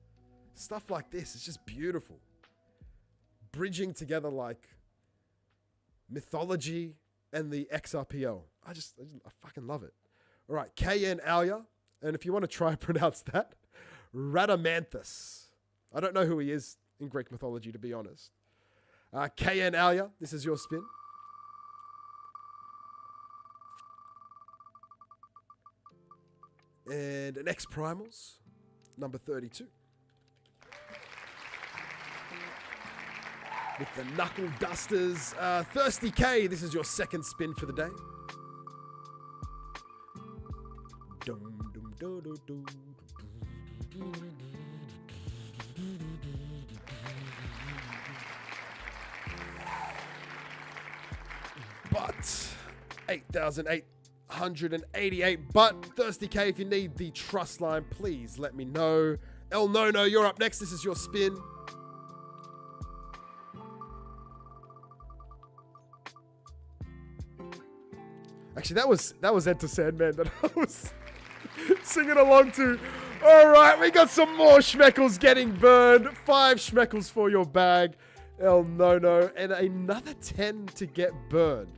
stuff like this is just beautiful. Bridging together like mythology and the XRPL. I fucking love it. All right, KN Alia. And if you want to try and pronounce that, Rhadamanthus. I don't know who he is in Greek mythology, to be honest. KN Alia, this is your spin. And an X Primals, number 32. With the Knuckle Dusters. Thirsty K, this is your second spin for the day. But 8,888. But Thirsty K, if you need the trust line, please let me know. El Nono, you're up next. This is your spin. Actually, that was Enter Sandman that I was singing along to. All right, we got some more Schmeckles getting burned. 5 Schmeckles for your bag, El Nono, and another 10 to get burned.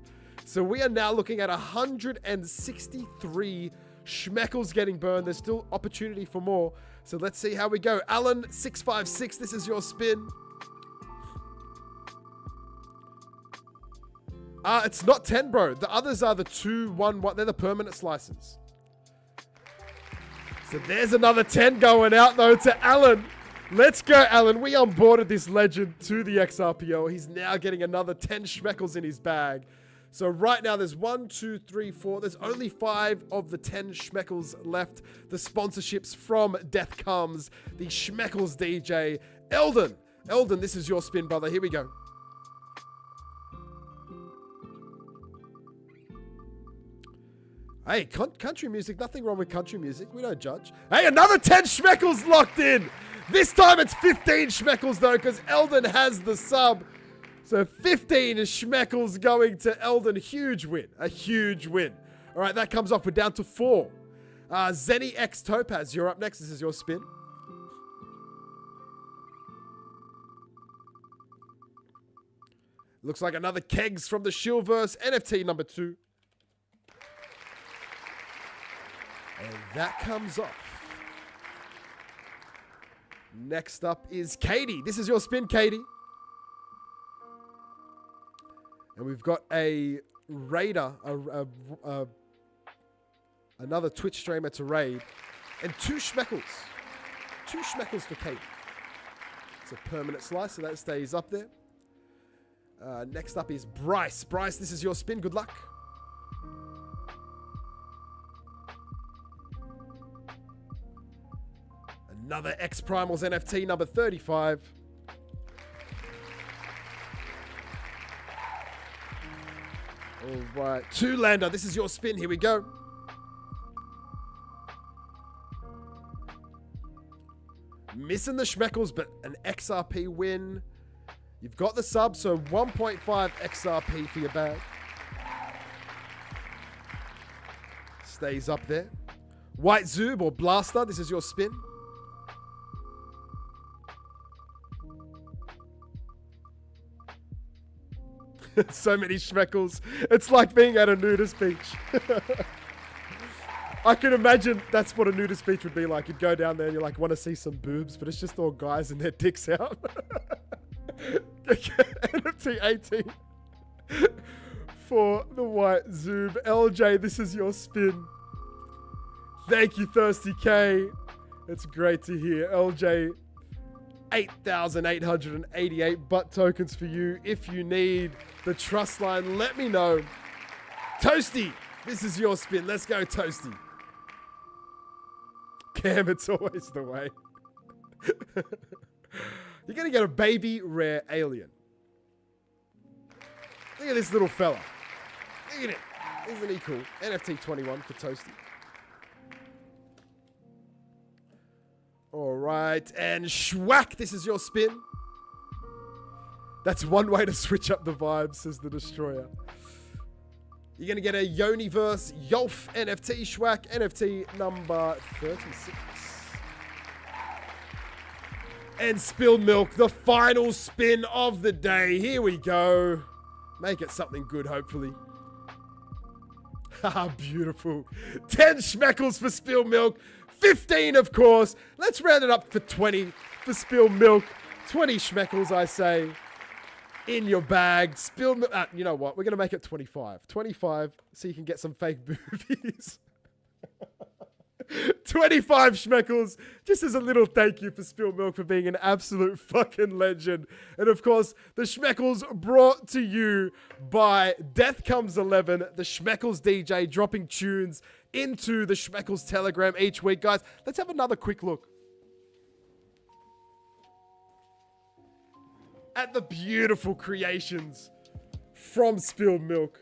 So we are now looking at 163 Schmeckles getting burned. There's still opportunity for more. So let's see how we go. Alan656, this is your spin. It's not 10, bro. The others are the 2, 1, 1. They're the permanent slices. So there's another 10 going out, though, to Alan. Let's go, Alan. We onboarded this legend to the XRPL. He's now getting another 10 Schmeckles in his bag. So right now, there's 1, 2, 3, 4. There's only 5 of the 10 Schmeckles left. The sponsorships from Death Comes. The Schmeckles DJ. Eldon, this is your spin, brother. Here we go. Hey, country music. Nothing wrong with country music. We don't judge. Hey, another 10 Schmeckles locked in. This time it's 15 Schmeckles, though, because Eldon has the sub. So 15 is Schmeckles going to Eldon. Huge win. A huge win. All right, that comes off. We're down to 4. Zenny X Topaz, you're up next. This is your spin. Looks like another Kegs from the Shieldverse. NFT number 2. And that comes off. Next up is Katie. This is your spin, Katie. And we've got a raider, another Twitch streamer to raid, and 2 Schmeckles. 2 Schmeckles for Katie. It's a permanent slice, so that stays up there. Next up is Bryce. Bryce, this is your spin. Good luck. Another X Primals NFT, number 35. All right. 2 Lander, this is your spin. Here we go. Missing the Schmeckles, but an XRP win. You've got the sub, so 1.5 XRP for your bag. Stays up there. White Zoob or Blaster, this is your spin. So many Schmeckles. It's like being at a nudist beach. I can imagine that's what a nudist beach would be like. You'd go down there and you like want to see some boobs, but it's just all guys and their dicks out. NFT 18 for the White Zoob. LJ, this is your spin. Thank you, Thirsty K. It's great to hear. LJ, 8,888 butt tokens for you. If you need the trust line, let me know. Toasty, this is your spin. Let's go, Toasty. Cam, it's always the way. You're going to get a baby rare alien. Look at this little fella. Look at it. Isn't he cool? NFT 21 for Toasty. All right, and Schwack, this is your spin. That's one way to switch up the vibes, says the Destroyer. You're going to get a Yoniverse Yolf NFT, Schwack NFT number 36. And Spilled Milk, the final spin of the day. Here we go. Make it something good, hopefully. Haha, beautiful. 10 schmeckles for Spilled Milk. 15, of course. Let's round it up for 20 for Spilled Milk. 20 schmeckles, I say. In your bag. Spilled Milk. You know what? We're going to make it 25. 25 so you can get some fake boobies. 25 schmeckles, just as a little thank you for Spilled Milk for being an absolute fucking legend. And of course, the schmeckles brought to you by Death Comes 11, the Schmeckles DJ, dropping tunes into the Schmeckles Telegram each week. Guys, let's have another quick look at the beautiful creations from Spilled Milk.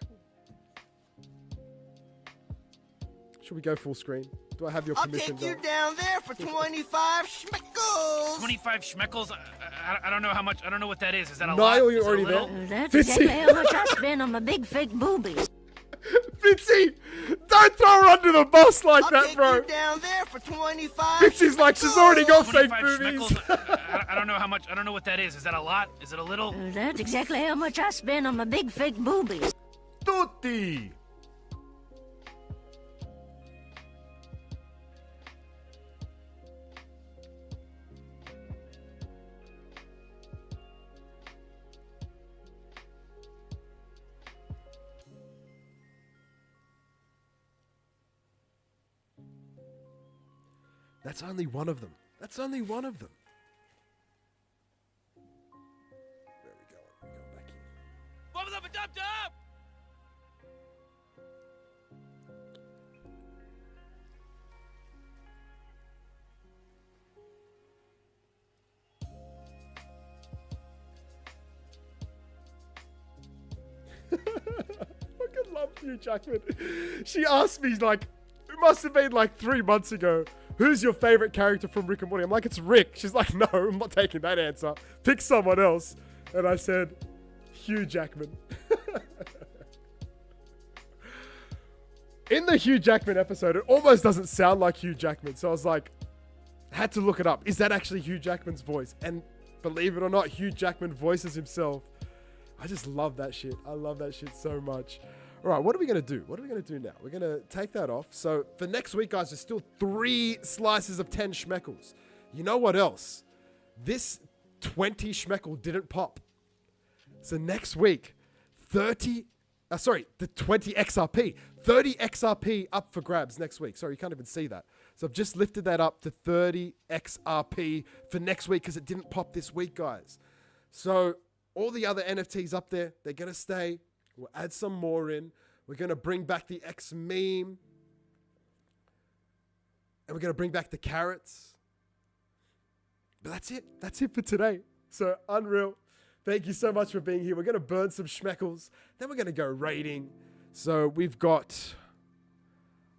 Should we go full screen? Do I have your permission? I'll take you down there for 25 schmeckles. 25 schmeckles? I don't know how much. I don't know what that is. Is that a lot? Niall, you're Is it a already little? there. That's Fitzy. exactly how much I spend on my big fake boobies. Fitzy! Don't throw her under the bus like I'll that, take bro. you down there for 25 Fitzy's like, she's already got fake 25 boobies. schmeckles? I don't know how much. I don't know what that is. Is that a lot? Is it a little? That's exactly how much I spend on my big fake boobies. Tutti! That's only one of them. That's only one of them. Where are we going? We're going back here. Bubble up a dub dub! Fucking love Hugh Jackman. She asked me, like, it must have been like 3 months ago, who's your favorite character from Rick and Morty? I'm like, it's Rick. She's like, no, I'm not taking that answer. Pick someone else. And I said, Hugh Jackman. In the Hugh Jackman episode, it almost doesn't sound like Hugh Jackman. So I was like, had to look it up. Is that actually Hugh Jackman's voice? And believe it or not, Hugh Jackman voices himself. I just love that shit. I love that shit so much. All right, what are we going to do? What are we going to do now? We're going to take that off. So for next week, guys, there's still 3 slices of 10 schmeckles. You know what else? This 20 schmeckle didn't pop. So next week, the 20 XRP. 30 XRP up for grabs next week. Sorry, you can't even see that. So I've just lifted that up to 30 XRP for next week because it didn't pop this week, guys. So all the other NFTs up there, they're going to stay. We'll add some more in. We're going to bring back the X meme. And we're going to bring back the carrots. But that's it. That's it for today. So, Unreal, thank you so much for being here. We're going to burn some schmeckles. Then we're going to go raiding. So, we've got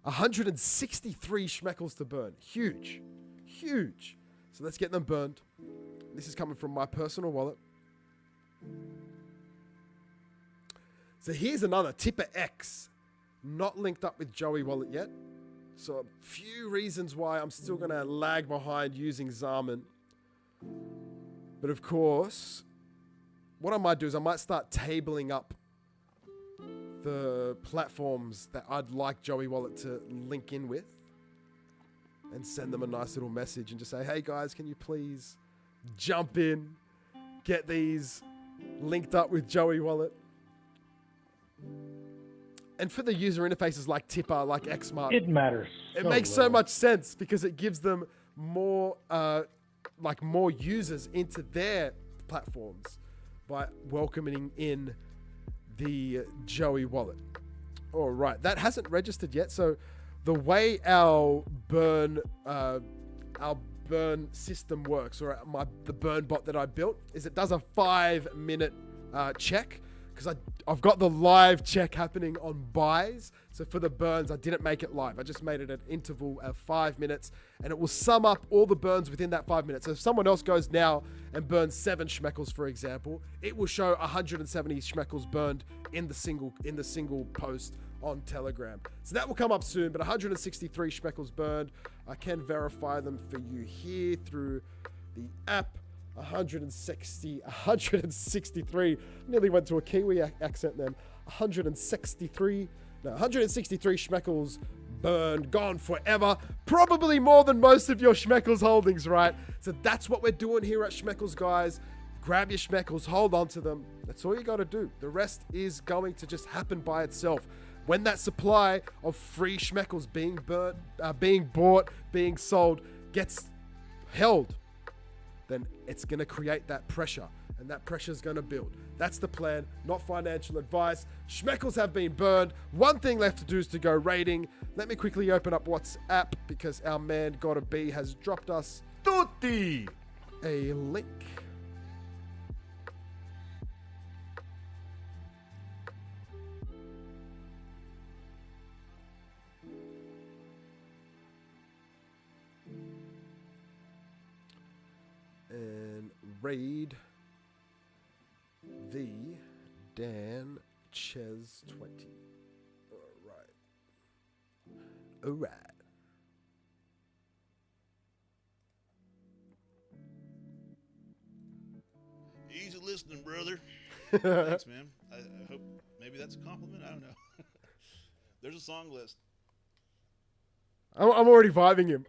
163 schmeckles to burn. Huge. Huge. So, let's get them burned. This is coming from my personal wallet. So here's another Tipper X, not linked up with Joey Wallet yet. So a few reasons why I'm still going to lag behind using Zarman. But of course, what I might do is I might start tabling up the platforms that I'd like Joey Wallet to link in with and send them a nice little message and just say, hey guys, can you please jump in, get these linked up with Joey Wallet. And for the user interfaces like Tipper, like Xmart, It matters. it makes so much sense because it gives them more, more users into their platforms by welcoming in the Joey Wallet. All right, that hasn't registered yet. So the way our burn system works, or the burn bot that I built, is it does a 5-minute check. Because I've got the live check happening on buys. So for the burns, I didn't make it live. I just made it an interval of 5 minutes. And it will sum up all the burns within that 5 minutes. So if someone else goes now and burns 7 schmeckles, for example, it will show 170 schmeckles burned in the single post on Telegram. So that will come up soon, but 163 Schmeckles burned. I can verify them for you here through the app. 163. Nearly went to a Kiwi accent then. 163 Schmeckles burned, gone forever. Probably more than most of your Schmeckles holdings, right? So that's what we're doing here at Schmeckles, guys. Grab your Schmeckles, hold on to them. That's all you got to do. The rest is going to just happen by itself. When that supply of free Schmeckles being bought, being sold, gets held, then it's going to create that pressure, and that pressure is going to build. That's the plan, not financial advice. Schmeckles have been burned. One thing left to do is to go raiding. Let me quickly open up WhatsApp because our man Gotta Be has dropped us Tutti! a link. And raid the Dan Ches 20. All right. Easy listening, brother. Thanks, man. I hope maybe that's a compliment. I don't know. There's a song list. I'm already vibing him.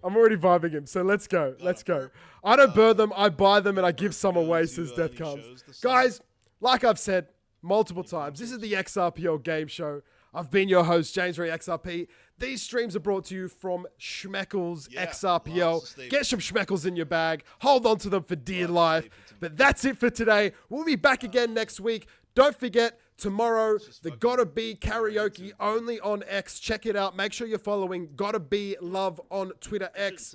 So let's go. Let's go. I don't burn them. I buy them and I give some away since death comes. Guys, like I've said multiple times, this is the XRPL game show. I've been your host, James Ray XRP. These streams are brought to you from Schmeckles XRPL. Get some Schmeckles in your bag. Hold on to them for dear life. But that's it for today. We'll be back again next week. Don't forget, tomorrow, the Gotta Be karaoke only on X. Check it out. Make sure you're following Gotta Be Love on Twitter X.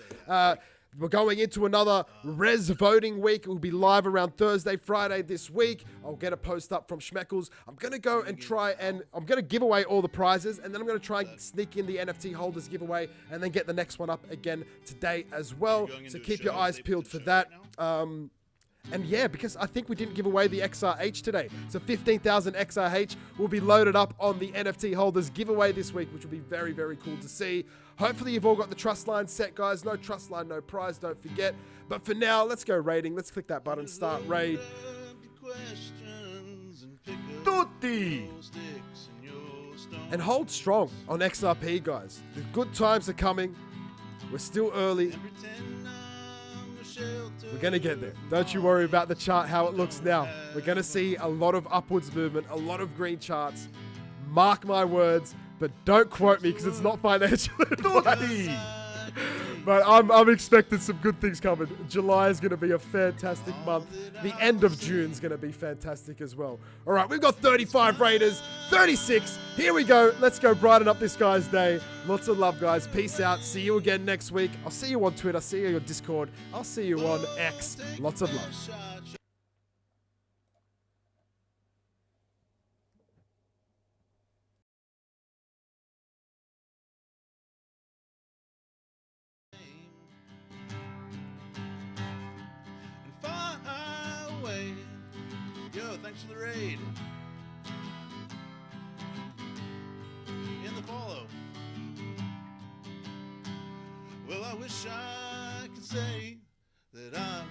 We're going into another res voting week. It will be live around Thursday, Friday this week. I'll get a post up from Schmeckles. I'm going to go and try and I'm going to give away all the prizes, and then I'm going to try and sneak in the NFT holders giveaway and then get the next one up again today as well. So keep your eyes peeled for that. And yeah, because I think we didn't give away the XRH today. So 15,000 XRH will be loaded up on the NFT holders giveaway this week, which will be very, very cool to see. Hopefully you've all got the trust line set, guys. No trust line, no prize, don't forget. But for now, let's go raiding. Let's click that button, start raid. Tutti! And hold strong on XRP, guys. The good times are coming. We're still early. We're going to get there. Don't you worry about the chart, how it looks now. We're going to see a lot of upwards movement, a lot of green charts. Mark my words, but don't quote me because it's not financial advice. But I'm expecting some good things coming. July is going to be a fantastic month. The end of June is going to be fantastic as well. All right, we've got 35 raiders, 36. Here we go. Let's go brighten up this guy's day. Lots of love, guys. Peace out. See you again next week. I'll see you on Twitter. See you on Discord. I'll see you on X. Lots of love. Thanks for the raid. In the follow. Well, I wish I could say that I